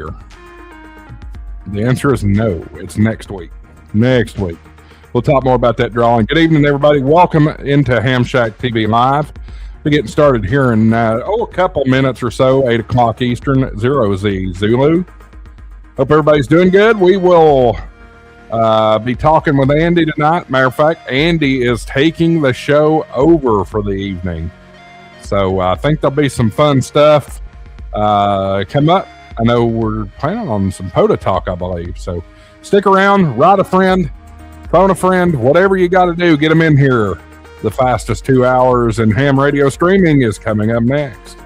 year? The answer is no. It's next week. Next week. We'll talk more about that drawing. Good evening, everybody. Welcome into HamshackTV Live. We're getting started here in, a couple minutes or so, 8 o'clock Eastern, 0Z Zulu. Hope everybody's doing good. We will be talking with Andy tonight. Matter of fact, Andy is taking the show over for the evening. So I think there'll be some fun stuff come up. I know we're planning on some POTA talk, I believe. So stick around, write a friend, phone a friend, whatever you got to do, get them in here. The fastest 2 hours in ham radio streaming is coming up next.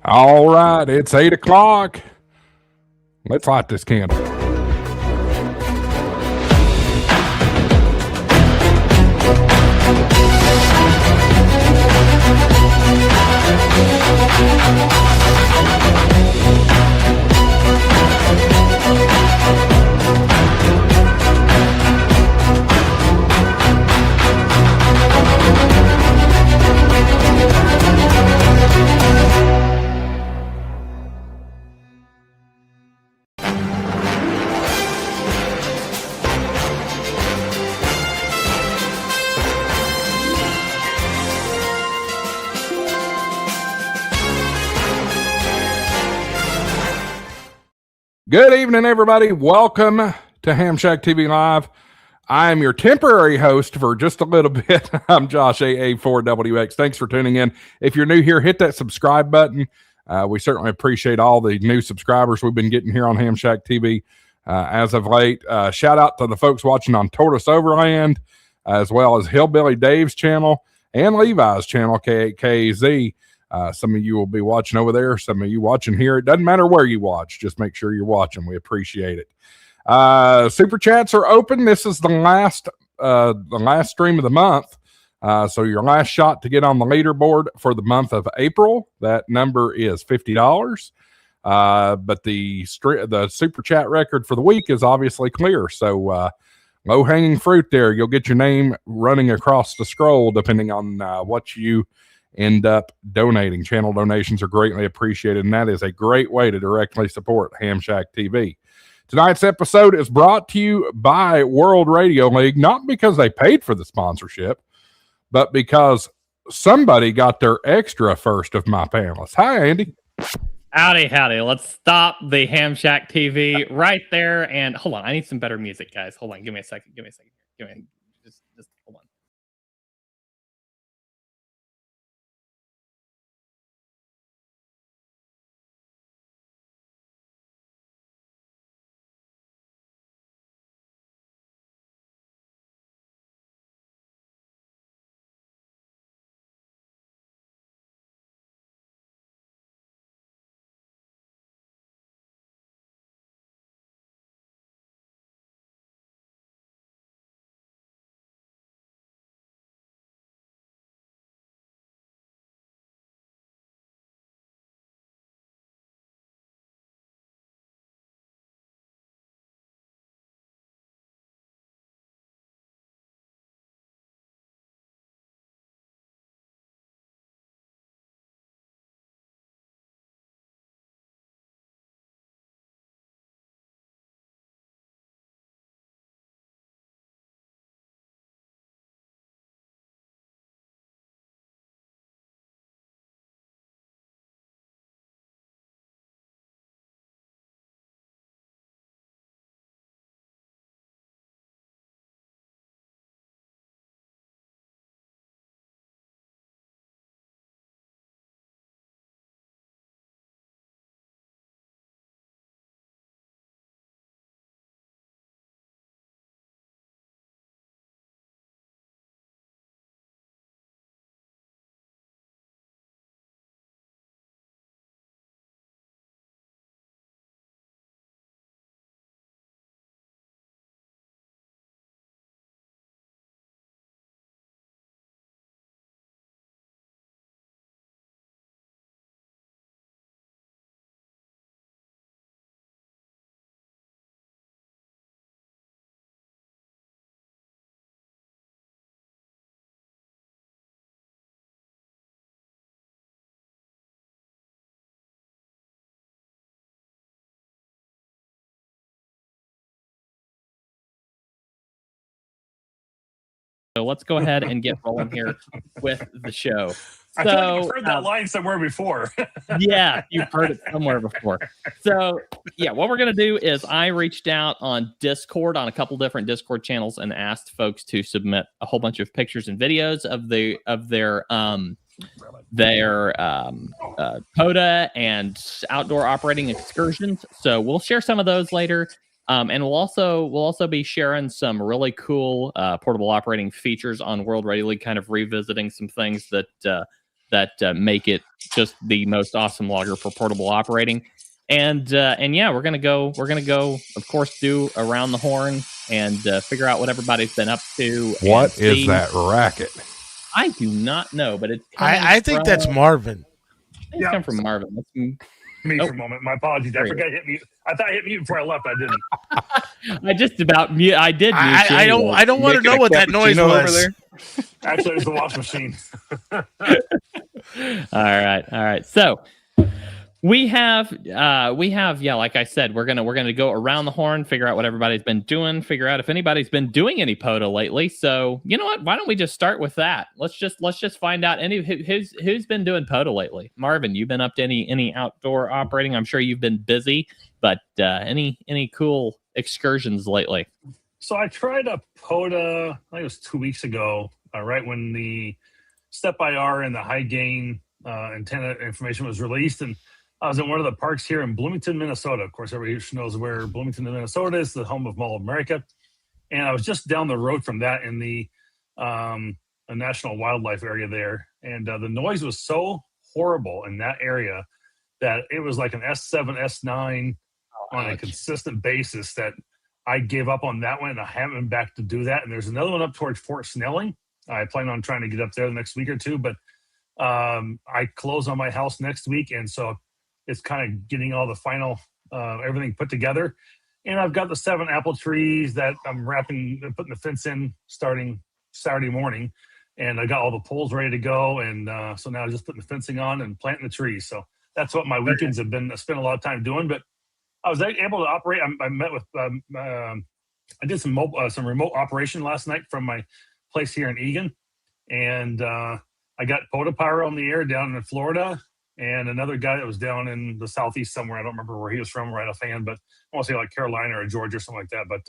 All right, it's 8 o'clock. Let's light this candle. Good evening, everybody. Welcome to HamshackTV Live. I am your temporary host for just a little bit. I'm Josh, AA4WX. Thanks for tuning in. If you're new here, hit that subscribe button. We certainly appreciate all the new subscribers we've been getting here on HamshackTV as of late. Shout out to the folks watching on Tortoise Overland, as well as Hillbilly Dave's channel and Levi's channel, KZ. Some of you will be watching over there. Some of you watching here. It doesn't matter where you watch. Just make sure you're watching. We appreciate it. Super chats are open. This is the last stream of the month. So your last shot to get on the leaderboard for the month of April. That number is $50. But the super chat record for the week is obviously clear. So low hanging fruit there. You'll get your name running across the scroll depending on what you end up donating. Channel donations are greatly appreciated, and that is a great way to directly support HamshackTV. Tonight's episode is brought to you by World Radio League, not because they paid for the sponsorship, but because somebody got their extra first of my panelists. Hi, Andy. Howdy. Let's stop the HamshackTV right there. And hold on, I need some better music, guys. Hold on, give me a second. Just hold on. So let's go ahead and get rolling here with the show. I feel like I've heard that line somewhere before. Yeah, you've heard it somewhere before. So yeah, what we're gonna do is I reached out on Discord on a couple different Discord channels and asked folks to submit a whole bunch of pictures and videos of their POTA and outdoor operating excursions. So we'll share some of those later. And we'll also be sharing some really cool portable operating features on World Radio League, kind of revisiting some things that make it just the most awesome logger for portable operating. And yeah, we're gonna go, of course, do Around the Horn and figure out what everybody's been up to. What is that racket? I do not know, but it's I think that's Marvin. It's come from Marvin. That's me for a moment. My apologies. I forgot to hit mute. I thought I hit mute before I left. I didn't. I just about mute. I did. I don't want to know what that noise was. Over there. Actually, it was the wash machine. All right. So we have, yeah, like I said, we're gonna go around the horn, figure out what everybody's been doing, figure out if anybody's been doing any POTA lately. So you know what? Why don't we just start with that? Let's just find out who's been doing POTA lately. Marvin, you've been up to any outdoor operating? I'm sure you've been busy, but any cool excursions lately? So I tried a POTA, I think it was 2 weeks ago, right when the Step IR and the high gain antenna information was released, and I was in one of the parks here in Bloomington, Minnesota. Of course, everybody knows where Bloomington, Minnesota is, the home of Mall of America. And I was just down the road from that in the national wildlife area there. And the noise was so horrible in that area that it was like an S7, S9 on a consistent basis that I gave up on that one, and I haven't been back to do that. And there's another one up towards Fort Snelling. I plan on trying to get up there the next week or two, but I close on my house next week. And so it's kind of getting all the final, everything put together. And I've got the 7 apple trees that I'm putting the fence in starting Saturday morning. And I got all the poles ready to go. And so now I'm just putting the fencing on and planting the trees. So that's what my weekends have been. I spent a lot of time doing, but I was able to operate. I met with, I did some remote operation last night from my place here in Eagan. And I got POTA Power on the air down in Florida, and another guy that was down in the Southeast somewhere. I don't remember where he was from right offhand, but I want to say like Carolina or Georgia or something like that. But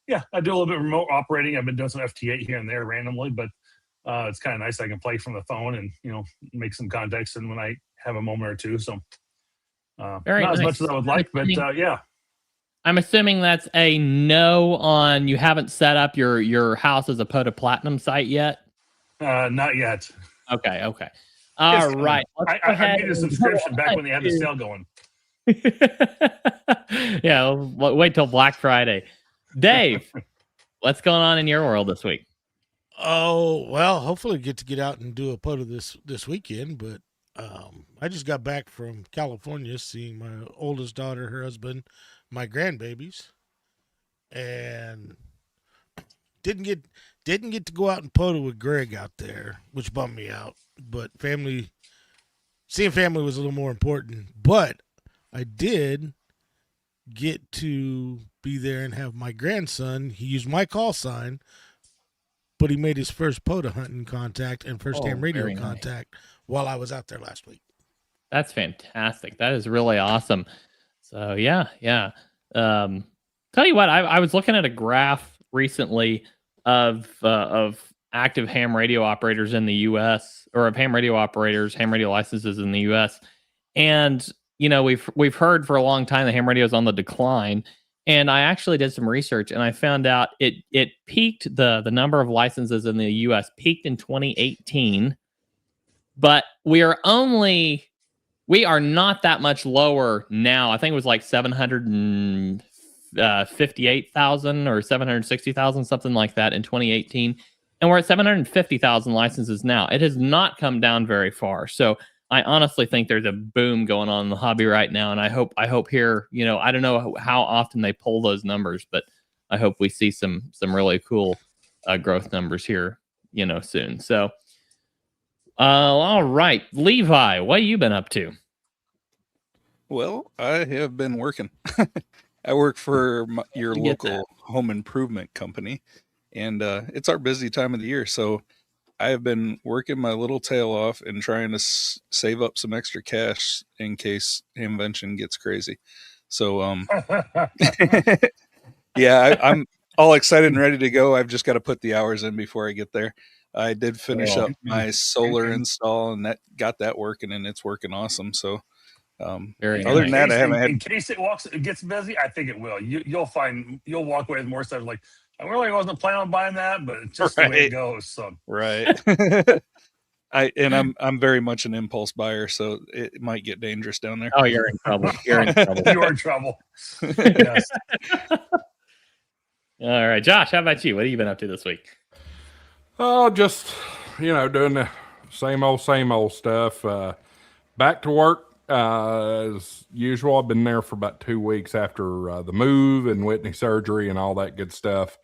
yeah, I do a little bit of remote operating. I've been doing some FT8 here and there randomly, but it's kind of nice. I can play from the phone and, make some contacts and when I have a moment or two. So not as much as I would like, but yeah. I'm assuming that's a no on you haven't set up your house as a POTA Platinum site yet? Not yet. Okay. All right. I made a subscription back when they had the sale going. Yeah, wait till Black Friday. Dave, what's going on in your world this week? Oh, well, hopefully get to get out and do a POTA this weekend, but I just got back from California seeing my oldest daughter, her husband, my grandbabies, and didn't get to go out and POTA with Greg out there, which bummed me out. But seeing family was a little more important. But I did get to be there and have my grandson. He used my call sign, but he made his first POTA hunting contact and first ham radio contact while I was out there last week. That's fantastic. That is really awesome. So yeah. Tell you what, I was looking at a graph recently of active ham radio operators in the U.S. or of ham radio licenses in the U.S. And we've heard for a long time that ham radio is on the decline. And I actually did some research and I found out it peaked, the number of licenses in the U.S. peaked in 2018, but we are not that much lower now. I think it was like 758,000 or 760,000, something like that in 2018. And we're at 750,000 licenses now. It has not come down very far. So I honestly think there's a boom going on in the hobby right now. And I hope here, I don't know how often they pull those numbers, but I hope we see some really cool growth numbers here, soon. So, all right, Levi, what have you been up to? Well, I have been working. I work for your local home improvement company, and it's our busy time of the year. So I have been working my little tail off and trying to save up some extra cash in case Hamvention gets crazy. So, yeah, I'm all excited and ready to go. I've just got to put the hours in before I get there. I did finish up my solar install and got that working, and it's working awesome. So, Very other than that, I haven't had. In case it gets busy, I think it will. You'll walk away with more stuff like, I really wasn't planning on buying that, but it's just the way it goes. So Right. I'm very much an impulse buyer, so it might get dangerous down there. Oh, you're in trouble. You're in trouble. You're in trouble. Yes. All right, Josh, how about you? What have you been up to this week? Oh, just, doing the same old stuff. Back to work as usual. I've been there for about 2 weeks after the move and Whitney surgery and all that good stuff.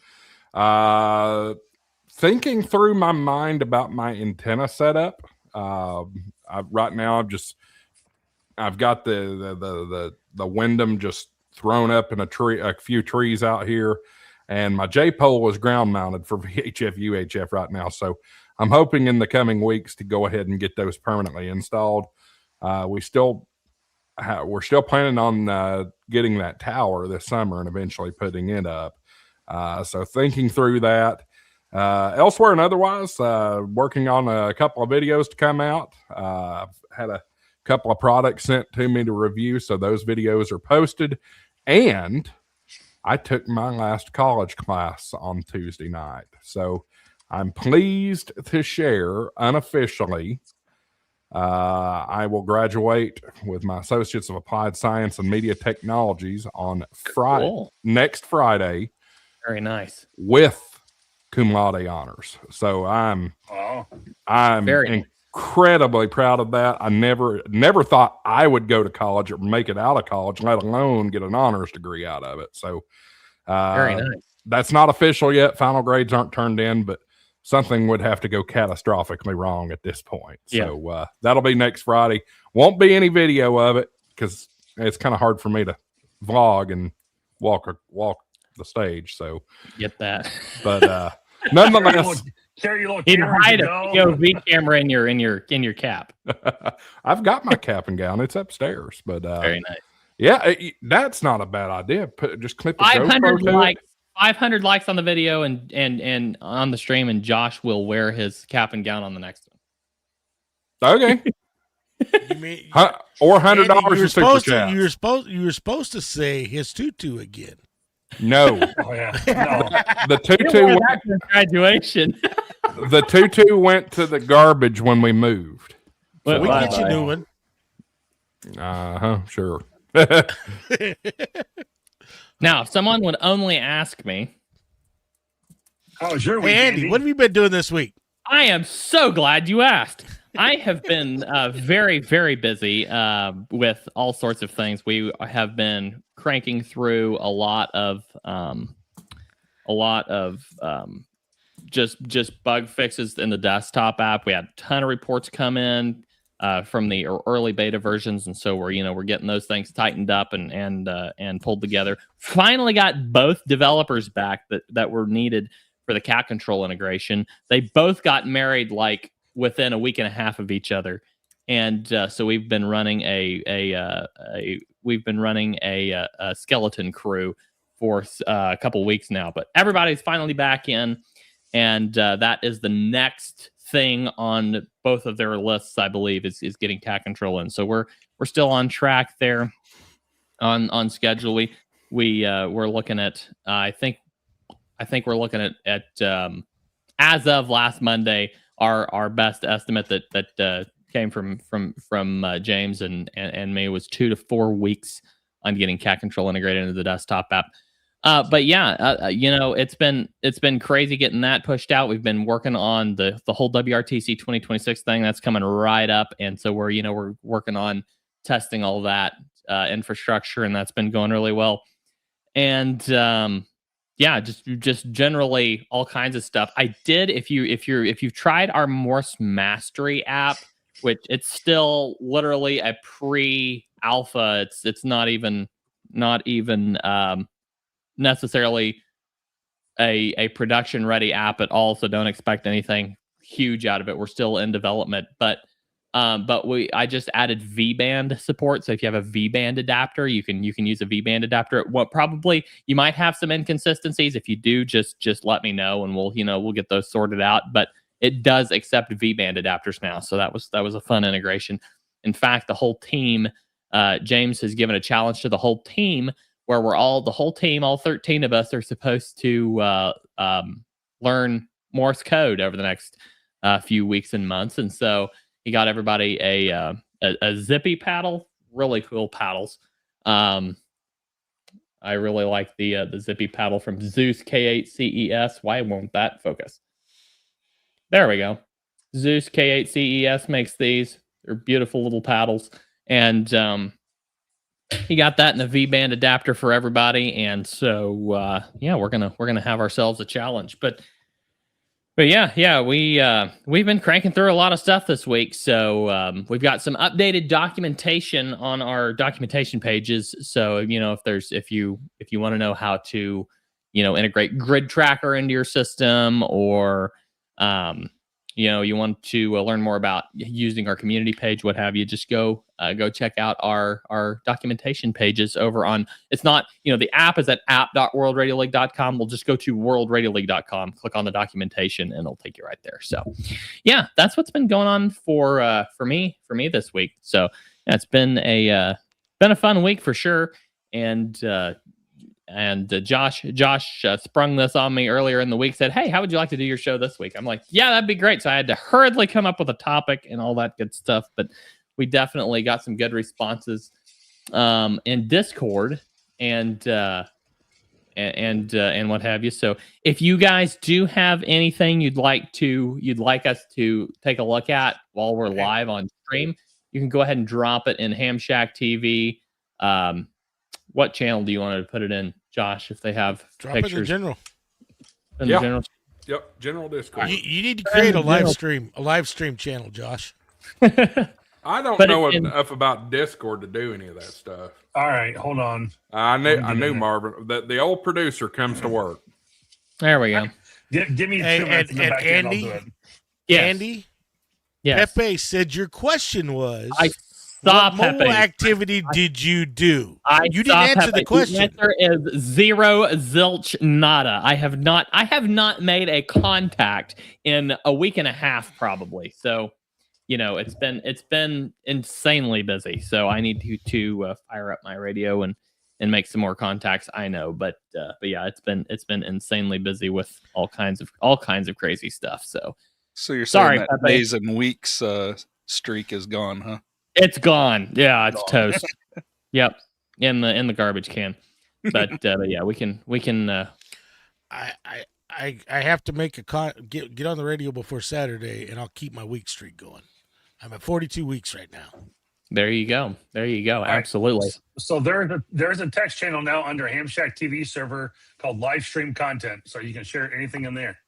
Thinking through my mind about my antenna setup. Right now, I've got the Wyndham just thrown up in a few trees out here. And my J-pole is ground mounted for VHF, UHF right now. So I'm hoping in the coming weeks to go ahead and get those permanently installed. We're still planning on getting that tower this summer and eventually putting it up. So thinking through that. Elsewhere and otherwise, working on a couple of videos to come out. I've had a couple of products sent to me to review. So those videos are posted. And I took my last college class on Tuesday night. So I'm pleased to share unofficially, I will graduate with my Associates of Applied Science and Media Technologies on next Friday. Very nice. With cum laude honors. So I'm very incredibly proud of that. I never thought I would go to college or make it out of college, let alone get an honors degree out of it. So very nice. That's not official yet. Final grades aren't turned in, but something would have to go catastrophically wrong at this point. Yeah. So that'll be next Friday. Won't be any video of it because it's kind of hard for me to vlog and walk the stage. So get that. But nonetheless, he'd hide a POV camera in your cap. I've got my cap and gown. It's upstairs. But very nice. Yeah, that's not a bad idea. Just clip the 500 likes. 500 likes on the video and on the stream, and Josh will wear his cap and gown on the next one. Okay. You mean, or $100 for super chat. You were supposed to say his tutu again. No. Oh yeah. No. The tutu went graduation. The tutu went to the garbage when we moved. So we get you a new one. Sure. Now, if someone would only ask me, how was your week, Andy? What have you been doing this week? I am so glad you asked. I have been very, very busy with all sorts of things. We have been cranking through a lot of just bug fixes in the desktop app. We had a ton of reports come in from the early beta versions, and so we're getting those things tightened up and pulled together. Finally got both developers back that were needed for the cat control integration. They both got married like within a week and a half of each other, and so we've been running a skeleton crew for a couple weeks now. But everybody's finally back in, and that is the next thing on both of their lists, I believe, is getting cat control in. So we're still on track there on schedule. We're looking at I think we're looking at as of last Monday, our best estimate that came from James and me was 2 to 4 weeks on getting cat control integrated into the desktop app. But yeah, it's been crazy getting that pushed out. We've been working on the whole WRTC 2026 thing that's coming right up, and so we're working on testing all that infrastructure, and that's been going really well. And yeah, just generally all kinds of stuff. I did if you've tried our Morse Mastery app, which it's still literally a pre-alpha. It's not even necessarily a production ready app at all, so don't expect anything huge out of it. We're still in development, but I just added V-band support. So if you have a V-band adapter, you can use a V-band adapter. What probably you might have some inconsistencies. If you do, just let me know, and we'll get those sorted out. But it does accept V-band adapters now, so that was a fun integration. In fact, the whole team, James has given a challenge to the whole team where the whole team, all 13 of us, are supposed to learn Morse code over the next few weeks and months. And so he got everybody a zippy paddle, really cool paddles. I really like the zippy paddle from Zeus K8CES. Why won't that focus? There we go. Zeus K8CES makes these. They're beautiful little paddles. And he got that in a V-band adapter for everybody. And so we're gonna have ourselves a challenge. But yeah, we've been cranking through a lot of stuff this week. So we've got some updated documentation on our documentation pages. So if you want to know how to integrate Grid Tracker into your system, or you want to learn more about using our community page, what have you, just go check out our documentation pages over on, it's not, the app is at app.worldradioleague.com. We'll just go to worldradioleague.com, click on the documentation, and it'll take you right there. So yeah, that's what's been going on for me this week. So yeah, it's been a fun week for sure. And Josh sprung this on me earlier in the week, said, "Hey, how would you like to do your show this week?" I'm like, "Yeah, that'd be great." So I had to hurriedly come up with a topic and all that good stuff. But we definitely got some good responses in Discord and what have you. So if you guys do have anything you'd like us to take a look at while we're live on stream, you can go ahead and drop it in HamshackTV. What channel do you want to put it in, Josh? If they have Drop it in pictures, general. general. Yep, general Discord. You need to create a live stream channel, Josh. I don't know enough about Discord to do any of that stuff. All right, hold on. I knew Marvin. The old producer comes to work. There we go. Give me 2 minutes in the back end, I'll do it. Yes. Andy, Yes. Pepe said your question was, I saw what mobile Pepe. activity did you do? You didn't saw answer Pepe. the question. The answer is zero, zilch, nada. I have not made a contact in a week and a half, probably. So, it's been insanely busy. So I need to fire up my radio and make some more contacts. I know, but yeah, it's been insanely busy with all kinds of crazy stuff. So you're saying sorry, that Pepe. days and weeks streak is gone, huh? It's gone. Yeah, it's toast. Yep, in the garbage can. But yeah, we can. I have to make get on the radio before Saturday, and I'll keep my week streak going. I'm at 42 weeks right now. There you go. Absolutely. So there's a text channel now under Hamshack TV server called Live Stream Content, so you can share anything in there.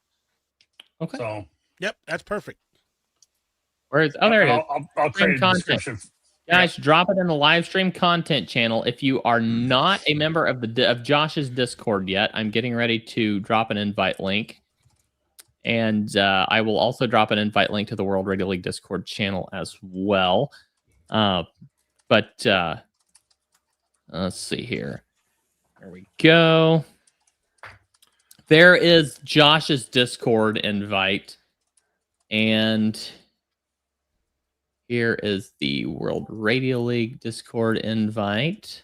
Okay. So yep, that's perfect. There it is. I'll create a description. Guys, drop it in the live stream content channel. If you are not a member of Josh's Discord yet, I'm getting ready to drop an invite link. And I will also drop an invite link to the World Radio League Discord channel as well. But let's see here. There we go. There is Josh's Discord invite. And here is the World Radio League Discord invite.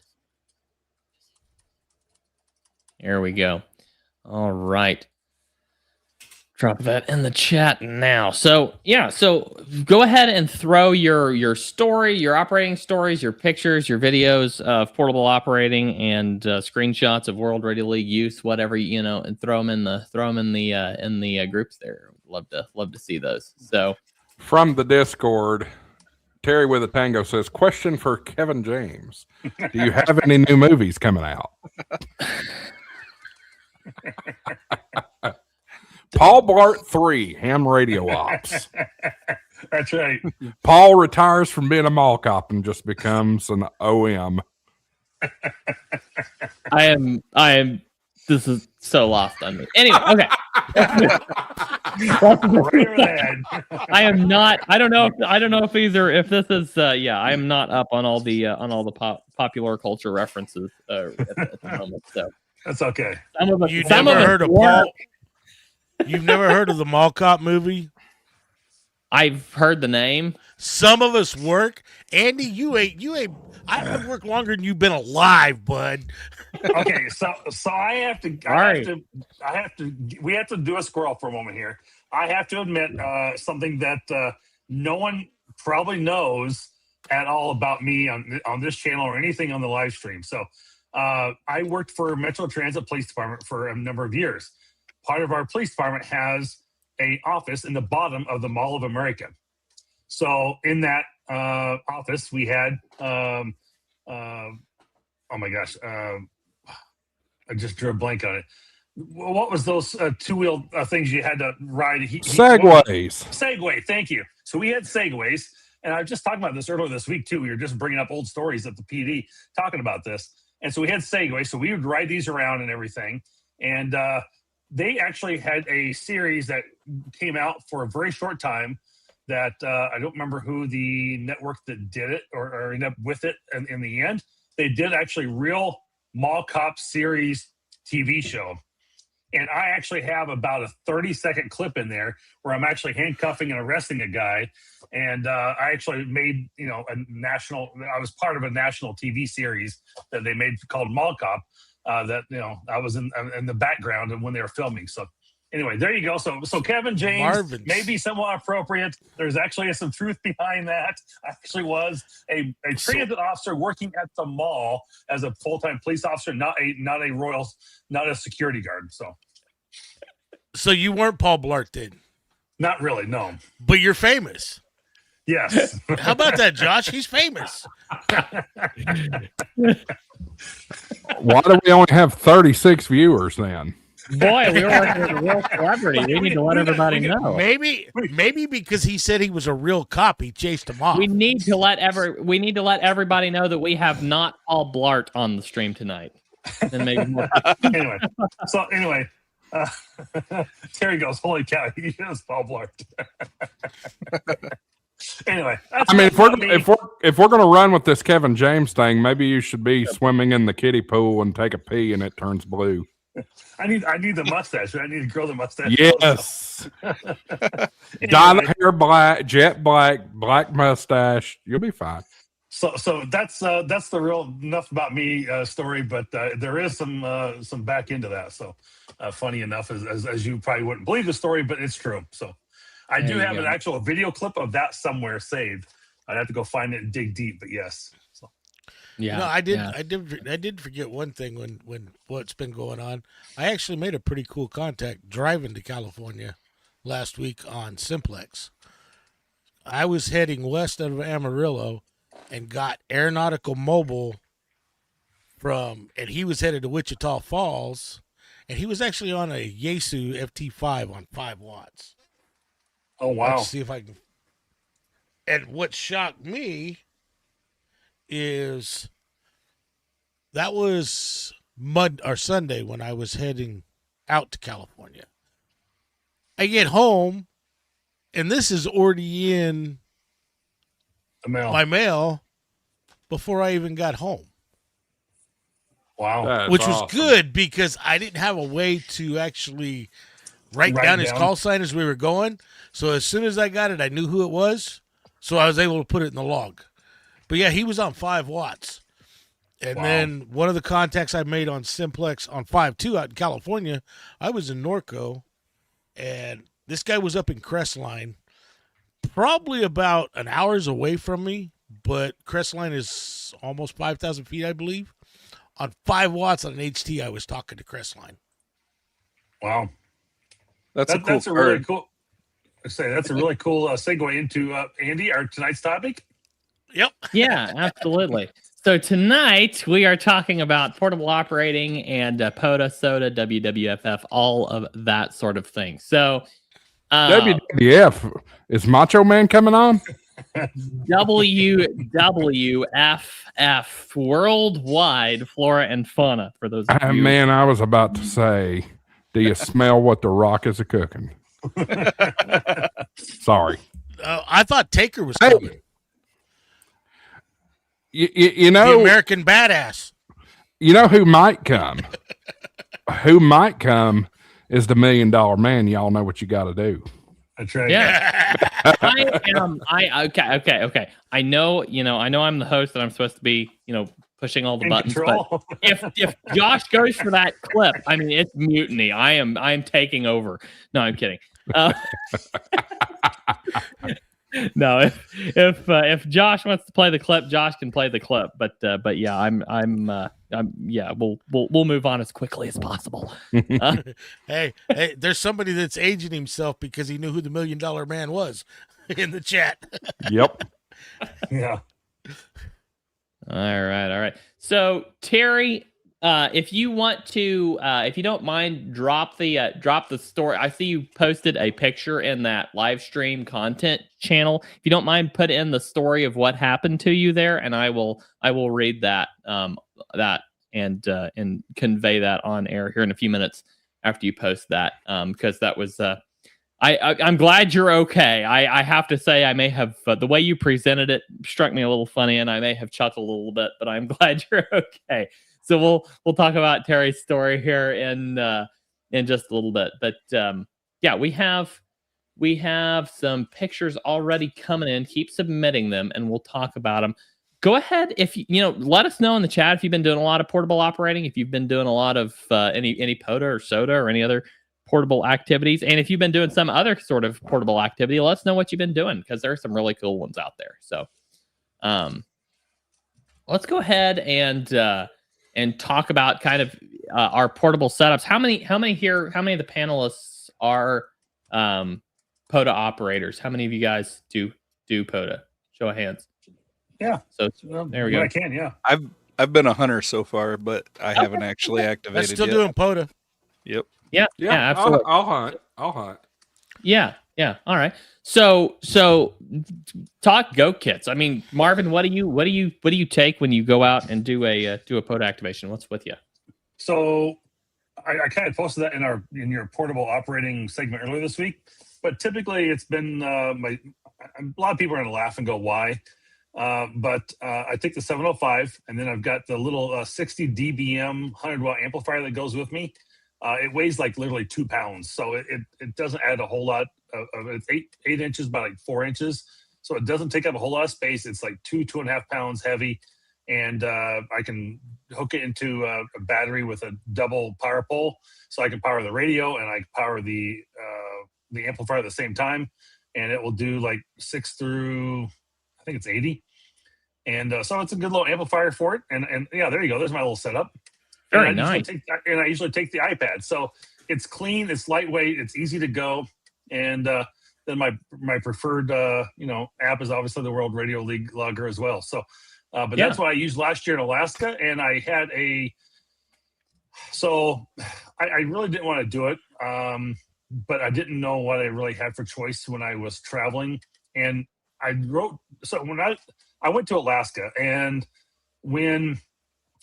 Here we go. All right. Drop that in the chat now. So yeah, so go ahead and throw your story, your operating stories, your pictures, your videos of portable operating, and screenshots of World Radio League use, whatever and throw them in the groups there. Love to see those. So from the Discord, Terry with a Tango says, "Question for Kevin James: do you have any new movies coming out?" Paul Blart 3, Ham Radio Ops. That's right. Paul retires from being a mall cop and just becomes an OM. I am This is so lost on me. Anyway, okay. Right over the head. I am not. I don't know if if this is. Yeah, I am not up on all the popular culture references at the moment. So That's okay. You've never heard of Paul? You've never heard of the Mall Cop movie? I've heard the name. Some of us work. Andy, you ain't. I've worked longer than you've been alive, bud. Okay, so I have to. We have to do a squirrel for a moment here. I have to admit something that no one probably knows at all about me on this channel or anything on the live stream. So I worked for Metro Transit Police Department for a number of years. Part of our police department has an office in the bottom of the Mall of America. So in that office, we had, oh my gosh, I just drew a blank on it. What was those two-wheel things you had to ride? Segways. Segway, thank you. So we had Segways, and I was just talking about this earlier this week too. We were just bringing up old stories at the PD talking about this. And so we had Segways, so we would ride these around and everything. And they actually had a series that came out for a very short time that I don't remember who the network that did it or ended up with it in the end. They did actually real Mall Cop series TV show. And I actually have about a 30-second clip in there where I'm actually handcuffing and arresting a guy. And I actually made, I was part of a national TV series that they made called Mall Cop that, I was in the background and when they were filming. So anyway, there you go. So Kevin James may be somewhat appropriate. There's actually some truth behind that. I actually was a transit officer working at the mall as a full-time police officer, not a security guard. So you weren't Paul Blart then? Not really, no. But you're famous. Yes. How about that, Josh? He's famous. Why do we only have 36 viewers then? Boy, we were working with a real celebrity. We need to let everybody know. Maybe because he said he was a real cop, he chased him off. We need to let everybody know that we have not Paul Blart on the stream tonight. And maybe more. Anyway, Terry goes, "Holy cow, he is Paul Blart." Anyway, I mean, if we're gonna run with this Kevin James thing, maybe you should be swimming in the kiddie pool and take a pee and it turns blue. I need the mustache. I need to grow the mustache. Yes. Dye the hair black, jet black mustache. You'll be fine. So that's the real enough about me story, but there is some back into that. So funny enough, as you probably wouldn't believe the story, but it's true. So I do have an actual video clip of that somewhere saved. I'd have to go find it and dig deep, but yes. So. Yeah, I did forget one thing when what's been going on. I actually made a pretty cool contact driving to California last week on Simplex. I was heading west out of Amarillo and got Aeronautical Mobile and he was headed to Wichita Falls, and he was actually on a Yaesu FT5 on 5 watts. Oh wow! Let's see if I can. And what shocked me is that was Sunday when I was heading out to California. I get home, and this is already in my mail before I even got home. Wow. Which was good because I didn't have a way to actually write down his call sign as we were going. So as soon as I got it, I knew who it was. So I was able to put it in the log. But yeah, he was on 5 watts. And then one of the contacts I made on Simplex on 5.2 out in California, I was in Norco, and this guy was up in Crestline, probably about an hour's away from me, but Crestline is almost 5,000 feet, I believe. On 5 watts on an HT, I was talking to Crestline. Wow. That's a really cool. That's a really cool segue into Andy, our tonight's topic. Yep. Yeah, absolutely. So tonight we are talking about portable operating and POTA, SOTA, WWFF, all of that sort of thing. So WWF, is Macho Man coming on? WWFF, Worldwide Flora and Fauna, for those of you. Man, I was about to say, do you smell what the Rock is a cooking? Sorry. I thought Taker was coming. You know, the American Badass. You know who might come? Who might come is the $1 Million Man. Y'all know what you got to do. That's right. Yeah. Okay. I know I'm the host and I'm supposed to be, pushing all the In buttons. control. But if Josh goes for that clip, I mean, it's mutiny. I am taking over. No, I'm kidding. No, if Josh wants to play the clip, Josh can play the clip. But yeah, we'll move on as quickly as possible. Hey, there's somebody that's aging himself because he knew who the $1 Million Man was in the chat. Yep. Yeah. All right. So Terry, if you want to, if you don't mind, drop the story. I see you posted a picture in that live stream content channel. If you don't mind, put in the story of what happened to you there, and I will read that and convey that on air here in a few minutes after you post that, because that was I'm glad you're okay. I have to say, I may have the way you presented it struck me a little funny, and I may have chuckled a little bit, but I'm glad you're okay. So we'll talk about Terry's story here in just a little bit. But yeah, we have some pictures already coming in. Keep submitting them, and we'll talk about them. Go ahead, if let us know in the chat if you've been doing a lot of portable operating, if you've been doing a lot of any POTA or SOTA or any other portable activities, and if you've been doing some other sort of portable activity, let us know what you've been doing, because there are some really cool ones out there. So let's go ahead and talk about kind of our portable setups. How many of the panelists are POTA operators? How many of you guys do POTA? Show of hands. Yeah. So there we go. I can, yeah. I've been a hunter so far, but I haven't actually activated That's still yet. doing POTA. Yep. Yeah, absolutely. I'll hunt. Yeah. All right. So talk goat kits. I mean, Marvin, what do you take when you go out and do a POTA activation? What's with you? So I kind of posted that in your portable operating segment earlier this week, but typically it's been a lot of people are going to laugh and go, why? But I take the 705, and then I've got the little 60 dBm 100-watt amplifier that goes with me. It weighs like literally 2 pounds, so it doesn't add a whole lot of it's 8 inches by like 4 inches, so it doesn't take up a whole lot of space. It's like 2.5 pounds heavy, and I can hook it into a battery with a double power pole, so I can power the radio and I can power the amplifier at the same time, and it will do like 6 through, I think it's 80. And so it's a good little amplifier for it. And yeah, there you go. There's my little setup. Very and nice. I usually take the iPad. So it's clean, it's lightweight, it's easy to go. And then my preferred app is obviously the World Radio League logger as well. So but that's what I used last year in Alaska. And I had I really didn't want to do it. But I didn't know what I really had for choice when I was traveling. And when I went to Alaska, and when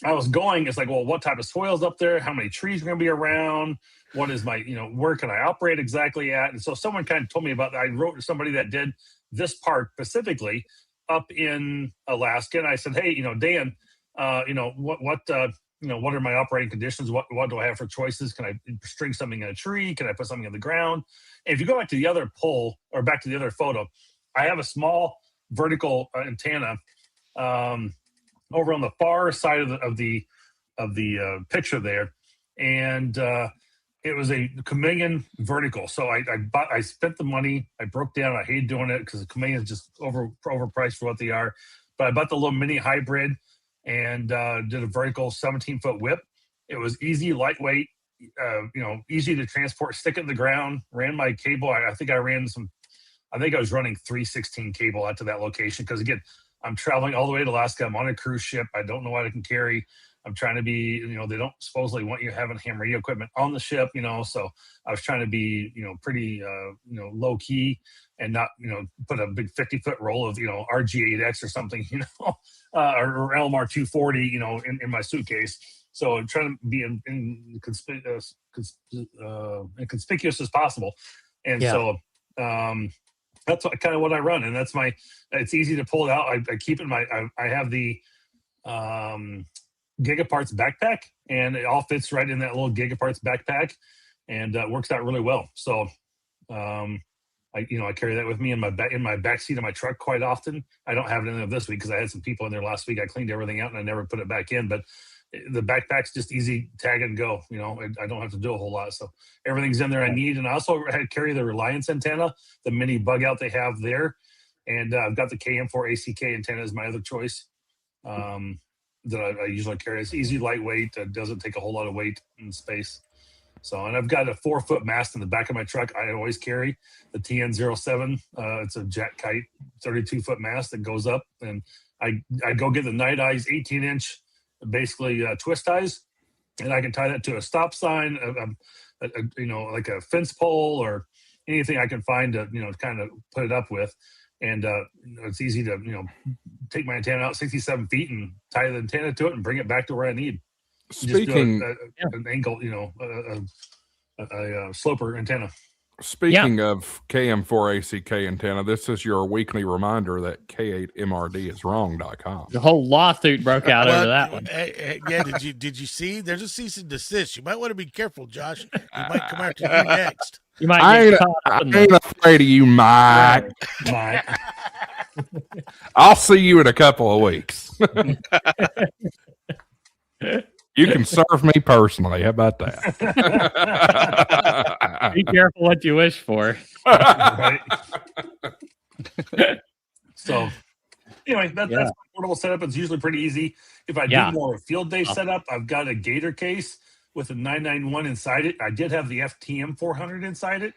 I was going, it's like, well, what type of soil's up there? How many trees are going to be around? What is my, where can I operate exactly at? And so someone kind of told me about that. I wrote to somebody that did this park specifically up in Alaska. And I said, hey, Dan, what are my operating conditions? What do I have for choices? Can I string something in a tree? Can I put something in the ground? And if you go back to the other poll, or back to the other photo, I have a small vertical antenna over on the far side of the picture there, and it was a chameleon vertical. So I spent the money. I broke down. I hate doing it because the chameleon is just overpriced for what they are. But I bought the little mini hybrid and did a vertical 17-foot whip. It was easy, lightweight, easy to transport. Stick it in the ground. Ran my cable. I think I was running 316 cable out to that location because, again, I'm traveling all the way to Alaska. I'm on a cruise ship. I don't know what I can carry. I'm trying to be, they don't supposedly want you having ham radio equipment on the ship, so I was trying to be, pretty, low key and not, put a big 50-foot roll of, RG8X or something, or LMR 240, in my suitcase. So I'm trying to be inconspicuous as possible. And so that's kind of what I run. And it's easy to pull it out. I keep it in I have the Gigaparts backpack, and it all fits right in that little Gigaparts backpack, and works out really well. So I carry that with me in my back seat of my truck quite often. I don't have it in there this week because I had some people in there last week. I cleaned everything out and I never put it back in, but the backpack's just easy, tag and go. I don't have to do a whole lot, so everything's in there I need. And I also carry the Reliance antenna, the mini bug out they have there, and I've got the KM4 ACK antenna as my other choice that I usually carry. It's easy, lightweight, doesn't take a whole lot of weight and space. So, and I've got a 4-foot mast in the back of my truck. I always carry the TN07. It's a Jet Kite 32-foot mast that goes up, and I go get the Night Eyes 18-inch, basically twist ties, and I can tie that to a stop sign, like a fence pole or anything I can find to kind of put it up with. And it's easy to take my antenna out 67 feet and tie the antenna to it and bring it back to where I need. Speaking, an angle, a sloper antenna. Speaking of KM4 ACK antenna, this is your weekly reminder that K8MRD is wrong.com. The whole lawsuit broke out over that one. Yeah, did you see? There's a cease and desist. You might want to be careful, Josh. He might come after you next. You might I get caught up in ain't afraid of you, Mike. I'll see you in a couple of weeks. You can serve me personally. How about that? Be careful what you wish for. Right. So, anyway, that's my portable setup. It's usually pretty easy. If I do more field day setup, I've got a Gator case with a 991 inside it. I did have the FTM 400 inside it,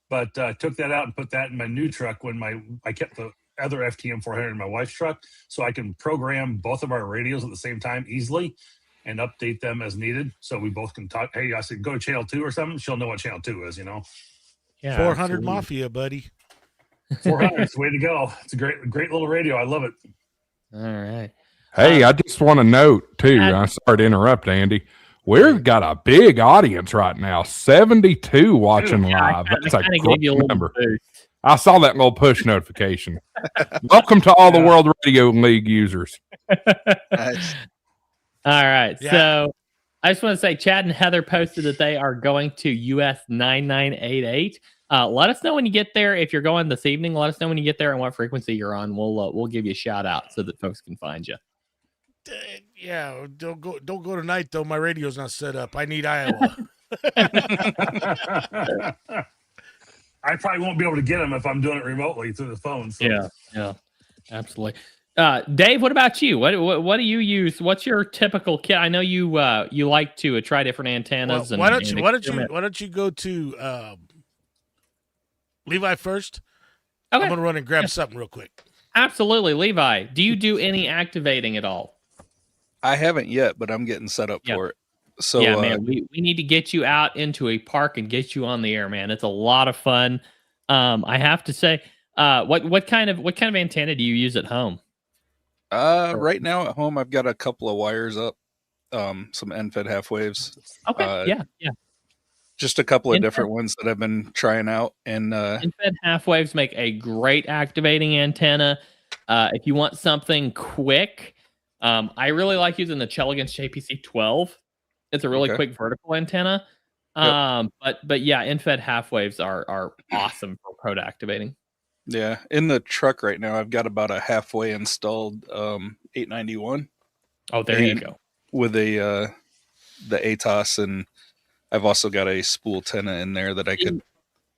but took that out and put that in my new truck when I kept the other FTM 400 in my wife's truck, so I can program both of our radios at the same time easily and update them as needed, so we both can talk. Hey, I said go to channel 2 or something. She'll know what channel 2 is. Yeah, 400 absolutely. Mafia, buddy. 400, it's the way to go. It's a great little radio. I love it. All right. Hey, I just want to note too. I'm sorry to interrupt, Andy. We've got a big audience right now. 72 watching live. That's a great number. I saw that little push notification. Welcome to all the World Radio League users. Nice. All right. Yeah. So I just want to say Chad and Heather posted that they are going to US 9988. Let us know when you get there. If you're going this evening, let us know when you get there and what frequency you're on. We'll give you a shout out so that folks can find you. Yeah, don't go tonight though. My radio's not set up. I need Iowa. I probably won't be able to get them if I'm doing it remotely through the phone. So. Yeah, absolutely. Dave, what about you? What do you use? What's your typical kit? I know you like to try different antennas. Well, why don't you go to Levi first? Okay. I'm gonna run and grab something real quick. Absolutely, Levi. Do you do any activating at all? I haven't yet, but I'm getting set up for it. So yeah, man, we need to get you out into a park and get you on the air, man. It's a lot of fun. I have to say, what kind of antenna do you use at home? Right now at home, I've got a couple of wires up, some NFED half waves. Okay, yeah. Just a couple of different ones that I've been trying out. And NFED half waves make a great activating antenna. If you want something quick, I really like using the Chelegans JPC 12. It's a really quick vertical antenna. But yeah, NFED half waves are awesome for code activating. Yeah, in the truck right now, I've got about a halfway installed 891. Oh, there you go. With the ATOS, and I've also got a spool antenna in there that I could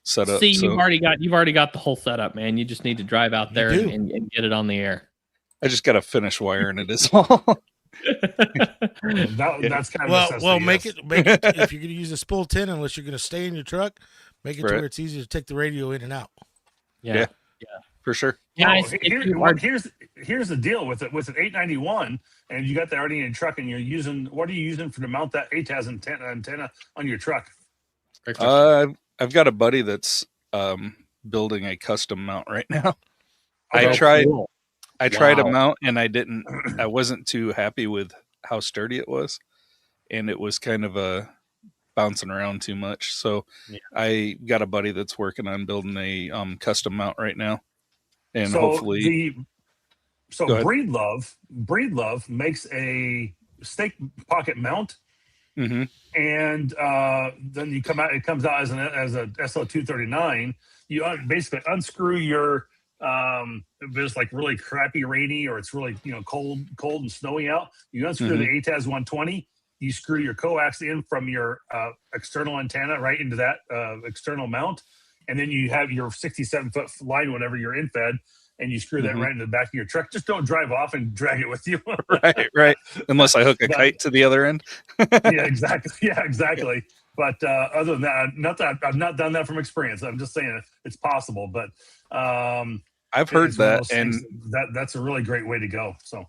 set up. See, you've already got the whole setup, man. You just need to drive out there and get it on the air. I just got to finish wiring it is all. That's kind of make it if you're going to use a spool antenna, unless you're going to stay in your truck, make it to where it's easy to take the radio in and out. Yeah, for sure. Guys, here's the deal with it. With an 891, and you got that already in your truck, and you're using, what are you using to mount that ATAS antenna on your truck? I've got a buddy that's building a custom mount right now. Okay. I tried Cool. a Wow. mount, and I wasn't too happy with how sturdy it was, and it was kind of bouncing around too much. So Yeah. I got a buddy that's working on building a custom mount right now, and So hopefully. Go ahead. Breedlove makes a stake pocket mount, Mm-hmm. and then it comes out as a SL239. You basically unscrew your if it's like really crappy rainy, or it's really cold and snowy out, you unscrew the ATAS 120. You screw your coax in from your external antenna right into that external mount, and then you have your 67-foot line, whenever you're in fed, and you screw that right into the back of your truck. Just don't drive off and drag it with you. Right. Unless I hook a kite to the other end. Yeah, exactly. Yeah, exactly. But other than that, not that I've not done that from experience. I'm just saying it's possible. But I've heard that, and that's a really great way to go. So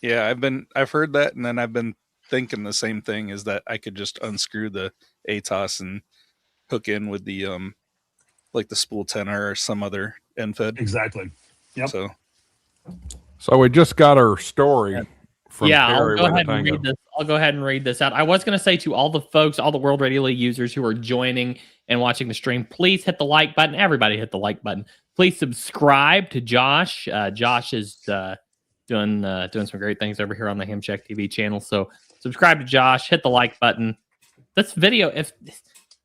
yeah, I've heard that, and then I've been thinking the same thing, is that I could just unscrew the ATOS and hook in with the like the spool tenor or some other end fed. Exactly. Yep. So we just got our story from Terry. I'll go ahead and read this out. I was going to say to all the folks, all the World Radio League users who are joining and watching the stream, please hit the like button. Everybody hit the like button. Please subscribe to Josh. Josh is doing some great things over here on the Hamshack TV channel. So subscribe to Josh. Hit the like button. This video, if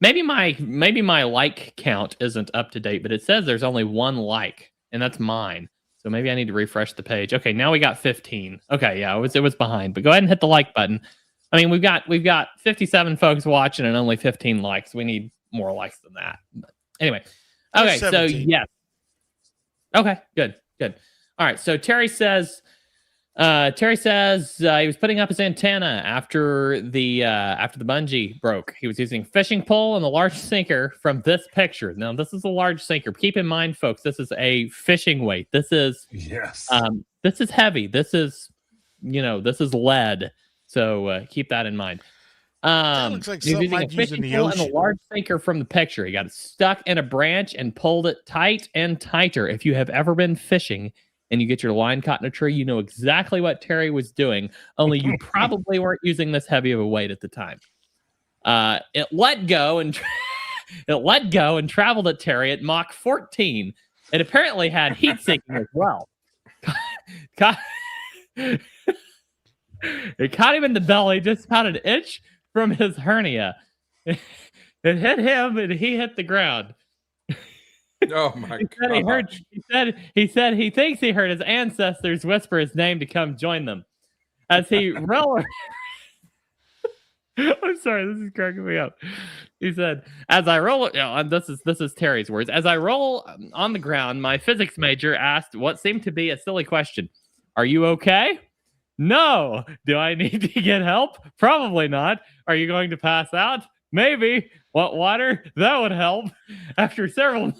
maybe my like count isn't up to date, but it says there's only one like, and that's mine. So maybe I need to refresh the page. Okay, now we got 15. Okay, yeah, it was behind. But go ahead and hit the like button. I mean, we've got 57 folks watching and only 15 likes. We need more likes than that. But anyway, okay, so yes. Okay, good. All right, so Terry says he was putting up his antenna after the bungee broke. He was using fishing pole and a large sinker from this picture. Now, this is a large sinker. Keep in mind, folks, this is a fishing weight. This is this is heavy. This is lead. So keep that in mind. That looks like he was using a fishing pole and a large sinker from the picture. He got it stuck in a branch and pulled it tight and tighter. If you have ever been fishing and you get your line caught in a tree, you know exactly what Terry was doing, only you probably weren't using this heavy of a weight at the time. It let go and traveled at Terry at Mach 14. It apparently had heat sinking as well. It caught him in the belly, just about an inch from his hernia. It hit him and he hit the ground. Oh my God. He said he thinks he heard his ancestors whisper his name to come join them. As he rolled. I'm sorry, this is cracking me up. He said, as I roll, this is Terry's words. As I roll on the ground, my physics major asked what seemed to be a silly question. Are you okay? No. Do I need to get help? Probably not. Are you going to pass out? Maybe. Want water? That would help. After several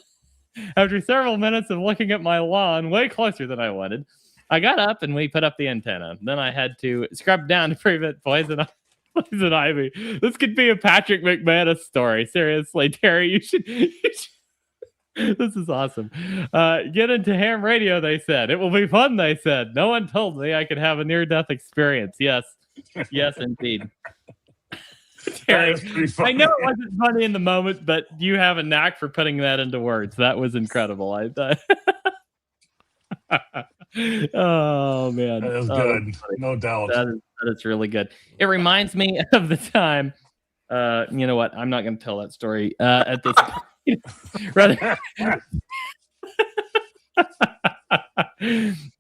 minutes of looking at my lawn way closer than I wanted, I got up and we put up the antenna. Then I had to scrub down to prevent poison ivy. This could be a Patrick McManus story. Seriously, Terry, you should this is awesome. Get into ham radio, they said. It will be fun, they said. No one told me I could have a near-death experience. Yes, indeed. Terry, I know it wasn't funny in the moment, but you have a knack for putting that into words. That was incredible. I thought. Oh man, that is good. No doubt. That is really good. It reminds me of the time. You know what? I'm not going to tell that story at this point. Rather,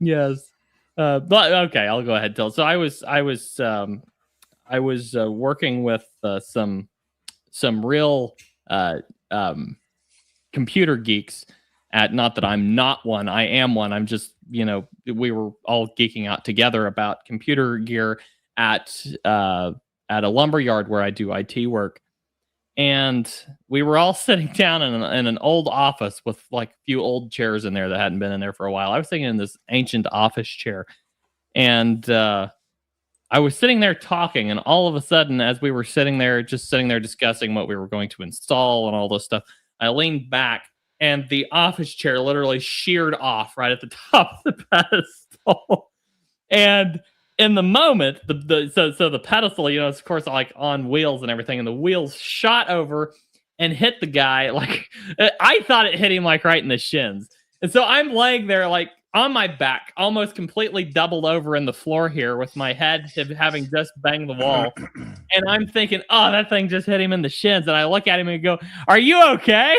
yes. But okay, I'll go ahead and tell. So I was working with some real computer geeks. Not that I'm not one, I am one. I'm just, we were all geeking out together about computer gear at a lumber yard where I do IT work. and we were all sitting down in an old office with like a few old chairs in there that hadn't been in there for a while. I was sitting in this ancient office chair, and I was sitting there talking, and all of a sudden, as we were sitting there discussing what we were going to install and all this stuff, I leaned back, and the office chair literally sheared off right at the top of the pedestal. And in the moment, so the pedestal, you know, it's of course like on wheels and everything, and the wheels shot over and hit the guy. Like I thought it hit him like right in the shins. And so I'm laying there like on my back, almost completely doubled over in the floor here, with my head having just banged the wall. And I'm thinking, oh, that thing just hit him in the shins. And I look at him and go, "Are you okay?"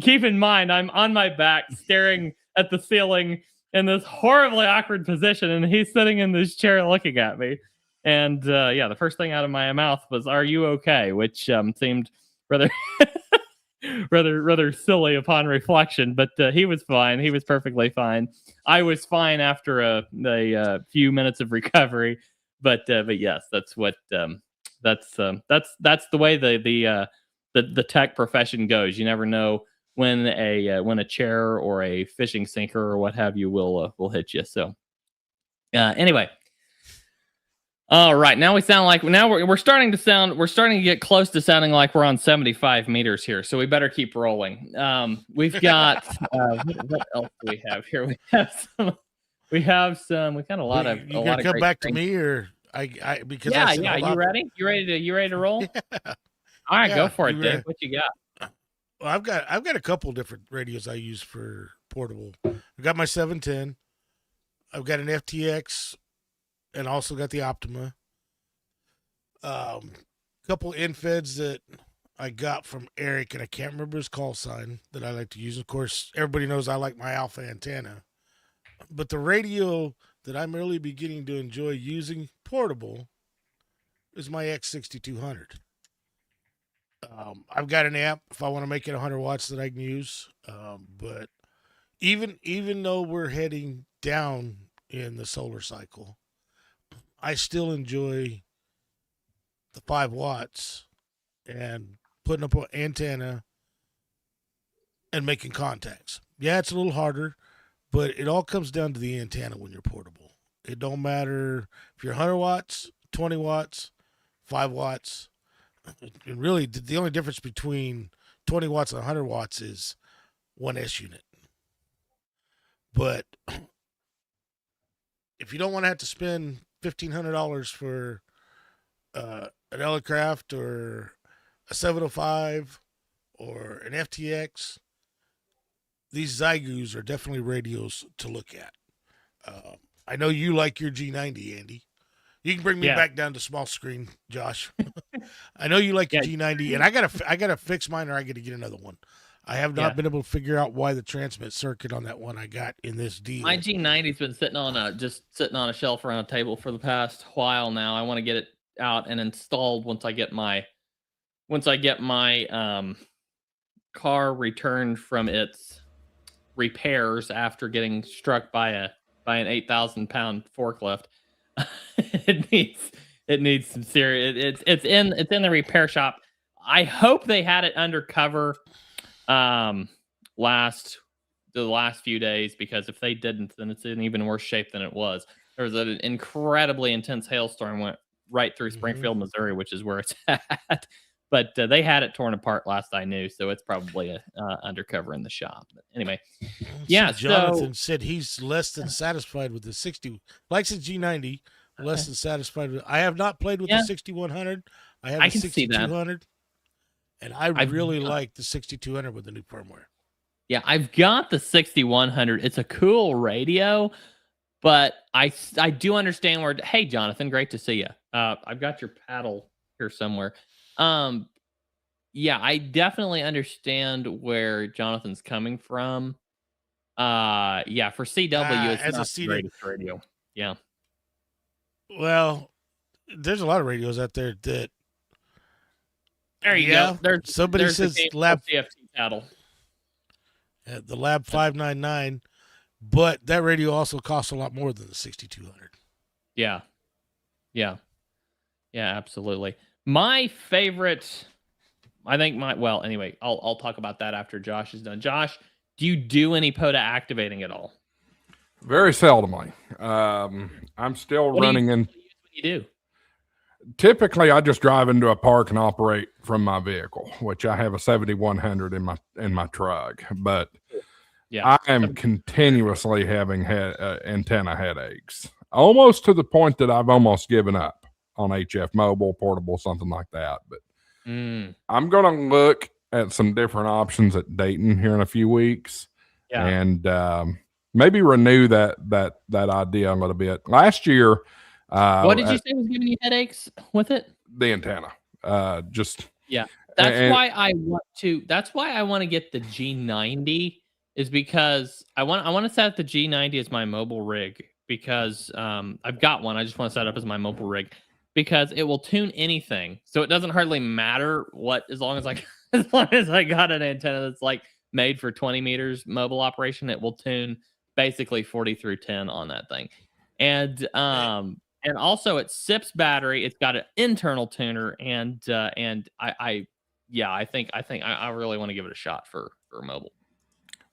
Keep in mind, I'm on my back staring at the ceiling in this horribly awkward position, and he's sitting in this chair looking at me. And yeah, the first thing out of my mouth was, "Are you okay?" Which seemed rather rather silly upon reflection, but he was fine. He was perfectly fine. I was fine after a few minutes of recovery, but yes, that's what that's the way the tech profession goes. You never know when a chair or a fishing sinker or what have you will hit you. So anyway. All right, now we're starting to get close to sounding like we're on 75 meters here, so we better keep rolling. We've got what else do we have here? We got a lot of. You gonna come back to me, or I because yeah, I said, you ready? You ready to roll? Yeah. All right, Yeah, go for it, you Dave. ready? What you got? Well, I've got a couple different radios I use for portable. I've got my 710. I've got an FTX, and also got the Optima. Couple infeds that I got from Eric, and I can't remember his call sign, that I like to use. Of course, everybody knows I like my Alpha antenna. But the radio that I'm really beginning to enjoy using portable is my X6200. I've got an amp if I want to make it 100 watts that I can use. But even though we're heading down in the solar cycle, I still enjoy the 5 watts and putting up an antenna and making contacts. Yeah, it's a little harder, but it all comes down to the antenna when you're portable. It don't matter if you're 100 watts, 20 watts, 5 watts. And really, the only difference between 20 watts and 100 watts is 1S unit. But if you don't want to have to spend $1,500 for an Elecraft or a 705 or an FTX, these Zygoos are definitely radios to look at. I know you like your G90, Andy. You can bring me back down to small screen, Josh. I know you like your G90, and I gotta fix mine, or I got to get another one. I have not been able to figure out why the transmit circuit on that one I got in this deal. My G90's been sitting on a shelf around a table for the past while now. I want to get it out and installed once I get my car returned from its repairs after getting struck by an 8,000-pound forklift. It needs some serious. It's in the repair shop. I hope they had it undercover the last few days, because if they didn't, then it's in even worse shape than it was. There was an incredibly intense hailstorm went right through Springfield, Missouri, which is where it's at. But they had it torn apart last I knew, so it's probably undercover in the shop. But anyway, yeah. Jonathan said he's less than satisfied with the 60. Likes his G90, less than satisfied with. I have not played with the 6100. I have the 6200, and I really like the 6200 with the new firmware. Yeah, I've got the 6100. It's a cool radio, but I do understand where. Hey, Jonathan, great to see you. I've got your paddle here somewhere. Yeah, I definitely understand where Jonathan's coming from. Yeah, for CW, it's not the greatest radio. Yeah. Well, there's a lot of radios out there that. There you go. Somebody says Lab CFT paddle. The Lab 599, but that radio also costs a lot more than the 6200. Yeah, absolutely. My favorite, I think anyway, I'll talk about that after Josh is done. Josh, do you do any POTA activating at all? Very seldomly. I'm still running in. What do you do? Typically, I just drive into a park and operate from my vehicle, which I have a 7100 in my truck. But Yeah, I am continuously having antenna headaches, almost to the point that I've almost given up on HF Mobile, portable, something like that. But I'm going to look at some different options at Dayton here in a few weeks, and maybe renew that idea a little bit. Last year, what did you say was giving you headaches with it? The antenna. That's why I want to. That's why I want to get the G90. Is because I want to set up the G90 as my mobile rig because I've got one. I just want to set it up as my mobile rig because it will tune anything. So it doesn't hardly matter what, as long as I got an antenna that's like made for 20 meters mobile operation, it will tune basically 40 through 10 on that thing. And also it sips battery. It's got an internal tuner, and I think I really want to give it a shot for mobile.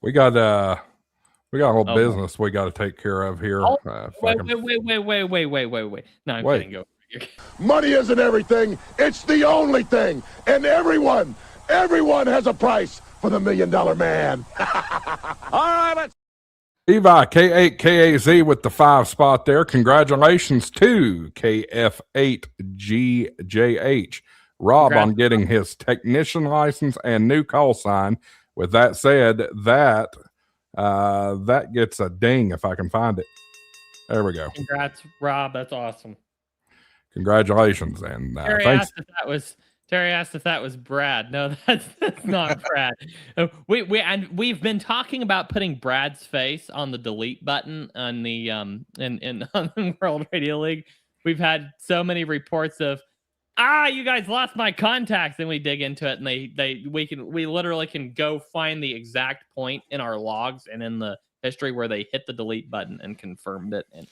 We got a little business we got to take care of here. Wait. No, I'm kidding. Go. Money isn't everything. It's the only thing. And everyone has a price for the $1 Million Man. All right, let's. Levi K8KAZ with the 5 spot there. Congratulations to KF8GJH. Rob on getting his technician license and new call sign. With that said, that gets a ding if I can find it. There we go. Congrats, Rob. That's awesome. Congratulations, and Terry thanks. Terry asked if that was Brad. No, that's not Brad. We've been talking about putting Brad's face on the delete button on the on the World Radio League. We've had so many reports of you guys lost my contacts, and we dig into it, and we literally can go find the exact point in our logs and in the history where they hit the delete button and confirmed it. And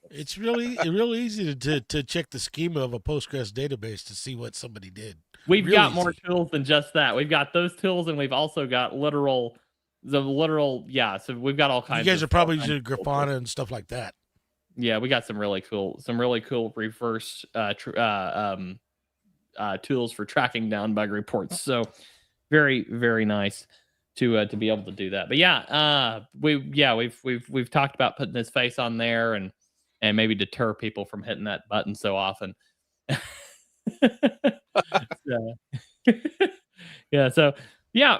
it's really easy to check the schema of a Postgres database to see what somebody did. We've got more tools than just that. We've got those tools, and we've also got So we've got all kinds. You guys are probably using Grafana and stuff like that. Yeah, we got some really cool reverse tools for tracking down bug reports. So very, very nice to be able to do that. But we've talked about putting his face on there and maybe deter people from hitting that button so often.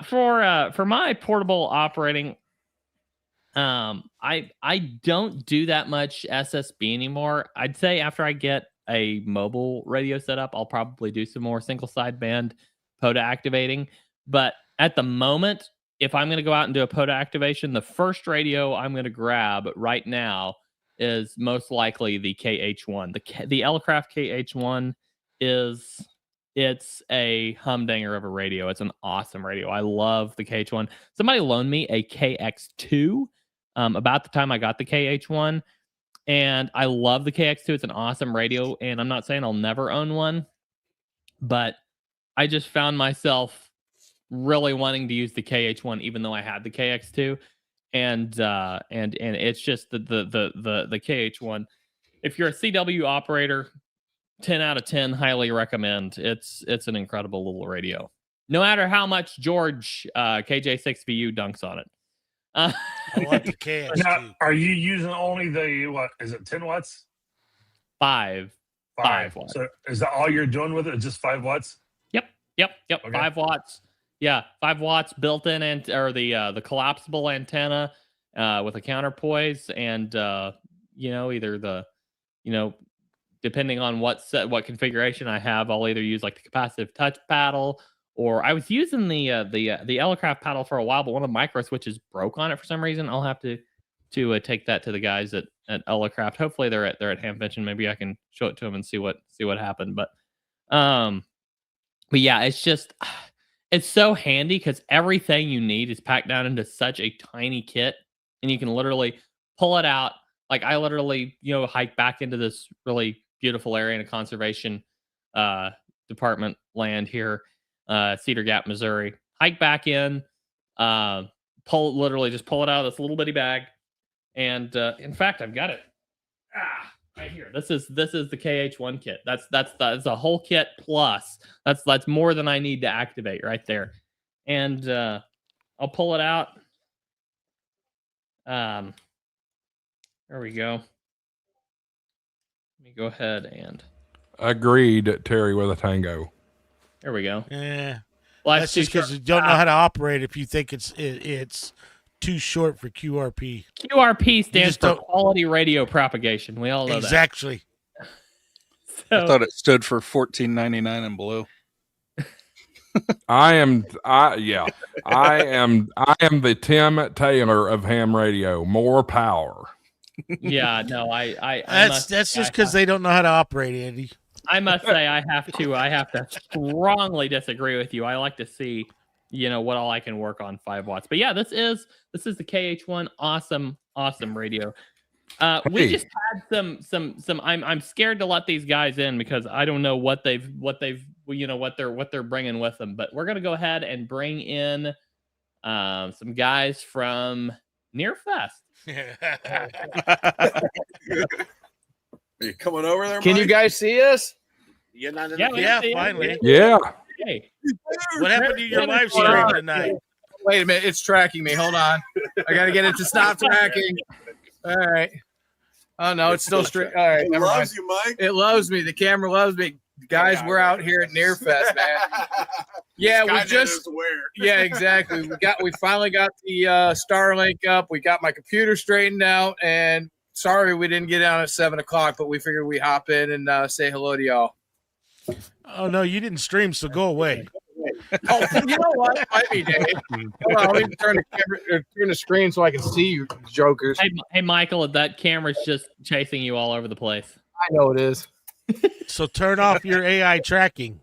For my portable operating, I don't do that much SSB anymore. I'd say after I get a mobile radio setup, I'll probably do some more single sideband POTA activating. But at the moment, if I'm going to go out and do a POTA activation, the first radio I'm going to grab right now is most likely the KH1. The Elecraft KH1 it's a humdinger of a radio. It's an awesome radio. I love the KH1. Somebody loaned me a KX2 about the time I got the KH1. And I love the KX2. It's an awesome radio. And I'm not saying I'll never own one, but I just found myself really wanting to use the KH1, even though I had the KX2. And it's just the KH1. If you're a CW operator, 10 out of 10, highly recommend. It's an incredible little radio. No matter how much George KJ6VU dunks on it. I want the KX2. Now, are you using only the, what is it, 10 watts? 5 watts. So is that all you're doing with it? Just 5 watts? Yep. Okay. 5 watts. Yeah, 5 watts built-in or the collapsible antenna with a counterpoise, and depending on what configuration I have, I'll either use like the capacitive touch paddle, or I was using the Elecraft paddle for a while, but one of the micro switches broke on it for some reason. I'll have to take that to the guys at Elecraft. Hopefully they're at Hamvention. Maybe I can show it to them and see what happened. But yeah, it's so handy because everything you need is packed down into such a tiny kit, and you can literally pull it out. Like I literally, hike back into this really beautiful area in a conservation Department land here, Cedar Gap, Missouri. Hike back in, literally just pull it out of this little bitty bag, and in fact, I've got it right here. This is the KH1 kit. That's a whole kit plus. That's more than I need to activate right there, and I'll pull it out. There we go. Let me go ahead and Agreed, Terry with a tango. there we go. Yeah. Life's That's too just because short. you don't know how to operate if you think it's too short for QRP. QRP stands just for don't- quality radio propagation. We all know Exactly. that. I So, thought it stood for $14.99 and below. I am the Tim Taylor of ham radio. More power. yeah, no, I That's just because they don't know how to operate, Andy. I must say I have to strongly disagree with you. I like to see, what all I can work on 5 watts. But yeah, this is the KH1. Awesome radio. We Hey. just had some I'm scared to let these guys in because I don't know what they're bringing with them. But we're going to go ahead and bring in some guys from Nearfest. Are you coming over there, Can you Mike? guys see us? You're not in Yeah, the we Yeah, see it. finally. Yeah. Hey, What happened to your What live is going stream on? tonight? Wait a minute, it's tracking me. Hold on. I gotta get it to stop tracking. All right. Oh no, it's still straight. All right, It never mind. loves you, Mike. It loves me. The camera loves me. Guys, we're out here at Nearfest, man. Yeah, we Skynet just is aware. yeah, exactly. We finally got the Starlink up. We got my computer straightened out, and sorry we didn't get on at 7:00, but we figured we hop in and say hello to y'all. Oh no, you didn't stream, so go away. Oh, you know what? It might be Dave. Hold on, let me turn the screen so I can see you jokers. hey, Michael, that camera's just chasing you all over the place. I know it is. So turn off your AI tracking.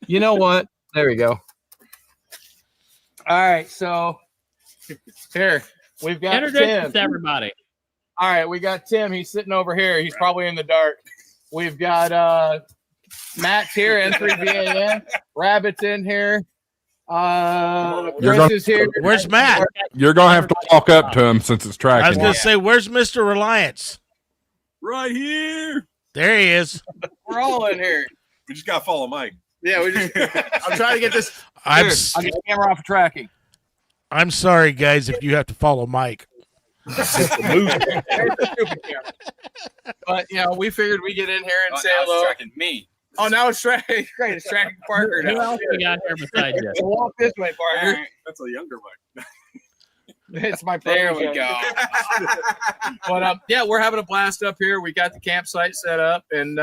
You know what? There we go. All right, so here we've got Introduce Tim. us to everybody. All right, we got Tim. He's sitting over here. He's probably in the dark. We've got Matt's here, N3VAN. Rabbit's in here. Chris is here. Where's Matt? You're gonna have to walk up to him since it's I was tracking. gonna say, where's Mr. Reliance? Right here. There he is. We're all in here. We just gotta follow Mike. Yeah, we just. I'm trying to get this. I'm Here, s- I'll get the camera off of tracking. I'm sorry, guys, if you have to follow Mike. There's the stupid camera. But we figured we'd get in here and say hello. Tracking me. Oh, now it's tracking. Great, it's tracking Parker Who now. else we got here beside you? So walk this way, Parker. That's a younger Mike. It's my There protege. we go. But yeah, we're having a blast up here. We got the campsite set up, and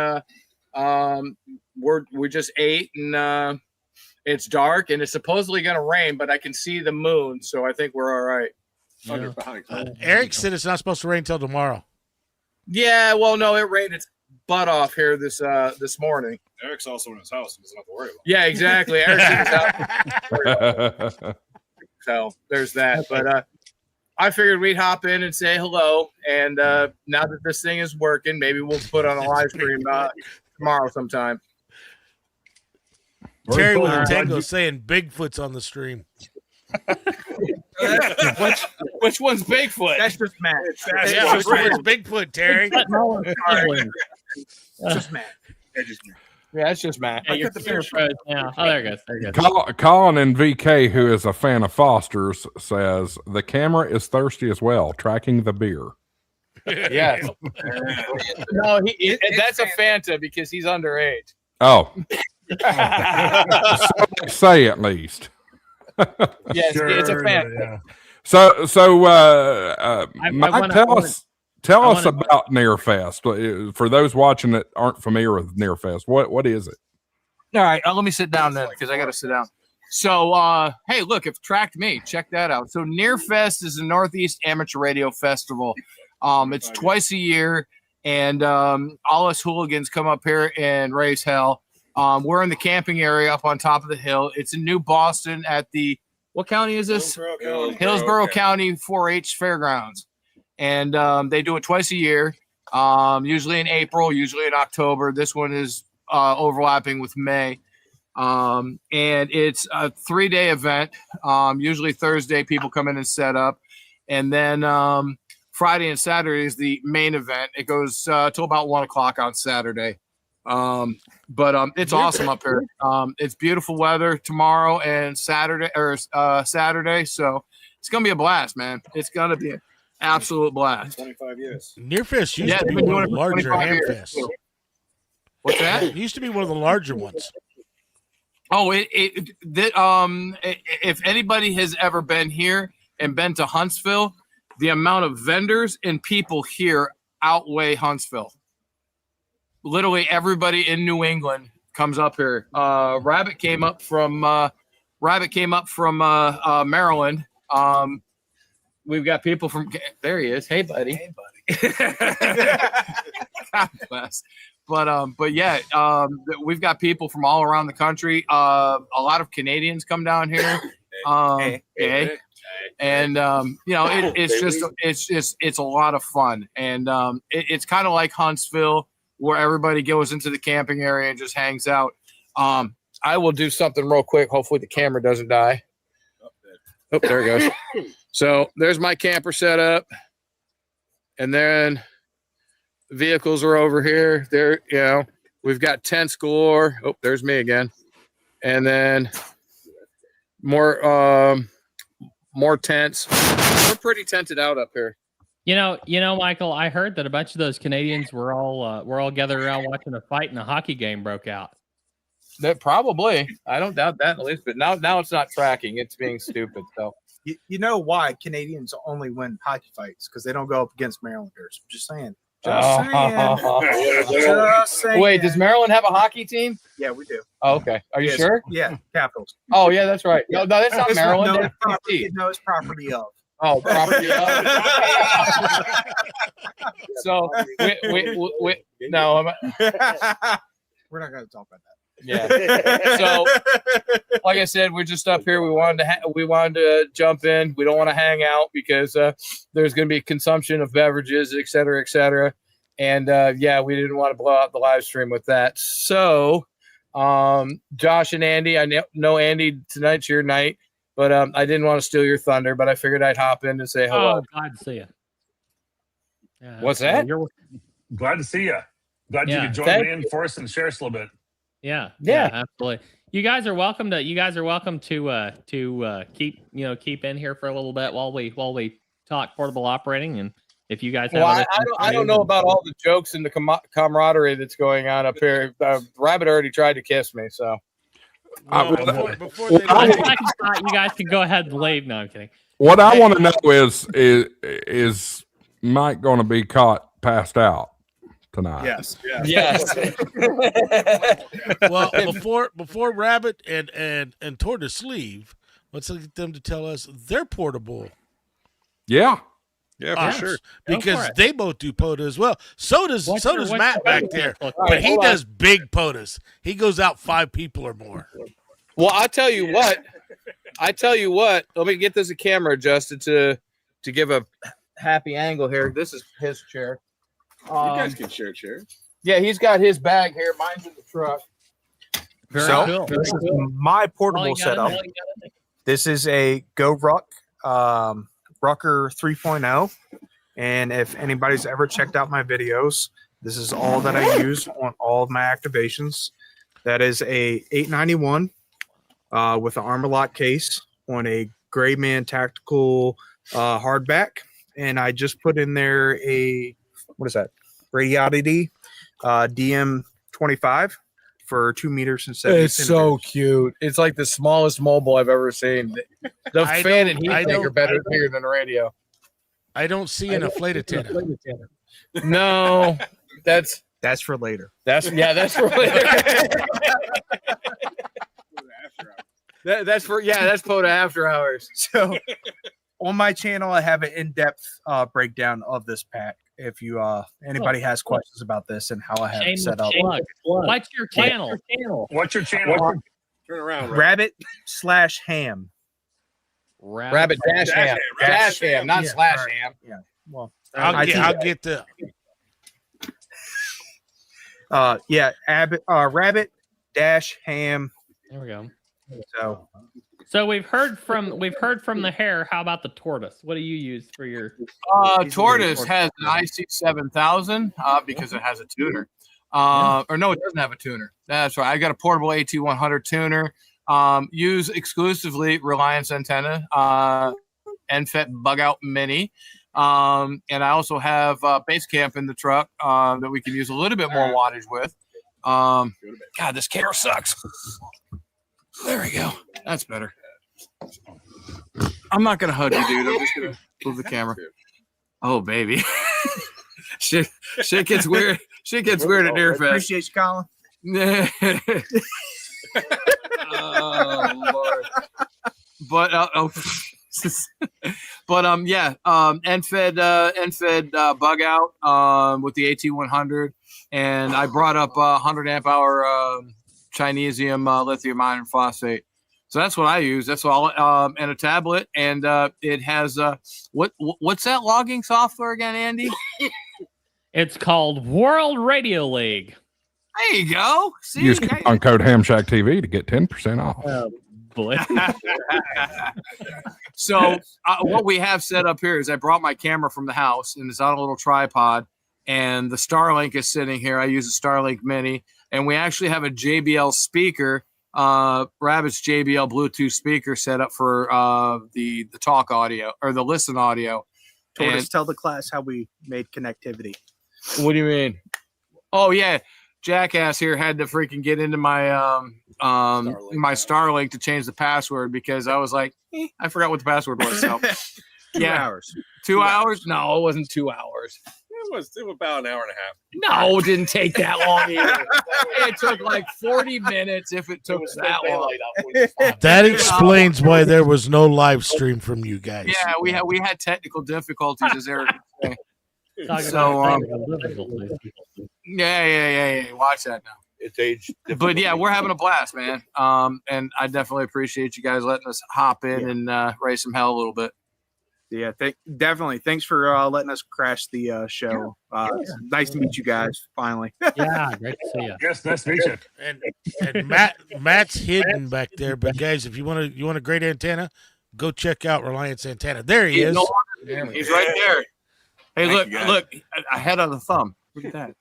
we just ate, and it's dark, and it's supposedly going to rain, but I can see the moon, so I think we're all right. Eric said it's not supposed to rain till tomorrow. Yeah, well, no, it rained its butt off here this morning. Eric's also in his house. He doesn't have to worry about Yeah, exactly. Eric's in his house. So there's that. But I figured we'd hop in and say hello. And now that this thing is working, maybe we'll put on a live stream tomorrow sometime. Terry with a Alright. tango saying Bigfoot's on the stream. Which one's Bigfoot? That's just Matt. Yeah, which one's Bigfoot, Terry? Just Matt. Yeah, it's just Matt. Yeah, your camera froze now. Oh, there it goes. Colin and VK, who is a fan of Foster's, says the camera is thirsty as well, tracking the beer. Yeah. No, that's a Fanta because he's underage. Oh, so they say at least. Yes, it's a Fanta. So, Mike, wanna- tell I us wanna- about Nearfest. For those watching that aren't familiar with Nearfest, what is it? All right, let me sit down then because I got to sit down. So, hey, look, if tracked me, check that out. So, Nearfest is the Northeast Amateur Radio Festival. It's twice a year, and all us hooligans come up here and raise hell. We're in the camping area up on top of the hill. It's in New Boston at the what county is this? Hillsborough County 4-H Fairgrounds, and they do it twice a year. Usually in April, usually in October. This one is overlapping with May. And it's a 3-day event. Usually Thursday, people come in and set up. And then Friday and Saturday is the main event. It goes till about 1 o'clock on Saturday. But it's awesome up here. It's beautiful weather tomorrow and Saturday. So it's going to be a blast, man. It's going to be an absolute blast. 25 years. Nearfest used to be one of the larger Hamfests. What's that? It used to be one of the larger ones. Oh, if anybody has ever been here and been to Huntsville, the amount of vendors and people here outweigh Huntsville. Literally everybody in New England comes up here. Rabbit came up from Maryland. We've got people from there. He is. Hey, buddy. Hey, buddy. God bless. But yeah, we've got people from all around the country. A lot of Canadians come down here. And it's a lot of fun. And it's kind of like Huntsville, where everybody goes into the camping area and just hangs out. I will do something real quick. Hopefully the camera doesn't die. Oh, there it goes. So there's my camper set up. And then vehicles are over here. There, we've got tents galore. Oh, there's me again. And then more tents. We're pretty tented out up here. You know, Michael, I heard that a bunch of those Canadians were all gathered around watching a fight and a hockey game broke out. That probably. I don't doubt that at least. But now it's not tracking. It's being stupid. So you know why Canadians only win hockey fights? Because they don't go up against Marylanders. Just saying. Just saying. Wait, does Maryland have a hockey team? Yeah, we do. Oh, okay. Are you sure? Yeah, Capitals. Oh, yeah, that's right. No, that's not Maryland. It's property of. Oh, property of. So, no. We're not going to talk about that. Yeah. So, like I said, we're just up here. We wanted to jump in. We don't want to hang out because there's going to be consumption of beverages, et cetera, et cetera. And we didn't want to blow out the live stream with that. So, Josh and Andy, I know Andy, tonight's your night, but I didn't want to steal your thunder. But I figured I'd hop in and say hello. Oh, glad to see you. Yeah, what's that? Glad to see you. Glad you could join me in for us and share us a little bit. Yeah, absolutely. You guys are welcome to keep in here for a little bit while we talk portable operating. And if you guys have I don't know about all the jokes and the camaraderie that's going on up here. Rabbit already tried to kiss me, so Before you guys can go ahead and leave. No, I'm kidding. What I want to know is Mike going to be caught passed out tonight? Yes. Well, before Rabbit and Tortoise leave, let's get them to tell us their portable. Yeah, for sure. Because they both do POTA as well. So does Matt back there, but he does big POTAs. He goes out 5 people or more. Well, I tell you what. Let me get this camera adjusted to give a happy angle here. This is his chair. You guys can share chairs. Yeah, he's got his bag here. Mine's in the truck. Very cool. This is my portable setup. This is a Rucker 3.0. And if anybody's ever checked out my videos, this is all that I use on all of my activations. That is a 891 with an armor lock case on a Gray Man Tactical hardback. And I just put in there what is that? Radiality DM25 for 2 meters and 70 It's so cute. It's like the smallest mobile I've ever seen. The fan and heat are better than the radio. I don't see an inflated antenna. No, that's for later. That's for later. That's POTA after hours. So on my channel, I have an in-depth breakdown of this pack. If you anybody has questions about this and how I have it set up. What's your channel? What's your channel? Turn around. Rabbit/ham. Rabbit dash ham. Dash ham, not slash ham. Yeah. Well, I'll get the. Yeah, rabbit dash ham. There we go. So we've heard from the hare. How about the tortoise? What do you use for your? Tortoise has an IC7000 because it has a tuner. Or no, it doesn't have a tuner. That's right. I got a portable AT100 tuner. Use exclusively Reliance antenna. NFET bug out mini. And I also have base camp in the truck that we can use a little bit more wattage with. God, this camera sucks. There we go. That's better. I'm not gonna hug you, dude. I'm just gonna move the camera. Oh, baby. shit gets weird. Shit gets weird at Nearfest. Appreciate you, Colin. Oh, Lord. But NFED bug out with the AT100, and I brought up 100 amp hour Chinesium lithium iron phosphate. So that's what I use. That's all, and a tablet, and it has what's that logging software again, Andy? It's called World Radio League. There you go. See, Use on code HamshackTV to get 10% off. Boy. So what we have set up here is I brought my camera from the house, and it's on a little tripod, and the Starlink is sitting here. I use a Starlink Mini, and we actually have a JBL speaker, Rabbit's JBL Bluetooth speaker set up for the talk audio or the listen audio. Tortoise, tell the class how we made connectivity. What do you mean? Oh yeah, Jackass here had to freaking get into my my Starlink to change the password because I was like, I forgot what the password was. So 2 hours. 2 hours? No, it wasn't 2 hours. It was about an hour and a half. No, it didn't take that long either. It took like 40 minutes if it took that long. That explains why there was no live stream from you guys. Yeah, we had technical difficulties, as Eric would say. So, yeah. Watch that now. It's age. But yeah, we're having a blast, man. And I definitely appreciate you guys letting us hop in and raise some hell a little bit. Yeah, definitely. Thanks for letting us crash the show. Nice to meet you guys finally. Yeah, great to see you. Yes, nice to meet you. And Matt's hidden back there, but guys, if you want a great antenna, go check out Reliance Antenna. There he is. He's right there. Hey, look, ahead of the thumb. Look at that.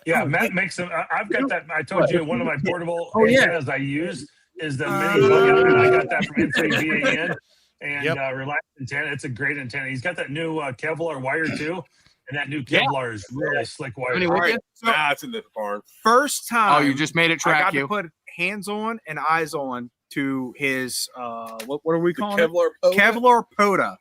Yeah, Matt makes them. I've got that. I told you one of my portable antennas I use is the mini bug out, and I got that from N3VAN and Reliance Antenna. It's a great antenna. He's got that new Kevlar wire too, and that new Kevlar is really slick wire. It's in the barn. First time. Oh, you just made it I track got you. to put hands on and eyes on to his what are we calling Kevlar it? Kevlar Poda.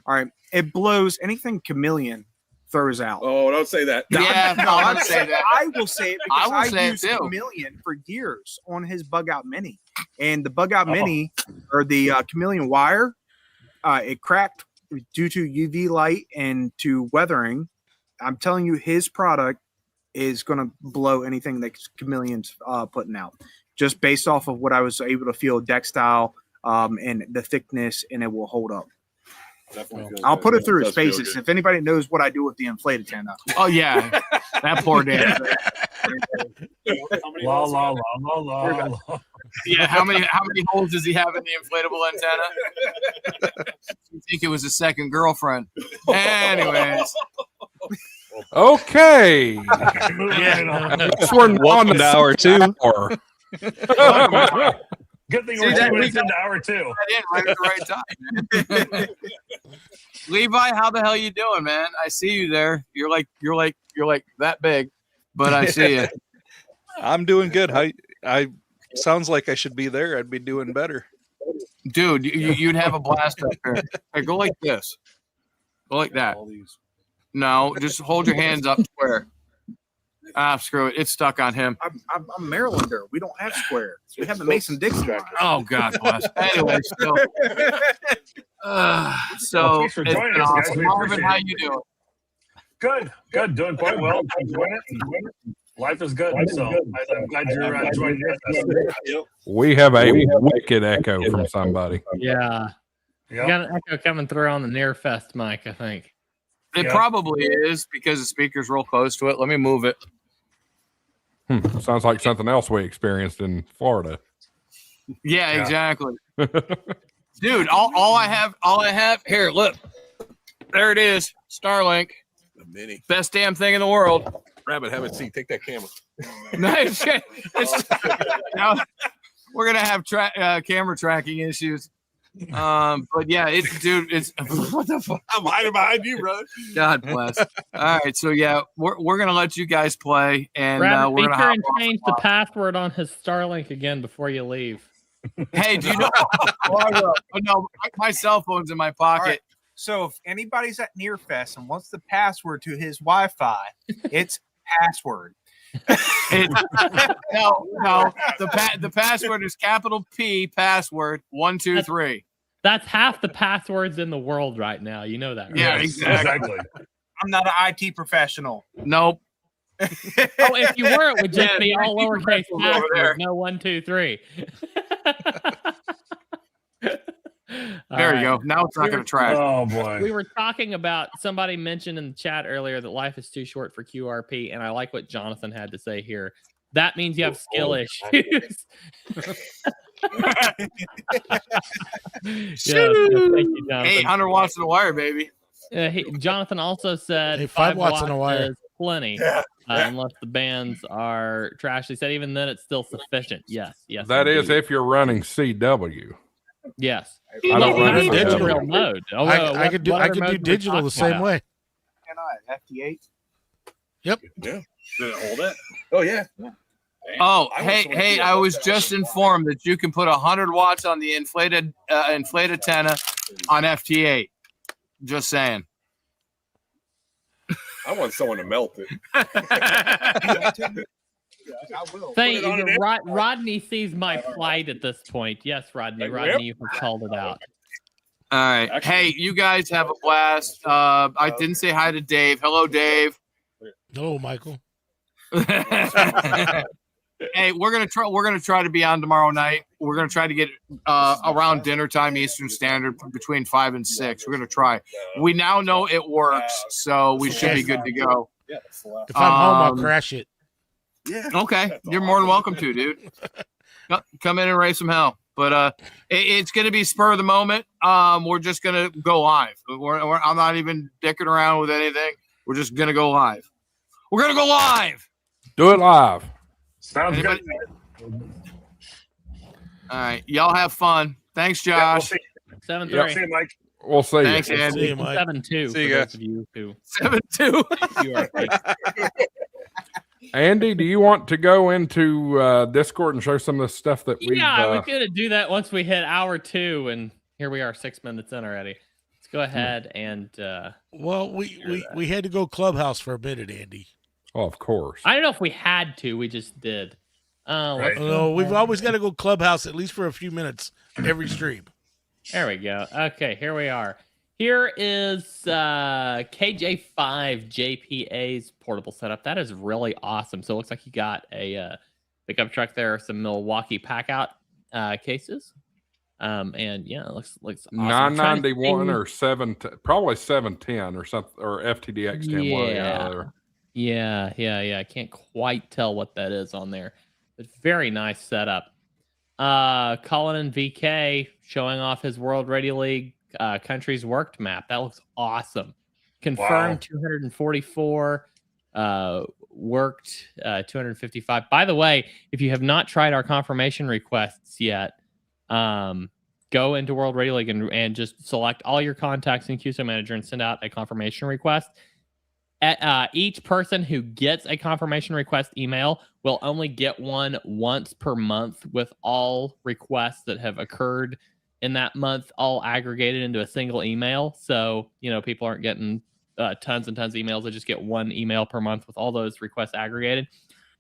All right, it blows anything Chameleon throws out. Oh, don't say that. Yeah, no, don't say that. I will say it because I say it used too. Chameleon for years on his Bug Out Mini, and the Bug Out Mini or the Chameleon wire, it cracked due to UV light and to weathering. I'm telling you, his product is going to blow anything that Chameleon's putting out, just based off of what I was able to feel textile and the thickness, and it will hold up. I'll put it through his paces. If anybody knows what I do with the inflated antenna. Oh yeah, that poor Dan. La. Yeah, how many holes does he have in the inflatable antenna? You think it was a second girlfriend? Anyways, Okay. We're on to hour 2. Good thing we're 2 minutes into hour 2. Right at the right time. Levi, how the hell you doing, man? I see you there. You're like that big, but I see you. I'm doing good. I sounds like I should be there. I'd be doing better. Dude, you'd have a blast up there. Hey, go like this. Go like that. No, just hold your hands up square. Screw it. It's stuck on him. I'm Marylander. We don't have square. We have the Mason-Dixon line. Oh, God bless. Anyway, so Thanks for joining us, guys. We Marvin, appreciate how it. you doing? Good. Doing quite well. Enjoying it. Life is good. So I'm glad you're joining us. We have a wicked echo from somebody. Yeah. Yep. You got an echo coming through on the Near Fest mic, I think. It probably is because the speaker's real close to it. Let me move it. Sounds like something else we experienced in Florida. Yeah, exactly. Dude, all I have here, look. There it is. Starlink. The mini. Best damn thing in the world. Rabbit, have a seat. Take that camera. Nice. Now, we're gonna have camera tracking issues. But yeah, it's what the fuck? I'm hiding behind you, brother. God bless. All right, so yeah, we're gonna let you guys play, and Rabbit, we're be gonna sure and change the password on his Starlink again before you leave. Hey, do you know? Oh, no, my cell phone's in my pocket. Right. So if anybody's at Nearfest and wants the password to his Wi-Fi, it's password. No. The password is capital P password 123. That's half the passwords in the world right now. You know that, right? Yeah, exactly. I'm not an IT professional. Nope. Oh, if you were, it would just be all lowercase over there. password, no 1, 2, 3. There you go. Now it's not going to track. Oh boy. We were talking about, somebody mentioned in the chat earlier that life is too short for QRP, and I like what Jonathan had to say here. That means you have skill issues. Thank you, Jonathan. 800 watts in the wire, baby. Jonathan also said Hey, 5 watts in a wire is plenty, unless the bands are trash. He said even then it's still sufficient. Yes. That indeed. is if you're running CW. Yes. I don't run need digital. real mode. I could do digital the same way. Can I? FT8? Yep. Yeah. Did it hold it? Oh yeah. Oh, hey! I was just informed that you can put 100 watts on the inflated antenna on FT8. Just saying. I want someone to melt it. Thank you. Rodney sees my plight at this point. Yes, Rodney. Rodney, you have called it out. All right. Hey, you guys have a blast. I didn't say hi to Dave. Hello, Dave. Hello, Michael. Hey, we're gonna try to be on tomorrow night. We're gonna try to get around dinner time Eastern Standard between 5 and 6. We're gonna try. We now know it works, so we should be good to go. If I'm home, I'll crash it. Yeah. Okay, you're more than welcome to, dude. Come in and raise some hell. But it's gonna be spur of the moment. We're just gonna go live. I'm not even dicking around with anything. We're just gonna go live. We're gonna go live. Do it live. Sounds good. All right, y'all have fun. Thanks, Josh. 7-3. See you, Mike. We'll see. Thanks, Andy. See you, Mike. 7-2. See for ya. those of you who 7-2. Andy, do you want to go into Discord and show some of the stuff that we've... we could do that once we hit hour 2, and here we are 6 minutes in already. Let's go ahead and Well, we had to go Clubhouse for a minute, Andy. Oh, of course. I don't know if we had to, we just did. Right. No, we've always got to go Clubhouse at least for a few minutes every stream. There we go. Okay, here we are. Here is KJ5 JPA's portable setup. That is really awesome. So it looks like you got a pickup truck there, some Milwaukee pack out cases. And yeah, it looks awesome. 991 or probably 710 or something, or FTDX 10. Yeah. I can't quite tell what that is on there, but very nice setup. Colin and VK showing off his World Radio League countries worked map. That looks awesome. Confirmed. Wow. 244, worked 255. By the way, if you have not tried our confirmation requests yet, go into World Radio League and just select all your contacts in QSO Manager and send out a confirmation request. Each person who gets a confirmation request email will only get one once per month, with all requests that have occurred in that month all aggregated into a single email. So, people aren't getting tons and tons of emails. They just get one email per month with all those requests aggregated.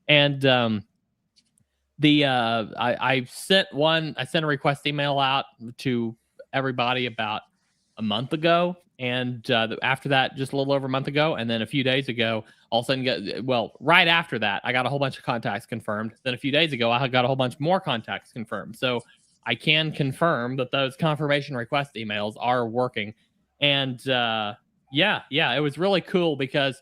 And I sent a request email out to everybody about a month ago. And after that, just a little over a month ago, and then a few days ago, all of a sudden, right after that, I got a whole bunch of contacts confirmed. Then a few days ago, I got a whole bunch more contacts confirmed. So I can confirm that those confirmation request emails are working. And Yeah, it was really cool because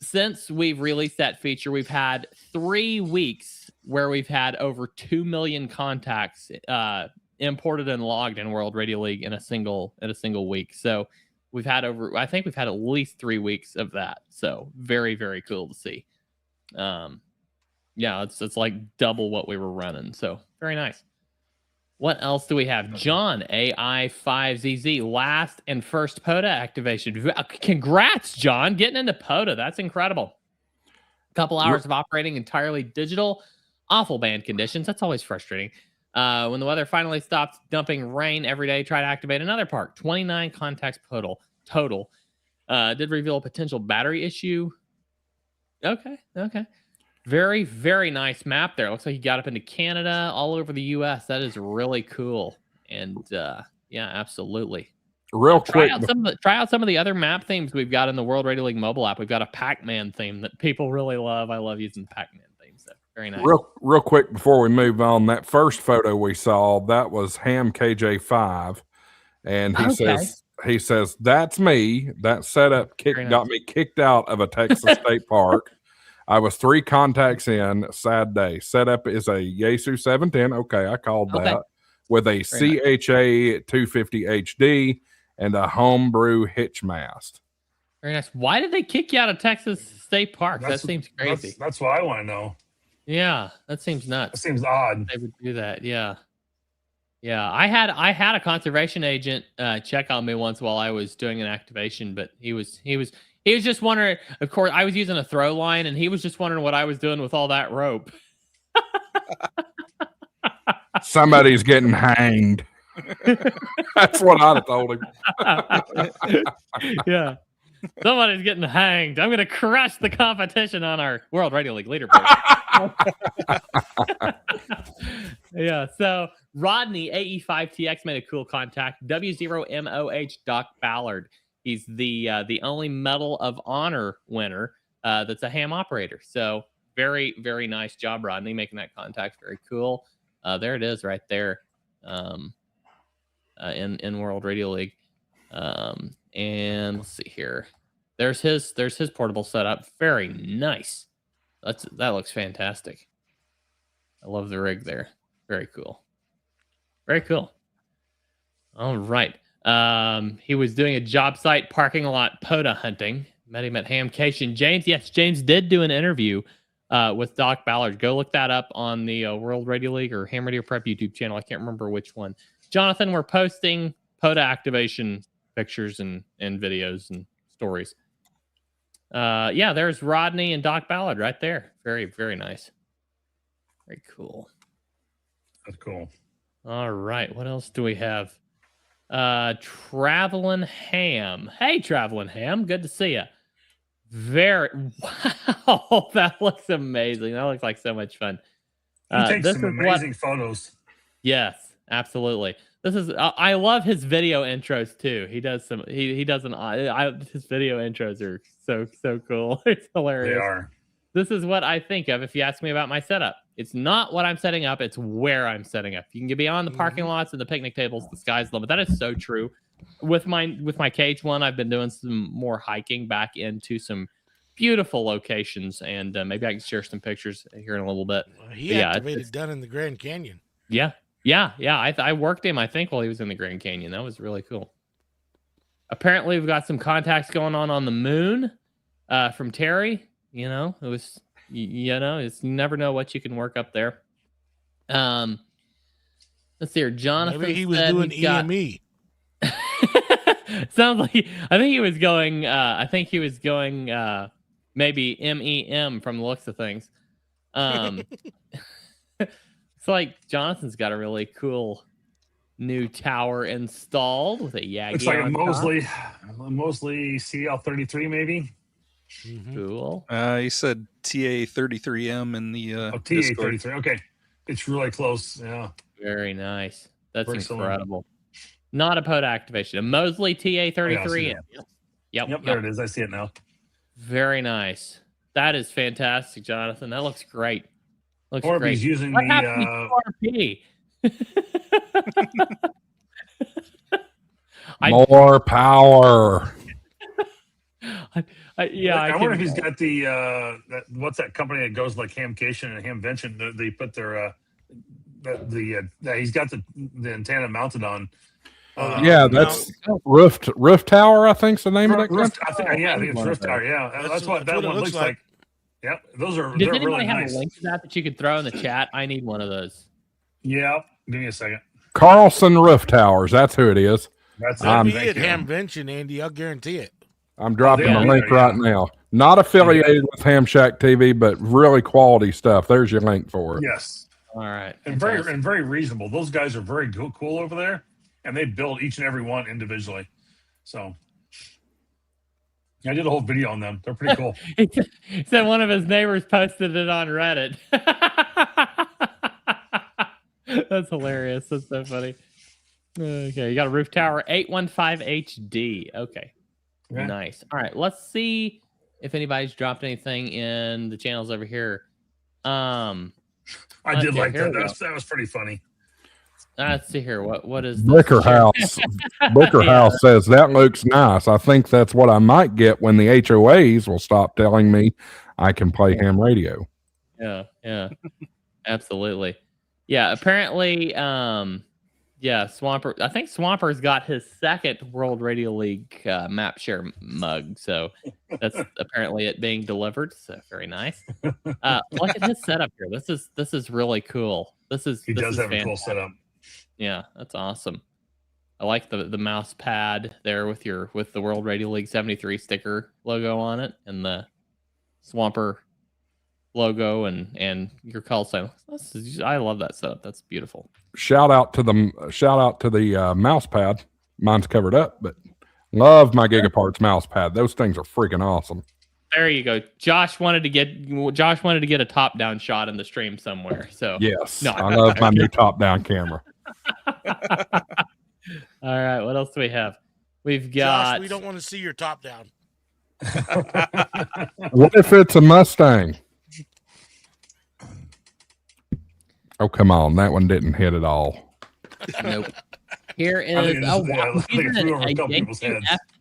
since we've released that feature, we've had 3 weeks where we've had over 2 million contacts imported and logged in World Radio League in a single week. So I think we've had at least 3 weeks of that. So very, very cool to see. Yeah, it's like double what we were running. So very nice. What else do we have? John, AI5ZZ, last and first POTA activation. Congrats, John, getting into POTA. That's incredible. A couple hours of operating entirely digital. Awful band conditions. That's always frustrating. When the weather finally stopped dumping rain every day, try to activate another park. 29 contacts total. Did reveal a potential battery issue. Okay. Very, very nice map there. Looks like you got up into Canada, all over the U.S. That is really cool. And yeah, absolutely. Real quick, try out some of the other map themes we've got in the World Radio League mobile app. We've got a Pac-Man theme that people really love. I love using the Pac-Man theme. So very nice. Real quick before we move on, that first photo we saw, that was Ham KJ5, and he says that's me. That setup got me kicked out of a Texas state park. I was 3 contacts in. Sad day. Setup is a Yaesu 710. Okay, I called that. With a CHA 250 HD and a homebrew hitch mast. Very nice. Why did they kick you out of Texas State Park? That seems crazy. That's what I want to know. Yeah, that seems nuts. That seems odd. They would do that. Yeah. I had a conservation agent check on me once while I was doing an activation, but he was just wondering. Of course, I was using a throw line, and he was just wondering what I was doing with all that rope. Somebody's getting hanged. That's what I'd have told him. Yeah. Somebody's getting hanged. I'm going to crush the competition on our World Radio League leaderboard. Yeah. So Rodney, AE5TX, made a cool contact. W0MOH Doc Ballard. He's the only Medal of Honor winner that's a ham operator. So very, very nice job, Rodney, making that contact. Very cool. There it is right there in World Radio League. And let's see here. There's his portable setup. Very nice. That looks fantastic. I love the rig there. Very cool. Very cool. All right. He was doing a job site parking lot POTA hunting. Met him at Hamcation. James, yes, James did do an interview with Doc Ballard. Go look that up on the World Radio League or Ham Radio Prep YouTube channel. I can't remember which one. Jonathan, we're posting POTA activation pictures and videos and stories. Yeah, there's Rodney and Doc Ballard right there. Very, very nice. Very cool. That's cool. All right. What else do we have? Traveling Ham. Hey, Traveling Ham. Good to see you. Wow. That looks amazing. That looks like so much fun. He takes some amazing photos. Yes, absolutely. This is I love his video intros too. He does some his video intros are so cool. It's hilarious. They are. This is what I think of if you ask me about my setup. It's not what I'm setting up, it's where I'm setting up. You can get beyond the parking lots and the picnic tables, the sky's the limit. That is so true. With my KH1, I've been doing some more hiking back into some beautiful locations, and maybe I can share some pictures here in a little bit. He activated down in the Grand Canyon. Yeah. I worked him, I think, while he was in the Grand Canyon. That was really cool. Apparently, we've got some contacts going on the moon from Terry. You know, it was, you never know what you can work up there. Let's see here. Jonathan, maybe he was doing EME. Sounds like I think he was going maybe MEM from the looks of things. It's like Jonathan's got a really cool new tower installed with a Yagi. Looks like a Mosley CL33 maybe. Cool. He said TA33M in the TA33. Okay, it's really close. Yeah. Very nice. That's incredible. Not a POTA activation. A Mosley TA33M. Yep. There it is. I see it now. Very nice. That is fantastic, Jonathan. That looks great. Looks or great. He's using what the more power. Yeah, I wonder if he's got the what's that company that goes like Hamcation and Hamvention? They put their he's got the antenna mounted on. Yeah, that's Roof Tower, I think's the name of that company. I think it's Roof Tower. Yeah, that's what that one looks like. Yeah, those are. Does they're anybody really have nice. a link to that you could throw in the chat? I need one of those. Yeah, give me a second. Carlson Roof Towers, that's who it is. That's That'd it. be Thank at you. Hamvention, Andy. I'll guarantee it. I'm dropping yeah, the link yeah. right now. Not affiliated with Hamshack TV, but really quality stuff. There's your link for it. Yes, All right. and very reasonable. Those guys are very cool over there, and they build each and every one individually. So I did a whole video on them. They're pretty cool. He said one of his neighbors posted it on Reddit. That's hilarious. That's so funny. Okay, you got a Roof Tower 815 HD. Okay. Nice. All right, let's see if anybody's dropped anything in the channels over here. I did like that. That was pretty funny. Let's see here. What is this? Bricker House? Bricker House says that looks nice. I think that's what I might get when the HOAs will stop telling me I can play ham radio. Yeah, absolutely. Yeah, apparently, Swamper. I think Swamper's got his second World Radio League map share mug, so that's apparently it being delivered. So very nice. Look at his setup here. This is really cool. He does have a cool setup. Yeah, that's awesome. I like the mouse pad there with the World Radio League 73 sticker logo on it and the Swamper logo and your call sign. I love that setup. That's beautiful. Shout out to the mouse pad. Mine's covered up, but love my Gigaparts mouse pad. Those things are freaking awesome. There you go. Josh wanted to get a top down shot in the stream somewhere. So yes, I love my new top down camera. All right, what else do we have? We've got. Josh, we don't want to see your top down. What if it's a Mustang? Oh, come on. That one didn't hit at all. Nope. Here is a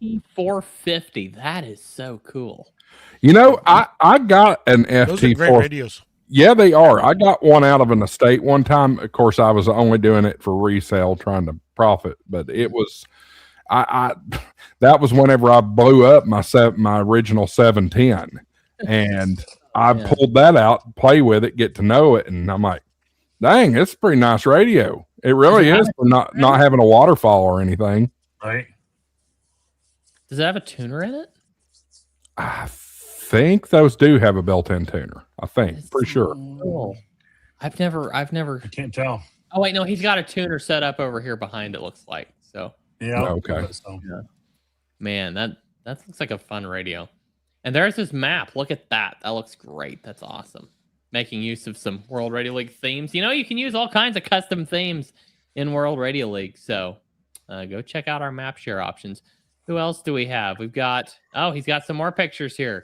FT450. That is so cool. You know, I got an Those are great FT4. radios. Yeah, they are. I got one out of an estate one time. Of course, I was only doing it for resale, trying to profit. But it was, that was whenever I blew up my original 710, and I pulled that out, play with it, get to know it, and I'm like, dang, it's a pretty nice radio. It really is for not having a waterfall or anything. Right. Does it have a tuner in it? I think those do have a built-in tuner. I think, for sure. Cool. I've never. I can't tell. Oh wait, no, he's got a tuner set up over here behind. It looks like so. Yeah. Okay. Yeah. Man, that looks like a fun radio. And there's his map. Look at that. That looks great. That's awesome. Making use of some World Radio League themes. You know, you can use all kinds of custom themes in World Radio League. So go check out our map share options. Who else do we have? We've got, he's got some more pictures here.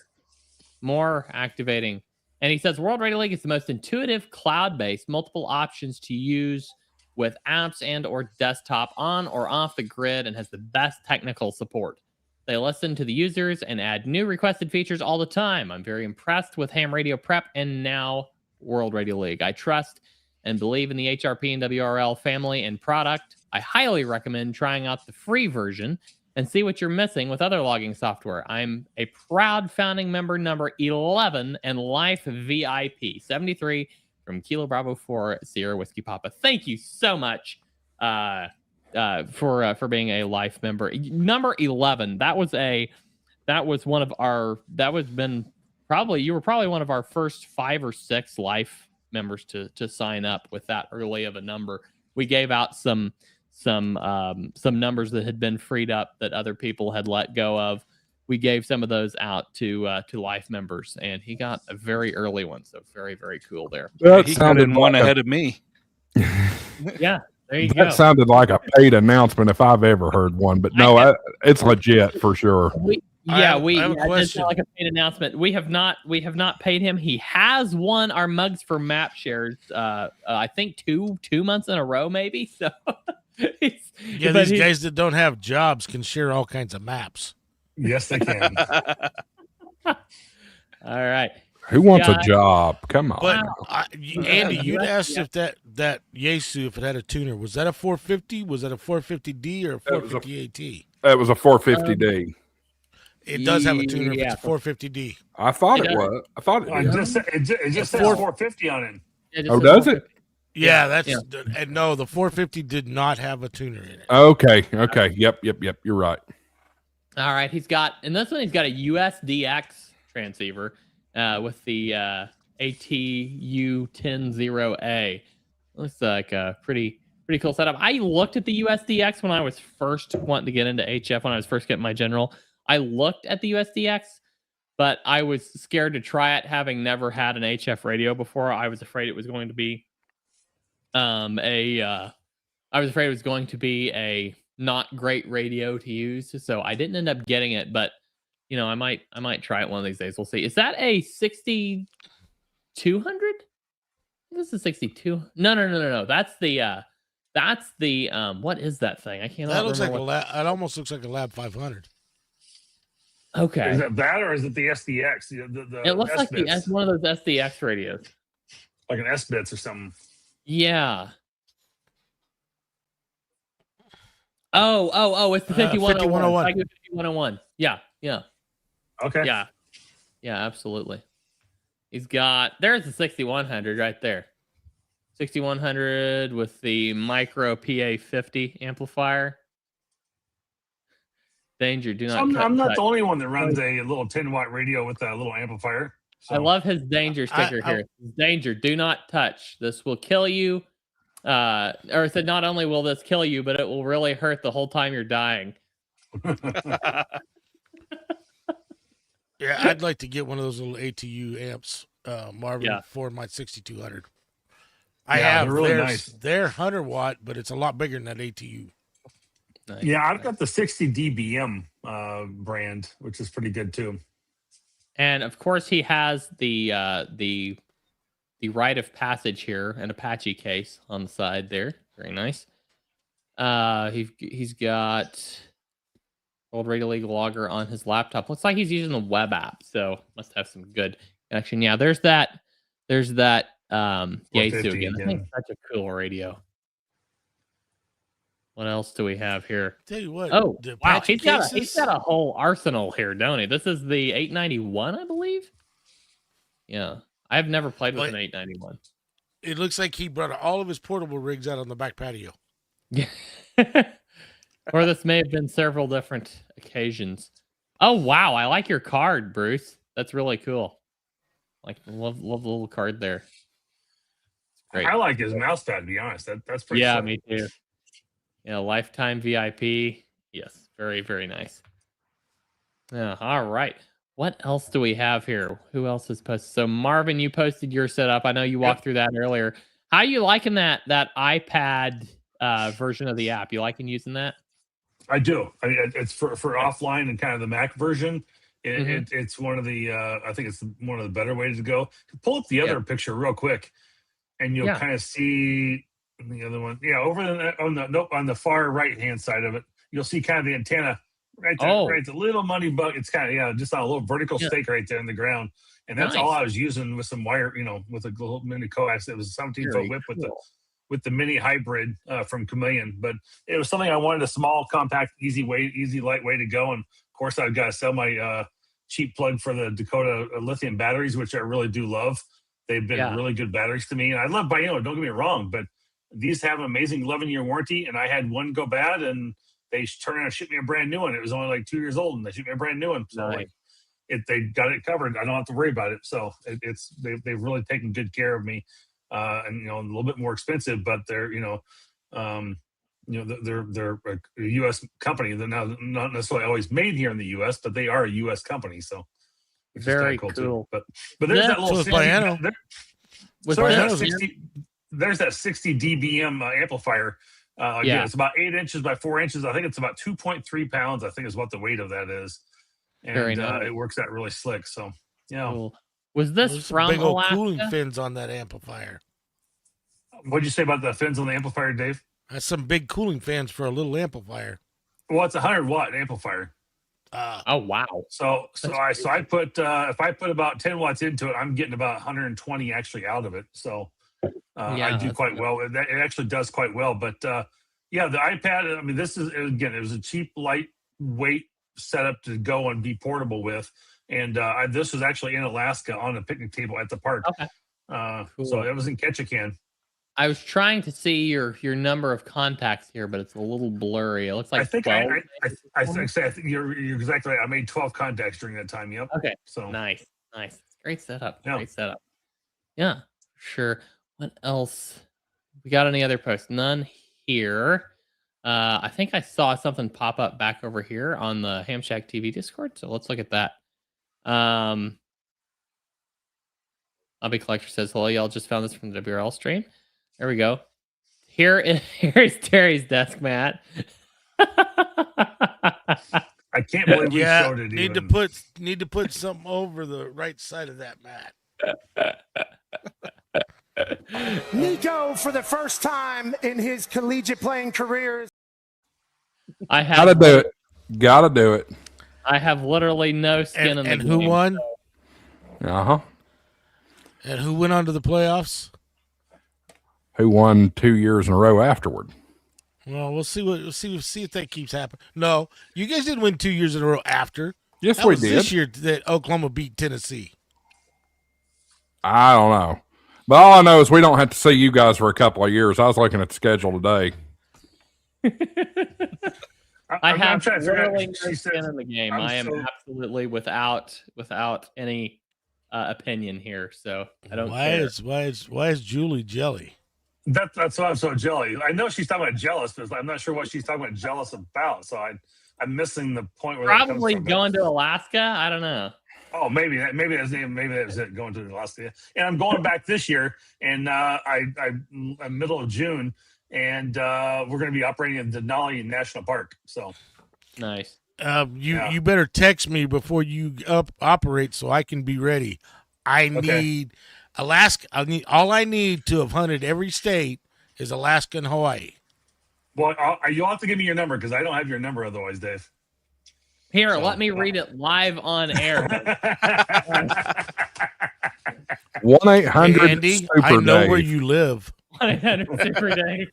More activating. And he says World Radio League is the most intuitive, cloud-based, multiple options to use with apps and or desktop on or off the grid and has the best technical support. They listen to the users and add new requested features all the time. I'm very impressed with Ham Radio Prep and now World Radio League. I trust and believe in the HRP and WRL family and product. I highly recommend trying out the free version and see what you're missing with other logging software. I'm a proud founding member number 11 and Life VIP 73 from Kilo Bravo 4 Sierra Whiskey Papa. Thank you so much for being a Life member. Number 11. You were probably one of our first 5 or 6 Life members to sign up with that early of a number. We gave out some numbers that had been freed up that other people had let go of. We gave some of those out to Life members, and he got a very early one. So very, very cool there. He got in one ahead of me. Yeah, there you go. That sounded like a paid announcement if I've ever heard one, but no, it's legit for sure. I have a question. Like a paid announcement. We have not paid him. He has won our mugs for map shares. I think two months in a row, maybe. So. These guys that don't have jobs can share all kinds of maps. Yes, they can. All right. Who wants Yeah. a job? Come on. But now. Andy, you'd Yeah. asked if that Yaesu, if it had a tuner, was that a 450? Was that a 450D or a That was a- 450 AT? That was a 450D. It does have a tuner if Yeah. it's a 450D. I thought It it does. was. I thought it I did. just it just says 450 on it. Yeah, just Oh, says does it? 450. Yeah, that's Yeah. and no, the 450 did not have a tuner in it. Okay. Yep. You're right. All right, he's got a USDX transceiver with the ATU100A. Looks like a pretty cool setup. I looked at the USDX when I was first wanting to get into HF, when I was first getting my general. I looked at the USDX, but I was scared to try it, having never had an HF radio before. I was afraid it was going to be a not great radio to use, so I didn't end up getting it. But I might try it one of these days. We'll see. Is that a 6200? This is 62. No. That's the what is that thing? I can't. That looks like remember it almost looks like a Lab 500. Okay. Is it that or is it the SDX? It looks like S-bits? one of those SDX radios. Like an S-bits or something. Yeah. Oh, it's the 5101. 5101. Yeah. Okay. Yeah, absolutely. There's the 6100 right there. 6100 with the micro PA50 amplifier. Danger, do not. I'm not touch. the only one that runs a little 10-watt radio with a little amplifier. I love his danger sticker here. Danger, do not touch. This will kill you. Or it said, not only will this kill you, but it will really hurt the whole time you're dying. Yeah, I'd like to get one of those little ATU amps, Marvin, Yeah. for my 6200. They're really nice. They're 100 watt, but it's a lot bigger than that ATU. Nice. Yeah, I've got the 60 dBm brand, which is pretty good too. And of course, he has the rite of passage here, an Apache case on the side there. Very nice. He's got old Radio League logger on his laptop. Looks like he's using the web app, so must have some good connection. Yeah, there's that Yaesu 450, again. I yeah. think it's such a cool radio. What else do we have here? Tell you what. Oh, the wow. Apache He's got a whole arsenal here, don't he? This is the 891, I believe. Yeah. I've never played with an 891. It looks like he brought all of his portable rigs out on the back patio. Yeah. Or this may have been several different occasions. Oh, wow. I like your card, Bruce. That's really cool. Love the little card there. Great. I like his mouse pad, to be honest. That's pretty Yeah, fun. me too. Yeah, lifetime VIP. Yes, very, very nice. Yeah, all right. What else do we have here? Who else has posted? So Marvin, you posted your setup. I know you walked through that earlier. How are you liking that iPad version of the app? You liking using that? I do. I mean, it's for offline and kind of the Mac version. It's one of the I think it's one of the better ways to go. Pull up the other picture real quick, and you'll kind of see the other one. Yeah, over on the far right hand side of it, you'll see kind of the antenna right there. Oh. Right, it's a little money bug. It's kind of just on a little vertical stake right there in the ground, and that's all I was using with some wire, with a little mini coax. It was a 17-foot whip with the mini hybrid from Chameleon, but it was something I wanted, a small, compact, easy, light way to go. And of course, I've got to sell my cheap plug for the Dakota lithium batteries, which I really do love. They've been really good batteries to me, and I love Biono. Don't get me wrong, but these have an amazing 11-year warranty. And I had one go bad, and they turned around and shipped me a brand new one. It was only like 2 years old, and they shipped me a brand new one. So they got it covered. I don't have to worry about it. So they've really taken good care of me. And a little bit more expensive, but they're they're a U.S. company. They're not necessarily always made here in the U.S., but they are a U.S. company. So it's very cool. cool. But there's that little 60, there's that 60 dBm amplifier. It's about 8 inches by 4 inches. I think it's about 2.3 pounds. I think is what the weight of that is, and it works out really slick. So cool. Was this There's from big old Alaska? cooling fins on that amplifier? What'd you say about the fins on the amplifier, Dave? That's some big cooling fans for a little amplifier. Well, it's a 100-watt amplifier. Oh wow. So That's I put if I put about 10 watts into it, I'm getting about 120 actually out of it. So I do that's quite good. well. It actually does quite well. But yeah, the iPad. I mean, this is again, it was a cheap, lightweight setup to go and be portable with. And this was actually in Alaska on a picnic table at the park. Okay. So Cool. it was in Ketchikan. I was trying to see your number of contacts here, but it's a little blurry. It looks like I think 12. I think you're exactly right. I made 12 contacts during that time. Yep. Okay. So Nice. Great setup. Yeah. Great setup. Yeah, sure. What else? We got any other posts? None here. I think I saw something pop up back over here on the Hamshack TV Discord. So let's look at that. Hobby Collector says, hello, y'all just found this from the WRL stream. There we go. Here's Terry's desk mat. I can't believe we Yeah, showed it. need to put something over the right side of that mat. Nico, for the first time in his collegiate playing career. I have Gotta do it. Gotta do it. I have literally no skin in the And game. who won? Uh-huh. And who went on to the playoffs? Who won 2 years in a row afterward? Well, we'll see if that keeps happening. No, you guys didn't win 2 years in a row after. Yes, That we was did. this year that Oklahoma beat Tennessee. I don't know. But all I know is we don't have to see you guys for a couple of years. I was looking at the schedule today. I have trying to figure out- literally no she skin says- in the game. I'm I am so- absolutely without any opinion here. So I don't care. Why is Julie jelly? That's why I'm so jelly. I know she's talking about jealous, but I'm not sure what she's talking about jealous about. So I'm missing the point where that comes Probably from. going to Alaska. I don't know. Oh, maybe that was it going to Alaska. And I'm going back this year, and I'm middle of June, and we're going to be operating in Denali National Park. So Nice. You better text me before you operate so I can be ready. I need Alaska. All I need to have hunted every state is Alaska and Hawaii. Well, you'll have to give me your number because I don't have your number otherwise, Dave. Here, let me read it live on air. 1-800 Andy, Super I know Dave. where you live. 1-800 Super Dave.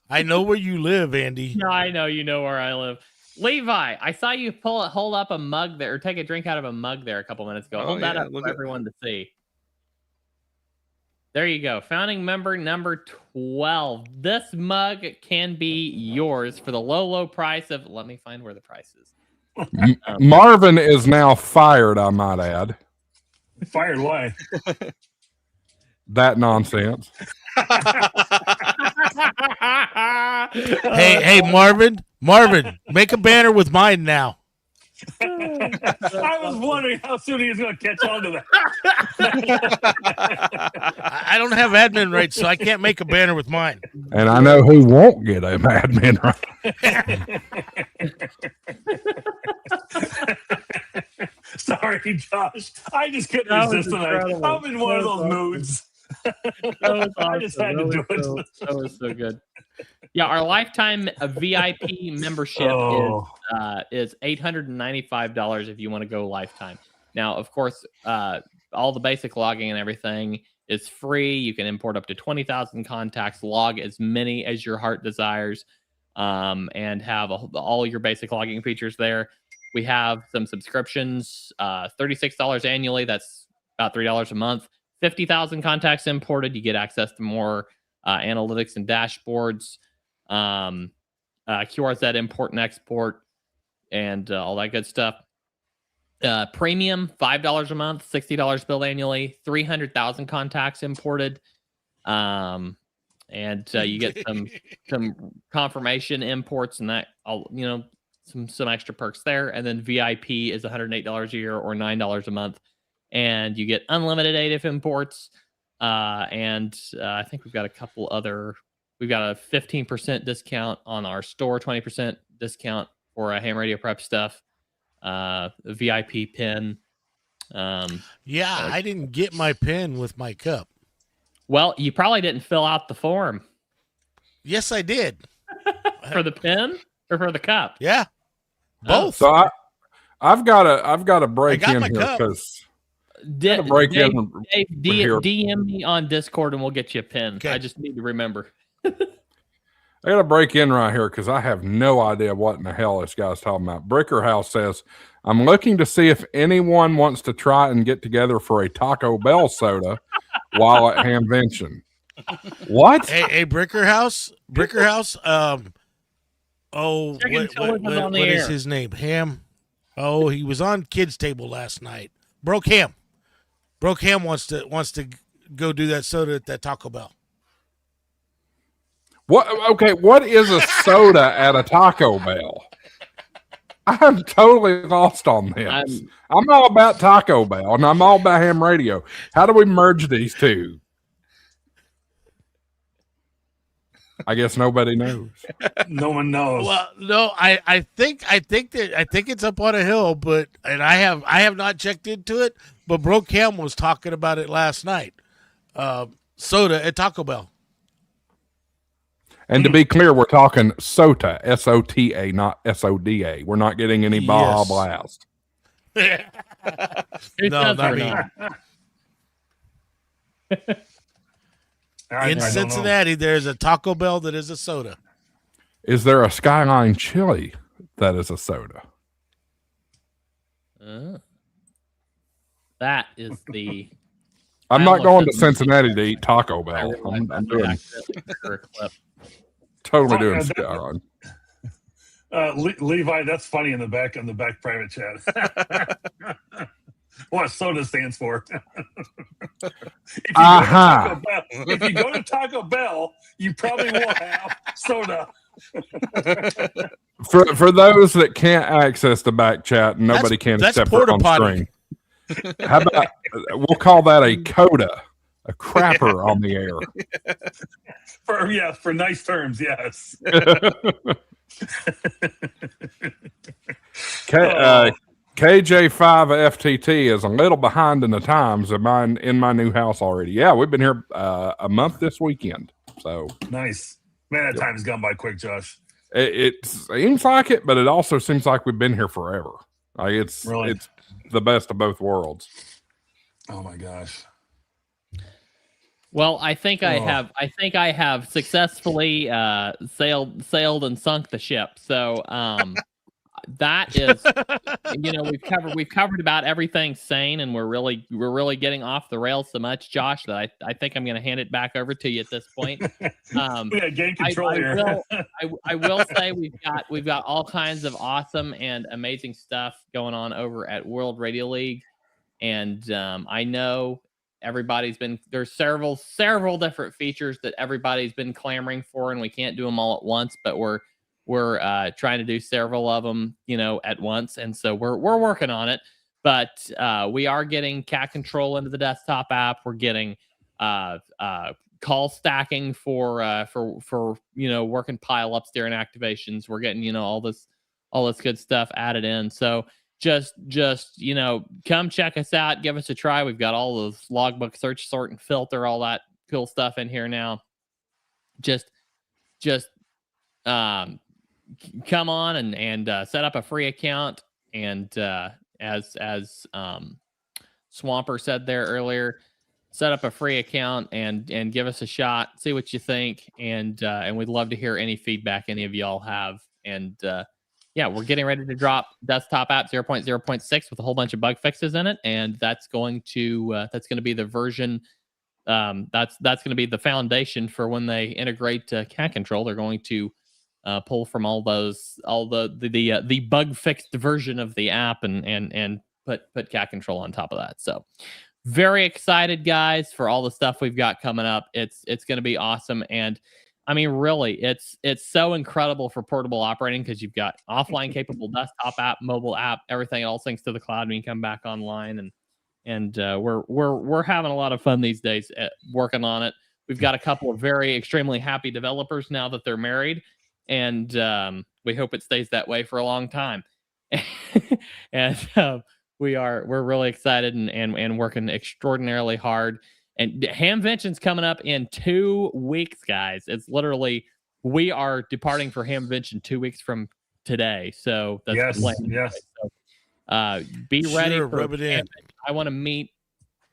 I know where you live, Andy. No, I know you know where I live. Levi, I saw you hold up a mug there, or take a drink out of a mug there a couple minutes ago. Oh, Hold that yeah, up look for at- everyone to see. There you go. Founding member number 12. This mug can be yours for the low price of, let me find where the price is. Marvin is now fired, I might add. Fired? Why? That nonsense. Hey, Marvin, make a banner with mine now. I was wondering how soon he was going to catch on to that. I don't have admin rights, so I can't make a banner with mine. And I know who won't get a admin right. Sorry, Josh. I just couldn't That was resist tonight. incredible. I'm in one of That was those moods. That was I just had to do it. That was so good. Yeah, our lifetime VIP membership is $895 if you want to go lifetime. Now, of course, all the basic logging and everything is free. You can import up to 20,000 contacts, log as many as your heart desires, and have all your basic logging features there. We have some subscriptions, $36 annually. That's about $3 a month. 50,000 contacts imported. You get access to more analytics and dashboards, QRZ import and export, and all that good stuff. Premium, $5 a month, $60 billed annually, 300,000 contacts imported. And you get some confirmation imports and that, some extra perks there. And then VIP is $108 a year or $9 a month. And you get unlimited ADIF imports. And I think we've got a couple other. We've got a 15% discount on our store, 20% discount for ham radio prep stuff. A VIP pin. Yeah, I didn't get my pen with my cup. Well, you probably didn't fill out the form. Yes, I did. For the pen or for the cup? Yeah. Both. So I've got to break got in my here cup. because Dave, break Dave, in Dave, here. DM me on Discord and we'll get you a pin. Okay. I just need to remember. I got to break in right here because I have no idea what in the hell this guy's talking about. Bricker House says, I'm looking to see if anyone wants to try and get together for a Taco Bell soda while at Hamvention. What? Hey, Bricker House. Oh, Chicken Tillers was on the what is air. his name? Ham. Oh, he was on kids' table last night. Broke Ham wants to go do that soda at that Taco Bell. What? Okay, what is a soda at a Taco Bell? I'm totally lost on this. I'm all about Taco Bell and I'm all about ham radio. How do we merge these two? I guess nobody knows. No one knows. Well, no, I think it's up on a hill, but I have not checked into it. But Broke Ham was talking about it last night. Soda at Taco Bell. And to be clear, we're talking SOTA, S-O-T-A, not S-O-D-A. We're not getting any Baja Yes. Blast. No, not me. I In don't know. Cincinnati, there's a Taco Bell that is a soda. Is there a Skyline chili that is a soda? That is the. I'm I not almost going to said- Cincinnati to eat Taco I Bell. realized I'm that doing accidentally for a clip. totally doing that- Skyline. Levi, that's funny in the back private chat. What soda stands for? If you go to Taco Bell, you probably will have soda. For those that can't access the back chat, and nobody can that's except for porta on potty. screen. How about we'll call that a coda, a crapper on the air. For nice terms, yes. KJ5FTT is a little behind in the times in my new house already. Yeah, we've been here a month this weekend. So Nice. Man, that time has gone by quick, Josh. it seems like it, but it also seems like we've been here forever. Like it's the best of both worlds. Oh my gosh. Well, I think I have successfully sailed and sunk the ship. So that is, we've covered about everything sane, and we're really getting off the rails so much, Josh, that I think I'm going to hand it back over to you at this point. Gain control here. I will say we've got all kinds of awesome and amazing stuff going on over at World Radio League, and I know there's several different features that everybody's been clamoring for, and we can't do them all at once, but we're trying to do several of them, at once. And so we're working on it, but we are getting cat control into the desktop app. We're getting call stacking for working pile ups during activations. We're getting, all this good stuff added in. So just come check us out, give us a try. We've got all those logbook search, sort, and filter, all that cool stuff in here now. Just come on and set up a free account, and as Swamper said there earlier, set up a free account and give us a shot, see what you think, and we'd love to hear any feedback any of y'all have. And we're getting ready to drop desktop app 0.0.6 with a whole bunch of bug fixes in it, and that's going to be the version. That's going to be the foundation for when they integrate cat control. They're going to pull from all the bug fixed version of the app and put cat control on top of that. So very excited, guys, for all the stuff we've got coming up. It's going to be awesome. And I mean, really, it's so incredible for portable operating, because you've got offline capable desktop app, mobile app, everything all syncs to the cloud when you come back online. And we're having a lot of fun these days working on it. We've got a couple of very extremely happy developers now that they're married, and we hope it stays that way for a long time. And we're really excited and working extraordinarily hard. And Hamvention's coming up in 2 weeks, guys. It's literally, we are departing for Hamvention 2 weeks from today. So that's Yes, the plan. yes. So, be ready Sure, for rub it in. I want to meet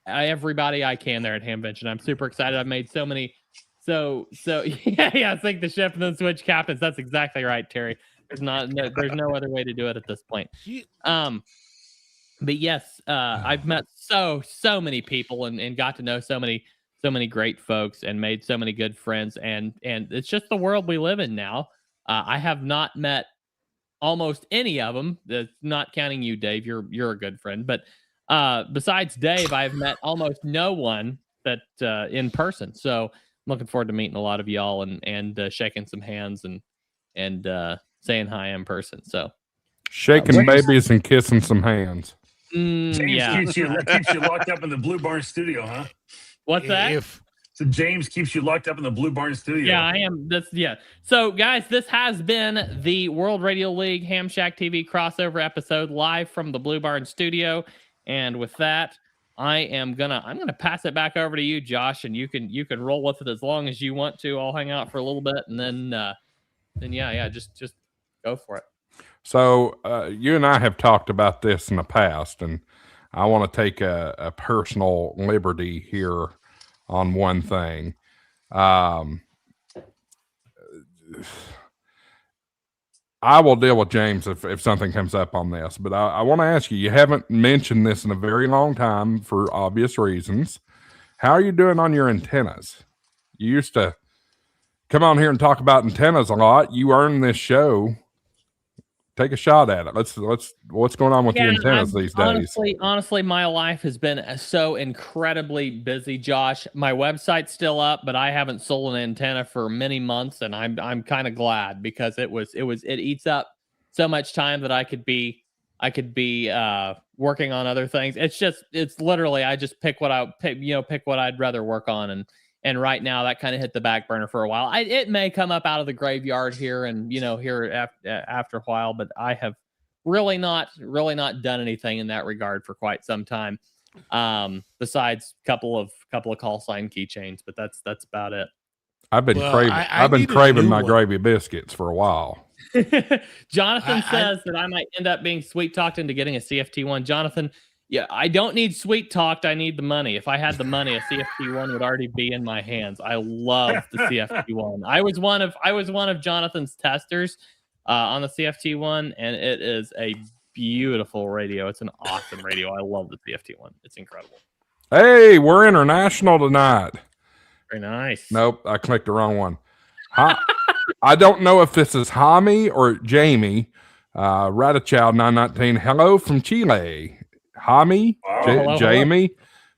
everybody I can there at Hamvention. I'm super excited. I've made so many. So yeah, sink the ship and then switch captains. That's exactly right, Terry. There's no other way to do it at this point. But yes, I've met so many people and got to know so many great folks and made so many good friends, and it's just the world we live in now. I have not met almost any of them. That's not counting you, Dave. You're a good friend, but besides Dave, I've met almost no one that in person. So I'm looking forward to meeting a lot of y'all and shaking some hands and saying hi in person. So shaking babies and kissing some hands. James yeah. keeps you locked up in the Blue Barn studio, huh? What's that? So James keeps you locked up in the Blue Barn studio. Yeah, I am. So, guys, this has been the World Radio League Ham Shack TV crossover episode live from the Blue Barn studio. And with that, I'm gonna pass it back over to you, Josh, and you can roll with it as long as you want to. I'll hang out for a little bit, and then just go for it. So you and I have talked about this in the past, and I want to take a personal liberty here on one thing. I will deal with James if something comes up on this, but I want to ask you haven't mentioned this in a very long time for obvious reasons. How are you doing on your antennas? You used to come on here and talk about antennas a lot. You earned this show. Take a shot at it. Let's what's going on with the antennas these days? Honestly, my life has been so incredibly busy, Josh. My website's still up, but I haven't sold an antenna for many months, and I'm kind of glad because it eats up so much time that I could be working on other things. It's literally I just pick what I'd rather work on, and right now that kind of hit the back burner for a while. It may come up out of the graveyard here and here after a while, but I have really not done anything in that regard for quite some time. Besides couple of call sign keychains, but that's about it. I've been craving my gravy biscuits for a while. Jonathan says that I might end up being sweet talked into getting a CFT1. Jonathan, yeah, I don't need sweet talked. I need the money. If I had the money, a CFT1 would already be in my hands. I love the CFT1. I was one of Jonathan's testers on the CFT1, and it is a beautiful radio. It's an awesome radio. I love the CFT1. It's incredible. Hey, we're international tonight. Very nice. Nope, I clicked the wrong one. I don't know if this is Hami or Jamie. Radichow 919. Hello from Chile. Hami, Jamie,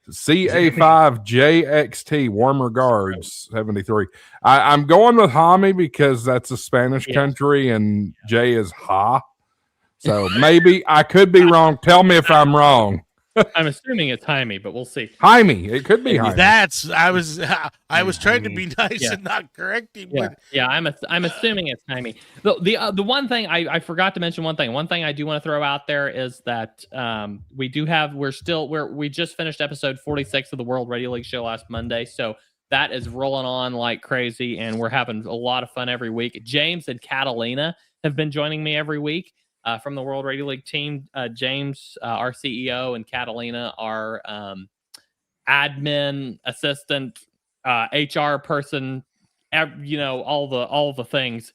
CA5JXT, warm regards, 73. I'm going with Hami because that's a Spanish country and J is Ha. So maybe I could be wrong. Tell me if I'm wrong. I'm assuming it's Jaime, but we'll see. Jaime, it could be Jaime. I was trying to be nice and not correct him. Yeah, I'm assuming it's Jaime. The one thing I forgot to mention, one thing I do want to throw out there is that we just finished episode 46 of the World Radio League show last Monday, so that is rolling on like crazy, and we're having a lot of fun every week. James and Catalina have been joining me every week. From the World Radio League team, James, our CEO, and Catalina, our admin assistant, HR person, all the things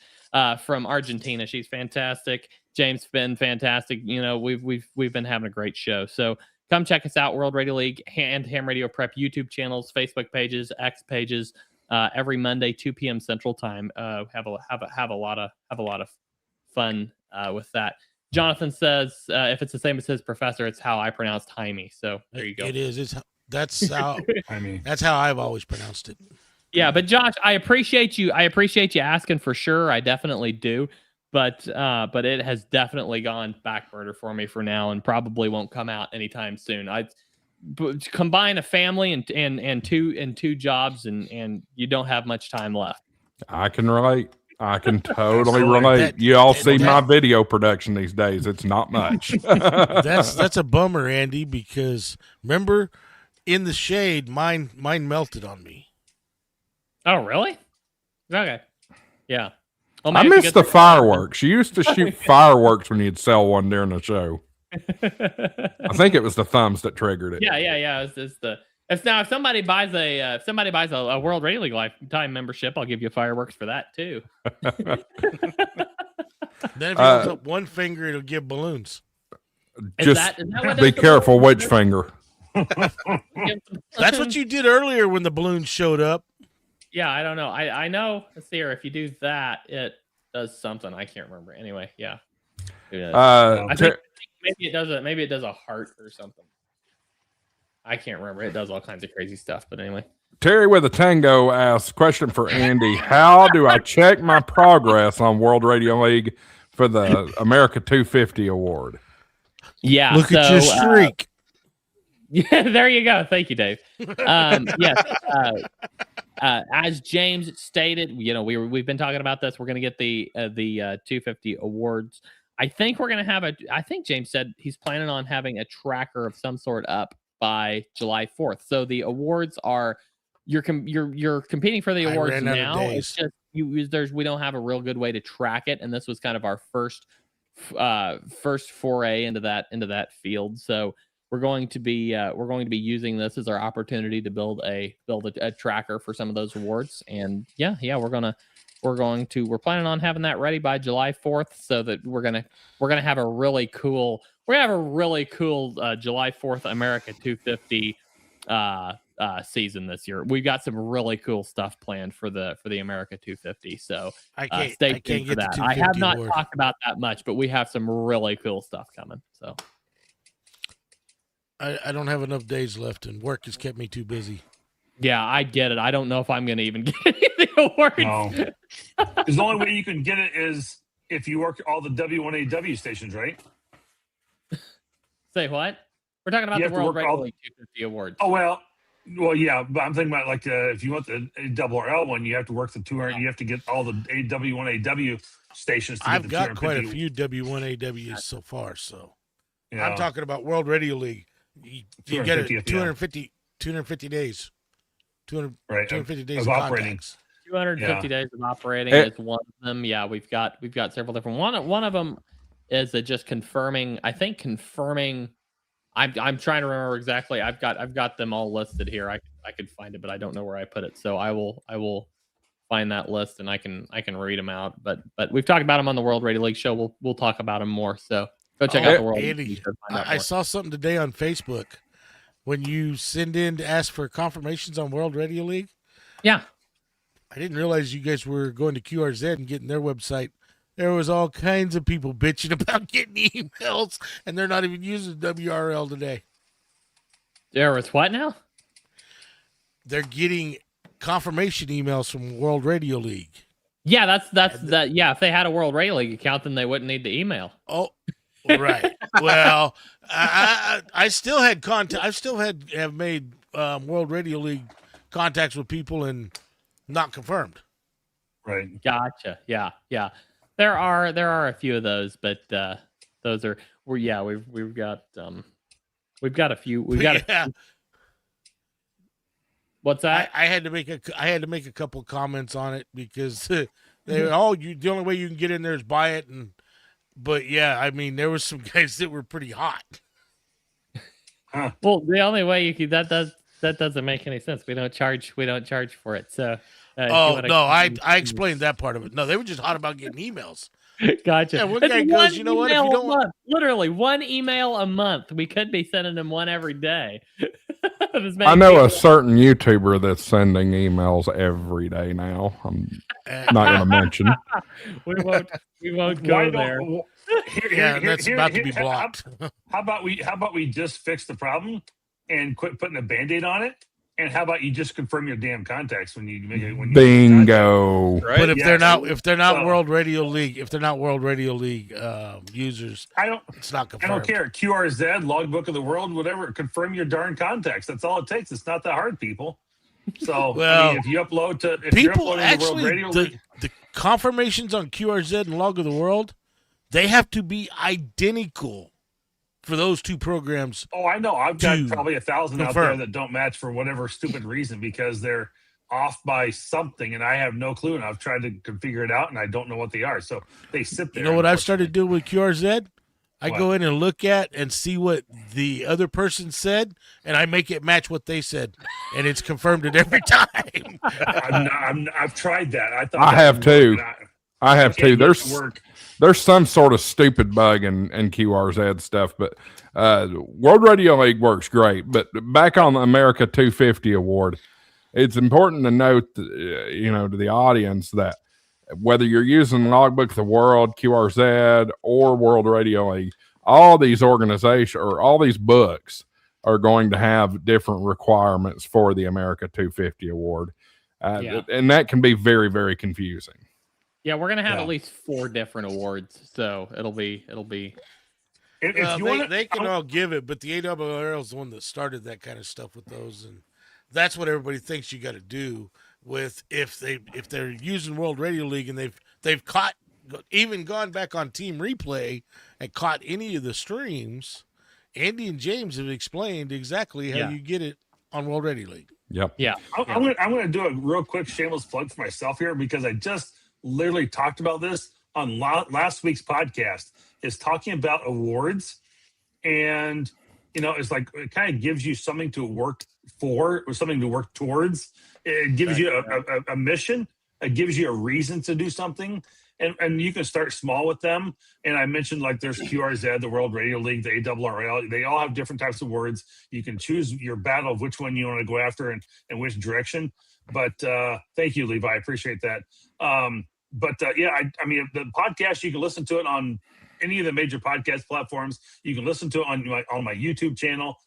from Argentina. She's fantastic. James been fantastic. We've been having a great show. So come check us out, World Radio League and Ham Radio Prep YouTube channels, Facebook pages, X pages. Every Monday, 2 p.m. Central Time. Have a lot of fun with that. Jonathan says if it's the same as his professor, it's how I pronounced Jaime. So there you go. It is. That's how that's how I've always pronounced it. Yeah, but Josh, I appreciate you asking for sure. I definitely do. But it has definitely gone back burner for me for now, and probably won't come out anytime soon. I combine a family and two jobs, and you don't have much time left. I can relate. I can totally relate. You all see my video production these days. It's not much. That's a bummer, Andy, because remember in the shade, mine melted on me. Oh, really? Okay. Yeah. Well, I maybe miss the fireworks. You used to shoot fireworks when you'd sell one during the show. I think it was the thumbs that triggered it. Yeah. If somebody buys a World Radio League lifetime membership, I'll give you fireworks for that too. Then if he holds up one finger, it'll give balloons. Is that what be careful which finger. That's what you did earlier when the balloons showed up. Yeah, I don't know. I know, Sarah, if you do that, it does something. I can't remember. Anyway, yeah. I think maybe it does a heart or something. I can't remember. It does all kinds of crazy stuff. But anyway. Terry with a Tango asks, question for Andy. How do I check my progress on World Radio League for the America 250 award? Yeah. Look at your streak. Yeah, there you go. Thank you, Dave. Yes. As James stated, we've been talking about this. We're going to get the 250 awards. I think we're going to have I think James said he's planning on having a tracker of some sort up by July 4th. So the awards are you're competing for the awards now. It's just we don't have a real good way to track it, and this was kind of our first foray into that field. So we're going to be using this as our opportunity to build a tracker for some of those awards. And we're planning on having that ready by July 4th, so that we're gonna have a really cool July 4th America 250 season this year. We've got some really cool stuff planned for the America 250. So stay tuned for that. I have not talked about that much, but we have some really cool stuff coming. So I don't have enough days left, and work has kept me too busy. Yeah, I get it. I don't know if I'm going to even get any of the awards. No. Because the only way you can get it is if you work all the W1AW stations, right? Say what? We're talking about the World Radio League 250 awards. Oh, well, yeah, but I'm thinking about if you want the ARRL one, you have to work the 200. You have to get all the W1AW stations. I've got quite a few W1AWs so far, so I'm talking about World Radio League. You get it 250 days. 250 days of operating. 250 days of operating is one of them. Yeah, we've got several different. One of them is just confirming. I think confirming. I'm trying to remember exactly. I've got them all listed here. I could find it, but I don't know where I put it. So I will find that list and I can read them out. But we've talked about them on the World Radio League show. We'll talk about them more. So go check out the World Andy, League. I saw something today on Facebook. When you send in to ask for confirmations on World Radio League? Yeah. I didn't realize you guys were going to QRZ and getting their website. There was all kinds of people bitching about getting emails, and they're not even using WRL today. There was what now? They're getting confirmation emails from World Radio League. Yeah, that's that. Yeah, if they had a World Radio League account, then they wouldn't need the email. Oh, right. Well, I still had contact. I still have made World Radio League contacts with people and not confirmed. Right. Gotcha. Yeah. There are a few of those, but those are we've got a few. What's that? I had to make a couple of comments on it because the only way you can get in there is buy it But yeah, I mean, there was some guys that were pretty hot. Huh. Well, the only way you can that doesn't make any sense. We don't charge for it. So. I explained that part of it. No, they were just hot about getting emails. Gotcha. Yeah, one guy goes, you know what? If you don't want, literally one email a month, we could be sending them one every day. I know a certain YouTuber that's sending emails every day now. I'm not going to mention. We won't go there. That's about to be blocked. How about we just fix the problem and quit putting a Band-Aid on it? And how about you just confirm your damn contacts when you make it? Bingo. Right? But if they're not World Radio League, users, it's not confirmed. I don't care. QRZ, Logbook of the World, whatever. Confirm your darn contacts. That's all it takes. It's not that hard, people. So if you upload to the World Radio League, the confirmations on QRZ and Log of the World, they have to be identical for those two programs. Oh, I know. I've got probably 1,000 out there that don't match for whatever stupid reason because they're off by something, and I have no clue, and I've tried to figure it out, and I don't know what they are. So they sit there. You know what I've started doing with QRZ? I What? go in and look at and see what the other person said, and I make it match what they said, and it's confirmed it every time. I've tried that. I have too. I have too. can't get it to work. There's some sort of stupid bug in QRZ stuff, but World Radio League works great. But back on the America 250 award, it's important to note, to the audience that whether you're using Logbook of the World, QRZ, or World Radio League, all these organizations or all these books are going to have different requirements for the America 250 award. And that can be very, very confusing. Yeah, we're gonna have at least 4 different awards, so it'll be. They can all give it, but the ARRL is the one that started that kind of stuff with those, and that's what everybody thinks you got to do with if they're using World Radio League and they've caught, even gone back on Team Replay and caught any of the streams. Andy and James have explained exactly how you get it on World Radio League. Yep. Yeah. I'm gonna do a real quick shameless plug for myself here, because I just literally talked about this on last week's podcast, is talking about awards. And, it's like, it kind of gives you something to work for or something to work towards. It gives you a mission. It gives you a reason to do something. And you can start small with them. And I mentioned, like, there's QRZ, the World Radio League, the ARRL. They all have different types of words. You can choose your battle of which one you want to go after and which direction. But thank you, Levi. I appreciate that. I mean, the podcast, you can listen to it on any of the major podcast platforms. You can listen to it on my YouTube channel.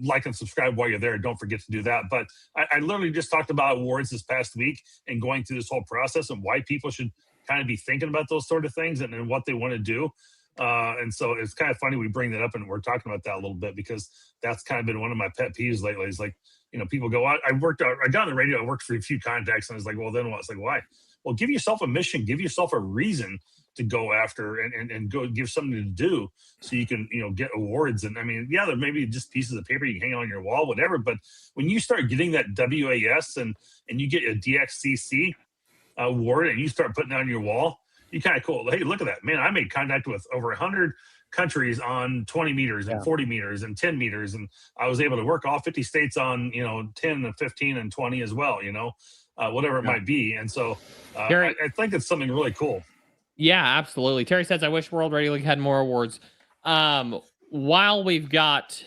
Like and subscribe while you're there. Don't forget to do that. But I literally just talked about awards this past week and going through this whole process and why people should kind of be thinking about those sort of things and what they want to do. And so it's kind of funny we bring that up and we're talking about that a little bit, because that's kind of been one of my pet peeves lately. Is like, people go, I got on the radio, I worked for a few contacts, and I was like, well, then what? It's like, why? Well, give yourself a mission, give yourself a reason to go after and go give something to do, so you can, get awards. And I mean, there may be just pieces of paper you can hang on your wall, whatever. But when you start getting that WAS and you get a DXCC award and you start putting it on your wall, you kind of cool. Hey, look at that, man! I made contact with over 100 countries on 20 meters and 40 meters and 10 meters, and I was able to work all 50 states on 10 and 15 and 20 as well. Whatever it might be. And so I think it's something really cool. Yeah, absolutely. Terry says, I wish World Radio League had more awards. While we've got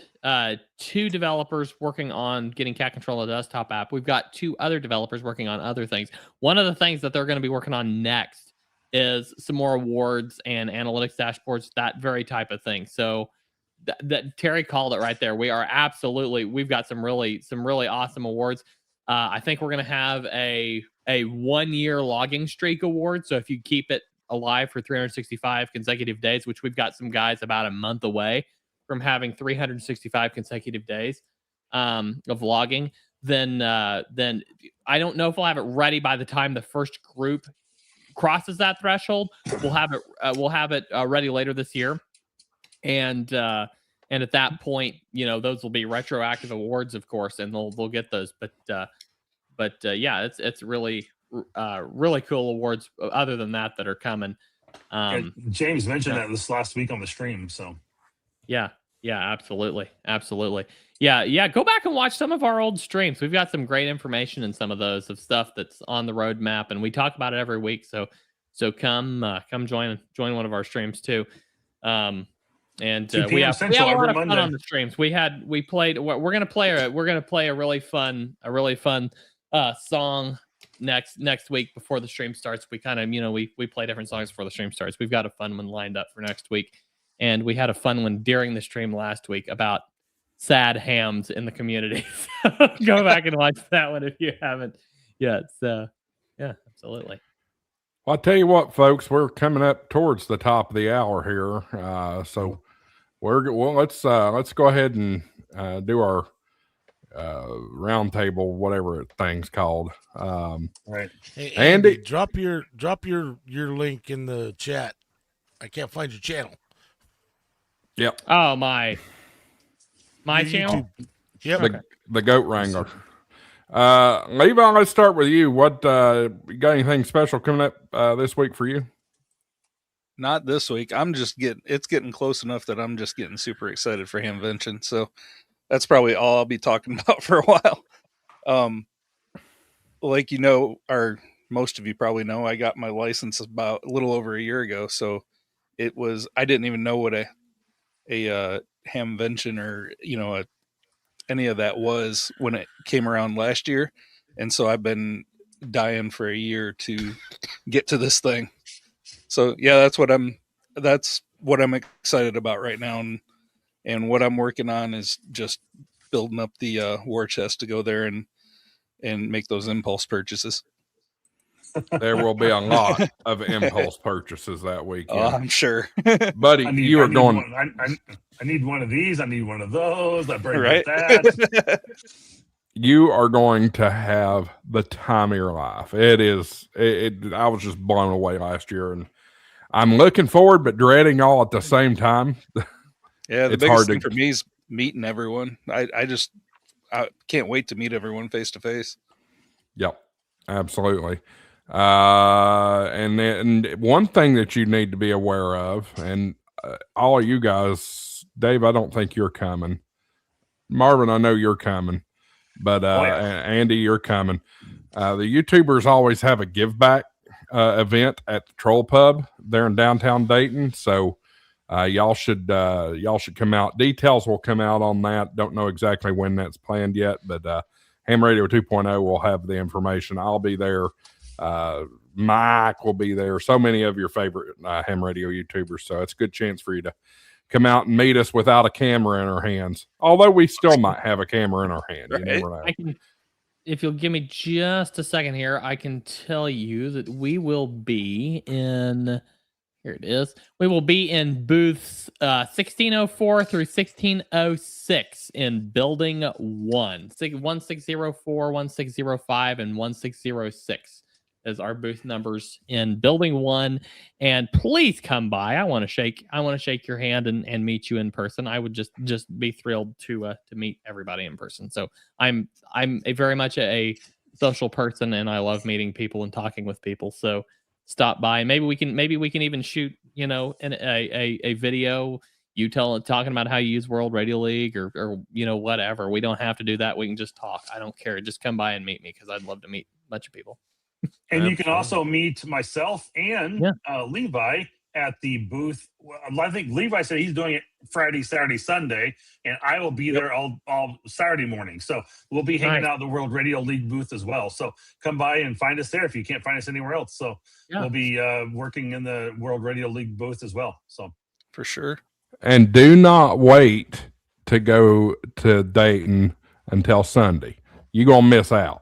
2 developers working on getting Cat Control a desktop app, we've got 2 other developers working on other things. One of the things that they're going to be working on next is some more awards and analytics dashboards, that very type of thing. So that Terry called it right there. We've got some really awesome awards. I think we're going to have a 1-year logging streak award. So if you keep it alive for 365 consecutive days, which we've got some guys about a month away from having 365 consecutive days of logging, then I don't know if we'll have it ready by the time the first group crosses that threshold. We'll have it ready later this year, and at that point, those will be retroactive awards, of course, and they'll get those. But it's really cool awards other than that are coming. James mentioned that this last week on the stream. So yeah, absolutely. Yeah, go back and watch some of our old streams. We've got some great information in some of those of stuff that's on the roadmap, and we talk about it every week. So come join one of our streams too. And we have a lot of fun on the streams. We're gonna play a really fun song next week before the stream starts. We kind of we play different songs before the stream starts. We've got a fun one lined up for next week, and we had a fun one during the stream last week about sad hams in the community. So go back and watch that one if you haven't yet. So yeah, absolutely. Well, I'll tell you what, folks, we're coming up towards the top of the hour here. So let's go ahead and do our round table, whatever thing's called. Right. Hey, Andy, drop your link in the chat. I can't find your channel. Yep. Oh, my channel. Yep. The Goat Wrangler. Levi, let's start with you. What you got anything special coming up this week for you? Not this week. It's getting close enough that I'm just getting super excited for Hamvention. So that's probably all I'll be talking about for a while. Like or most of you probably know, I got my license about a little over a year ago. So I didn't even know what a Hamvention or any of that was when it came around last year, and so I've been dying for a year to get to this thing. So yeah, that's what I'm excited about right now, and what I'm working on is just building up the war chest to go there and make those impulse purchases. There will be a lot of impulse purchases that weekend. Oh, I'm sure. Buddy, you are going. I need one of these. I need one of those. I bring Right? that. You are going to have the time of your life. It is. I was just blown away last year, and I'm looking forward, but dreading all at the same time. Yeah, the It's biggest hard thing to- for me is meeting everyone. I can't wait to meet everyone face to face. Yep, absolutely. And then one thing that you need to be aware of, and all of you guys, Dave, I don't think you're coming. Marvin, I know you're coming, but Andy, you're coming. The YouTubers always have a give back event at the Troll Pub there in downtown Dayton. So y'all should come out. Details will come out on that. Don't know exactly when that's planned yet, but Ham Radio 2.0 will have the information. I'll be there. Mike will be there. So many of your favorite ham radio YouTubers. So it's a good chance for you to come out and meet us without a camera in our hands. Although we still might have a camera in our hand. You never know. If you'll give me just a second here, I can tell you that we will be in. Here it is. We will be in booths 1604 through 1606 in building 1604, 1605, and 1606 is our booth numbers in building 1. And please come by. I want to shake your hand and meet you in person. I would just be thrilled to meet everybody in person. So I'm very much a social person, and I love meeting people and talking with people. So stop by. Maybe we can even shoot, a video, you talking about how you use World Radio League or whatever. We don't have to do that. We can just talk. I don't care. Just come by and meet me, because I'd love to meet a bunch of people. And you can also meet myself and Levi at the booth. Well, I think Levi said he's doing it Friday, Saturday, Sunday, and I will be there all Saturday morning. So we'll be hanging out at the World Radio League booth as well. So come by and find us there if you can't find us anywhere else. So we'll be working in the World Radio League booth as well. So for sure. And do not wait to go to Dayton until Sunday. You're gonna miss out.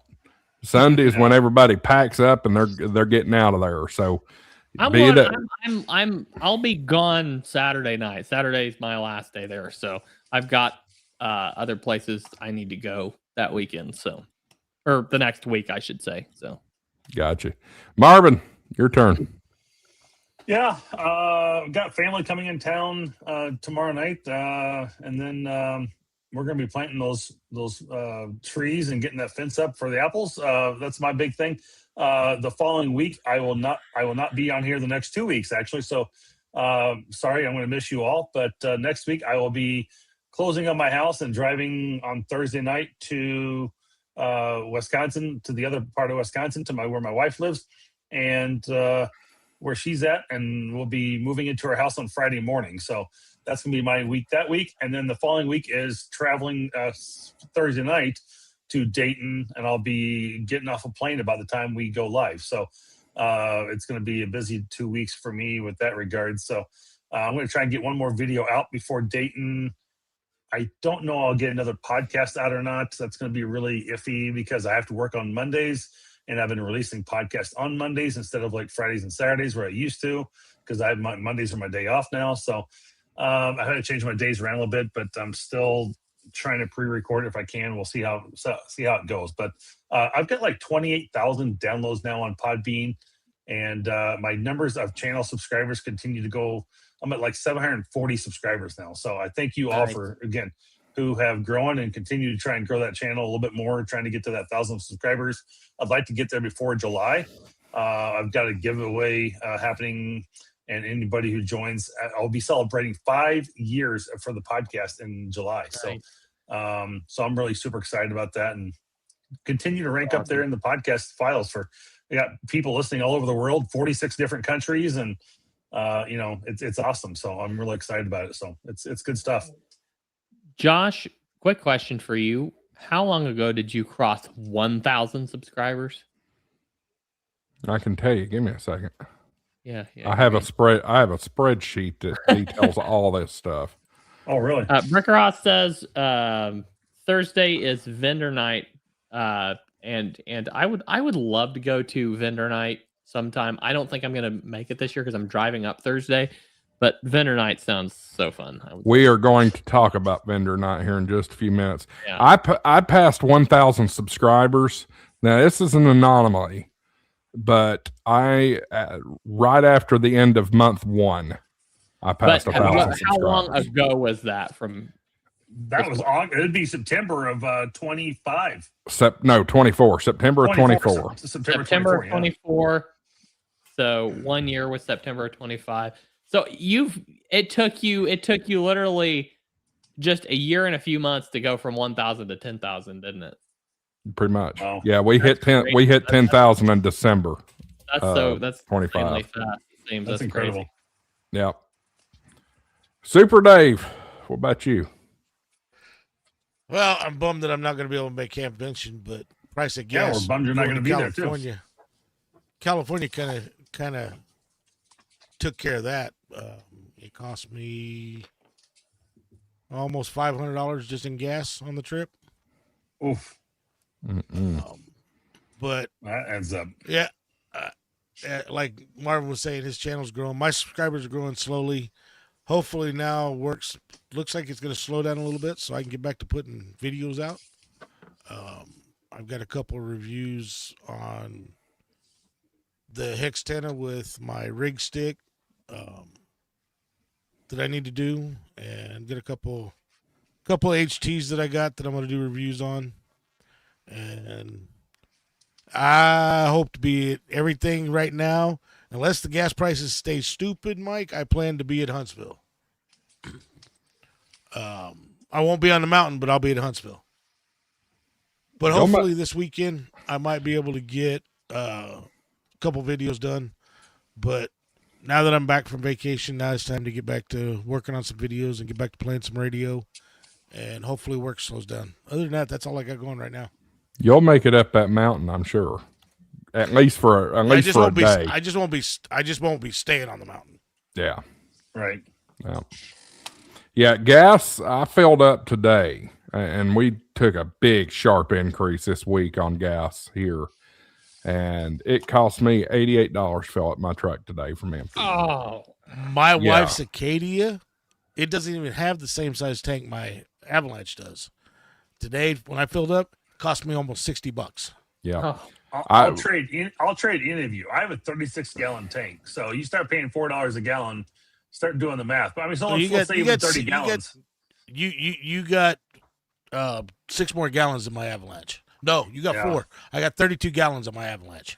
Sunday is when everybody packs up and they're getting out of there. So I'll be gone Saturday night. Saturday is my last day there. So I've got other places I need to go that weekend. So, or the next week, I should say. So, gotcha. Marvin, your turn. Yeah, got family coming in town tomorrow night, and then we're going to be planting those trees and getting that fence up for the apples. That's my big thing. The following week, I will not be on here the next 2 weeks, actually. So sorry, I'm going to miss you all. But next week, I will be closing on my house and driving on Thursday night to Wisconsin, to the other part of Wisconsin, to where my wife lives, and where she's at. And we'll be moving into her house on Friday morning. So that's going to be my week that week. And then the following week is traveling Thursday night to Dayton, and I'll be getting off a plane about the time we go live. So it's going to be a busy 2 weeks for me with that regard. So I'm going to try and get one more video out before Dayton. I don't know I'll get another podcast out or not. That's going to be really iffy because I have to work on Mondays, and I've been releasing podcasts on Mondays instead of like Fridays and Saturdays where I used to, because Mondays are my day off now. So I had to change my days around a little bit, but I'm still trying to pre-record if I can. We'll see how it goes. But I've got like 28,000 downloads now on Podbean, and my numbers of channel subscribers continue to go. I'm at like 740 subscribers now. So I thank you all for, again, who have grown and continue to try and grow that channel a little bit more, trying to get to that 1,000 subscribers. I'd like to get there before July. I've got a giveaway happening, and anybody who joins, I'll be celebrating 5 years for the podcast in July. Right. So I'm really super excited about that, and continue to rank up there in the podcast files. We got people listening all over the world, 46 different countries, and it's awesome. So I'm really excited about it. So it's good stuff. Josh, quick question for you. How long ago did you cross 1,000 subscribers? I can tell you. Give me a second. Yeah. I have a spreadsheet that details all this stuff. Oh, really? Bricker Ross says Thursday is vendor night, and I would love to go to vendor night sometime. I don't think I'm gonna make it this year because I'm driving up Thursday, but vendor night sounds so fun. We are going to talk about vendor night here in just a few minutes. Yeah. I passed 1,000 subscribers. Now this is an anomaly, but I right after the end of month 1, I passed 1,000 subscribers. How long ago was that from? That was it'd be September of 25. 24. September of 24. September of 24. So 1 year was September of 25. So it took you literally just a year and a few months to go from 1,000 to 10,000, didn't it? Pretty much. Wow. Yeah, we hit 10,000 in December. That's 25. Fast. That's incredible. Crazy. Yeah. Super Dave, what about you? Well, I'm bummed that I'm not going to be able to make convention, but price of gas. Yeah, we're bummed you're not going to be there too. California kind of took care of that. It cost me almost $500 just in gas on the trip. Oof. But that adds up. Yeah. Like Marvin was saying, his channel's growing. My subscribers are growing slowly. Hopefully now looks like it's going to slow down a little bit so I can get back to putting videos out. I've got a couple of reviews on the Hextena with my rig stick that I need to do, and get a couple of HTs that I got that I'm going to do reviews on. And I hope to be at everything right now. Unless the gas prices stay stupid, Mike, I plan to be at Huntsville. I won't be on the mountain, but I'll be at Huntsville. But hopefully this weekend, I might be able to get a couple videos done. But now that I'm back from vacation, now it's time to get back to working on some videos and get back to playing some radio. And hopefully work slows down. Other than that, that's all I got going right now. You'll make it up that mountain, I'm sure. At least for a day. I just won't be staying on the mountain. Yeah. Right. Yeah, gas, I filled up today, and we took a big, sharp increase this week on gas here. And it cost me $88 to fill up my truck today from Memphis. Oh. My wife's Acadia, it doesn't even have the same size tank my Avalanche does. Today, when I filled up, it cost me almost $60. Yeah. Oh. I'll trade any of you. I have a 36-gallon tank, so you start paying $4 a gallon. Start doing the math. But I mean, so let's say you got 30 gallons. You got 6 more gallons than my Avalanche. No, you got 4. I got 32 gallons on my Avalanche.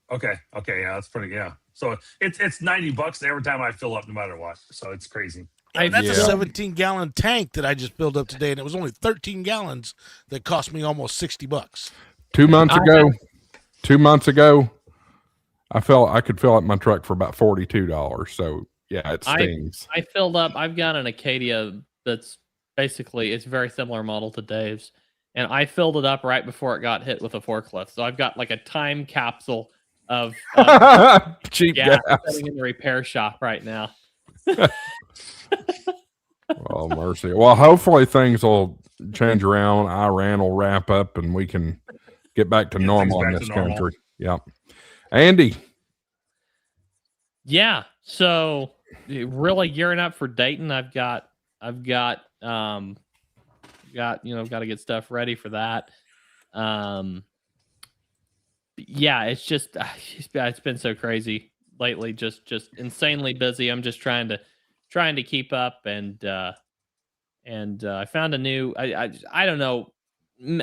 Okay, yeah, that's pretty. Yeah, so it's $90 every time I fill up, no matter what. So it's crazy. And that's a 17-gallon tank that I just filled up today, and it was only 13 gallons that cost me almost $60. 2 months ago, I could fill up my truck for about $42. So yeah, it stings. I filled up. I've got an Acadia that's basically it's a very similar model to Dave's, and I filled it up right before it got hit with a forklift. So I've got like a time capsule of cheap gas sitting in the repair shop right now. Oh, mercy. Well, hopefully things will change around. Iran will wrap up and we can get back to normal in this country. Yep. Andy. Yeah. So really gearing up for Dayton. I've got to get stuff ready for that. Yeah, it's been so crazy lately. Just insanely busy. I'm just trying to keep up and I found a new. I don't know.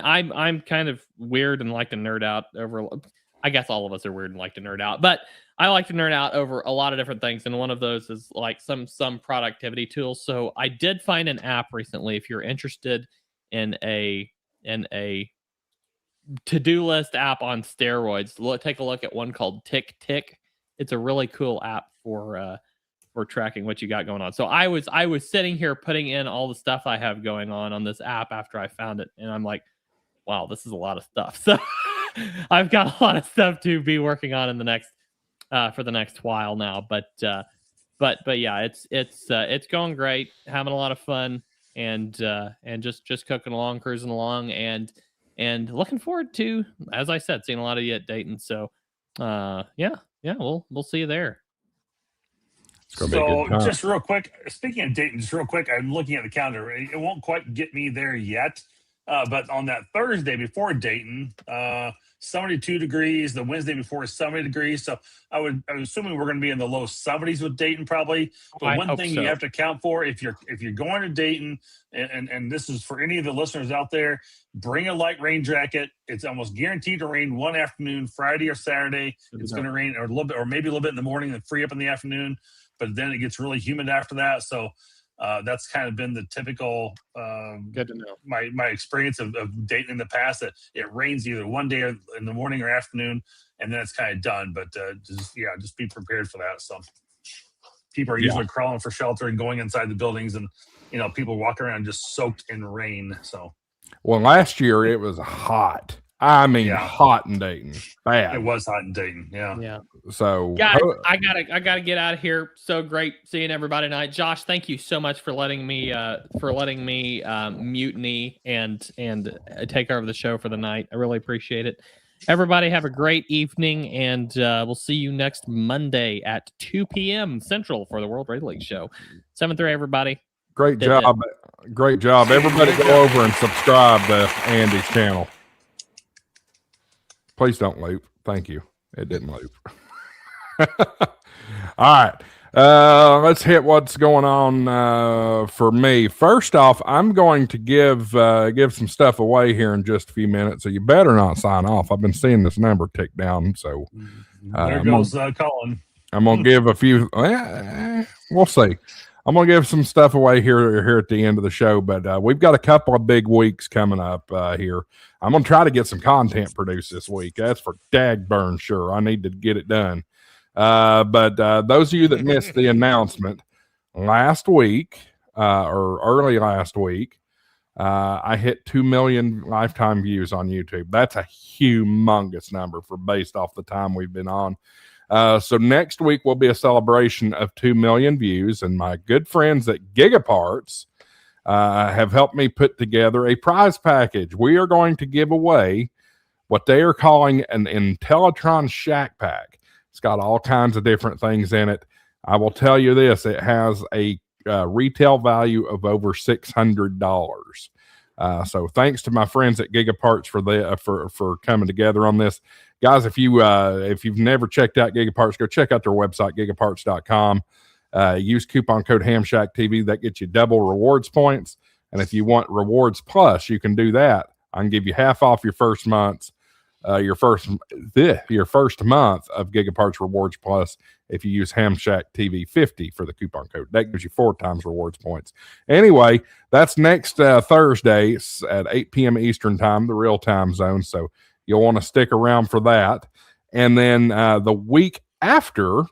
I'm kind of weird and like to nerd out over. I guess all of us are weird and like to nerd out, but I like to nerd out over a lot of different things, and one of those is like some productivity tools. So I did find an app recently. If you're interested in a to-do list app on steroids, take a look at one called Tick Tick. It's a really cool app for tracking what you got going on. So I was sitting here putting in all the stuff I have going on this app after I found it, and I'm like, wow, this is a lot of stuff. So I've got a lot of stuff to be working on in the next for the next while now. But yeah, it's going great, having a lot of fun, and just cooking along, cruising along, and looking forward to, as I said, seeing a lot of you at Dayton. So yeah, we'll see you there. So just real quick, speaking of Dayton, just real quick, I'm looking at the calendar. It won't quite get me there yet, but on that Thursday before Dayton, 72 degrees. The Wednesday before is 70 degrees. So I'm assuming we're going to be in the low 70s with Dayton probably. But one thing you have to account for, if you're going to Dayton, and this is for any of the listeners out there, bring a light rain jacket. It's almost guaranteed to rain one afternoon, Friday or Saturday. It's going to rain or a little bit, or maybe a little bit in the morning and free up in the afternoon. But then it gets really humid after that. So that's kind of been the typical good to know. My experience of Dayton in the past, that it rains either one day or in the morning or afternoon, and then it's kind of done. But just be prepared for that. So people are usually crawling for shelter and going inside the buildings, and people walking around just soaked in rain. So last year it was hot. I mean, hot in Dayton. Bad. It was hot in Dayton. Yeah. Yeah. So I gotta get out of here. So great seeing everybody tonight. Josh, thank you so much for letting me mutiny and take over the show for the night. I really appreciate it. Everybody have a great evening, and we'll see you next Monday at 2 p.m. Central for the World Radio League show. 7-3, everybody. Great job. Great job. Everybody go over and subscribe to Andy's channel. Please don't loop. Thank you. It didn't loop. All right. Let's hit what's going on for me. First off, I'm going to give some stuff away here in just a few minutes, so you better not sign off. I've been seeing this number tick down, so there goes Colin. I'm going to give a few. We'll see. I'm going to give some stuff away here at the end of the show, but we've got a couple of big weeks coming up here. I'm going to try to get some content produced this week. That's for dagburn sure. I need to get it done. But those of you that missed the announcement, last week or early last week, I hit 2 million lifetime views on YouTube. That's a humongous number based off the time we've been on. So next week will be a celebration of 2 million views, and my good friends at Gigaparts have helped me put together a prize package. We are going to give away what they are calling an Intellitron Shack Pack. It's got all kinds of different things in it. I will tell you this, it has a retail value of over $600. So thanks to my friends at Gigaparts for coming together on this. Guys, if you've never checked out Gigaparts, go check out their website, gigaparts.com. Use coupon code HamshackTV. That gets you double rewards points. And if you want rewards plus, you can do that. I can give you half off your first month, your first month of Gigaparts Rewards Plus if you use HamshackTV 50 for the coupon code. That gives you 4 times rewards points. Anyway, that's next Thursday at 8 p.m. Eastern time, the real time zone. So you'll want to stick around for that. And then the week after,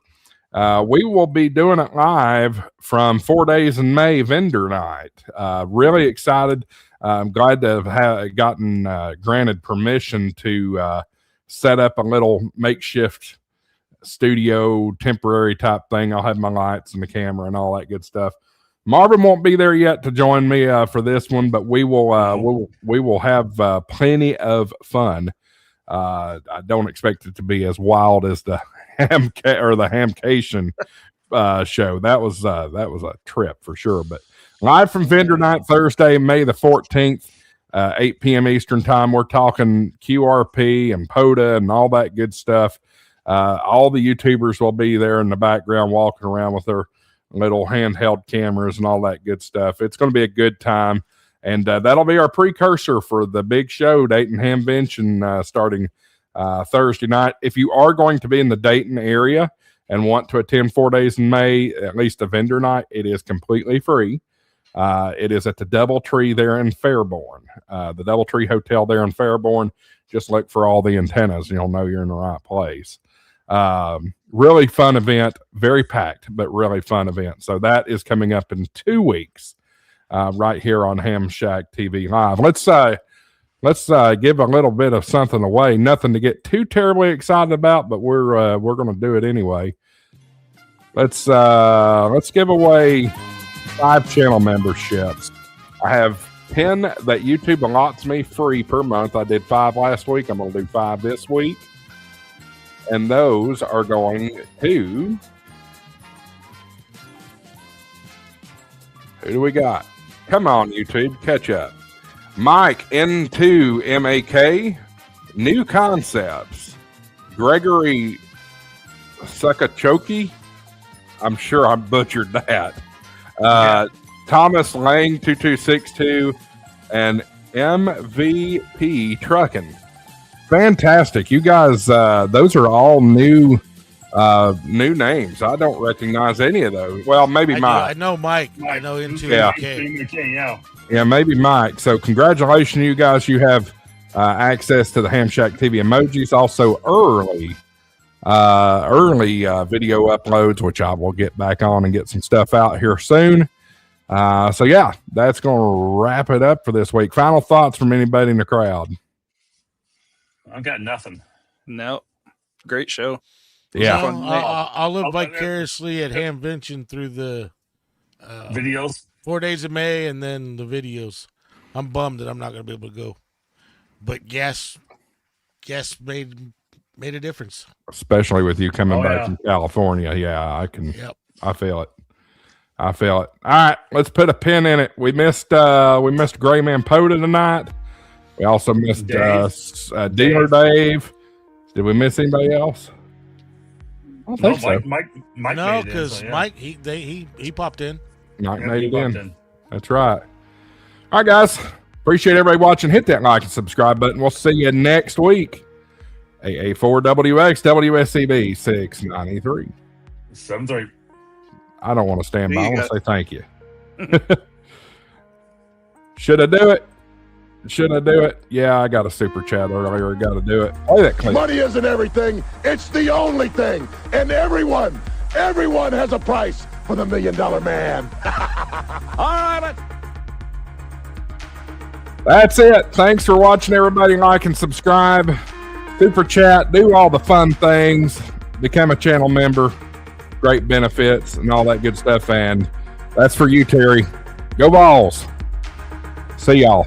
we will be doing it live from 4 Days in May vendor night. Really excited. I'm glad to have gotten granted permission to set up a little makeshift studio temporary type thing. I'll have my lights and the camera and all that good stuff. Marvin won't be there yet to join me for this one, but we will have plenty of fun. I don't expect it to be as wild as the Hamcation show. That was a trip for sure. But live from vendor night Thursday, May the 14th, 8 p.m. Eastern time. We're talking QRP and POTA and all that good stuff. All the YouTubers will be there in the background walking around with little handheld cameras and all that good stuff. It's going to be a good time. And that'll be our precursor for the big show, Dayton Hamvention, starting Thursday night. If you are going to be in the Dayton area and want to attend 4 days in May, at least a vendor night, it is completely free. It is at the Doubletree there in Fairborn, the Doubletree Hotel there in Fairborn. Just look for all the antennas and you'll know you're in the right place. Really fun event, very packed, but really fun event. So that is coming up in 2 weeks. Right here on HamshackTV Live. Let's give a little bit of something away. Nothing to get too terribly excited about, but we're going to do it anyway. Let's give away 5 channel memberships. I have 10 that YouTube allots me free per month. I did 5 last week. I'm going to do 5 this week, and those are going to. Who do we got? Come on, YouTube, catch up. Mike N2 MAK, New Concepts, Gregory Sukachoki. I'm sure I butchered that. Thomas Lang 2262 and MVP Trucking. Fantastic. You guys, those are all new names. I don't recognize any of those. Well, maybe Mike. I know Mike. I know into Yeah, maybe Mike. So congratulations, you guys. You have access to the Hamshack TV emojis. Also early video uploads, which I will get back on and get some stuff out here soon. So yeah, that's going to wrap it up for this week. Final thoughts from anybody in the crowd? I've got nothing. No, great show. Yeah, I'll live vicariously at Hamvention through the videos. 4 days of May and then the videos. I'm bummed that I'm not going to be able to go, but gas made a difference, especially with you coming back from California. Yeah, I can. Yep. I feel it. All right, let's put a pin in it. We missed Gray Man Poda tonight. We also missed Dealer Dave. Did we miss anybody else? I don't think so. Mike no, because Mike he popped in. Mike made it in. That's right. All right, guys. Appreciate everybody watching. Hit that like and subscribe button. We'll see you next week. AA4WX WSCB 693. 73. I don't want to stand by. I want to say thank you. Should I do it? Yeah, I got a super chat earlier. Got to do it. Play that clip. Money isn't everything. It's the only thing. And everyone has a price for the $1 million man. All right. That's it. Thanks for watching, everybody. Like and subscribe. Super chat. Do all the fun things. Become a channel member. Great benefits and all that good stuff. And that's for you, Terry. Go Vols. See y'all.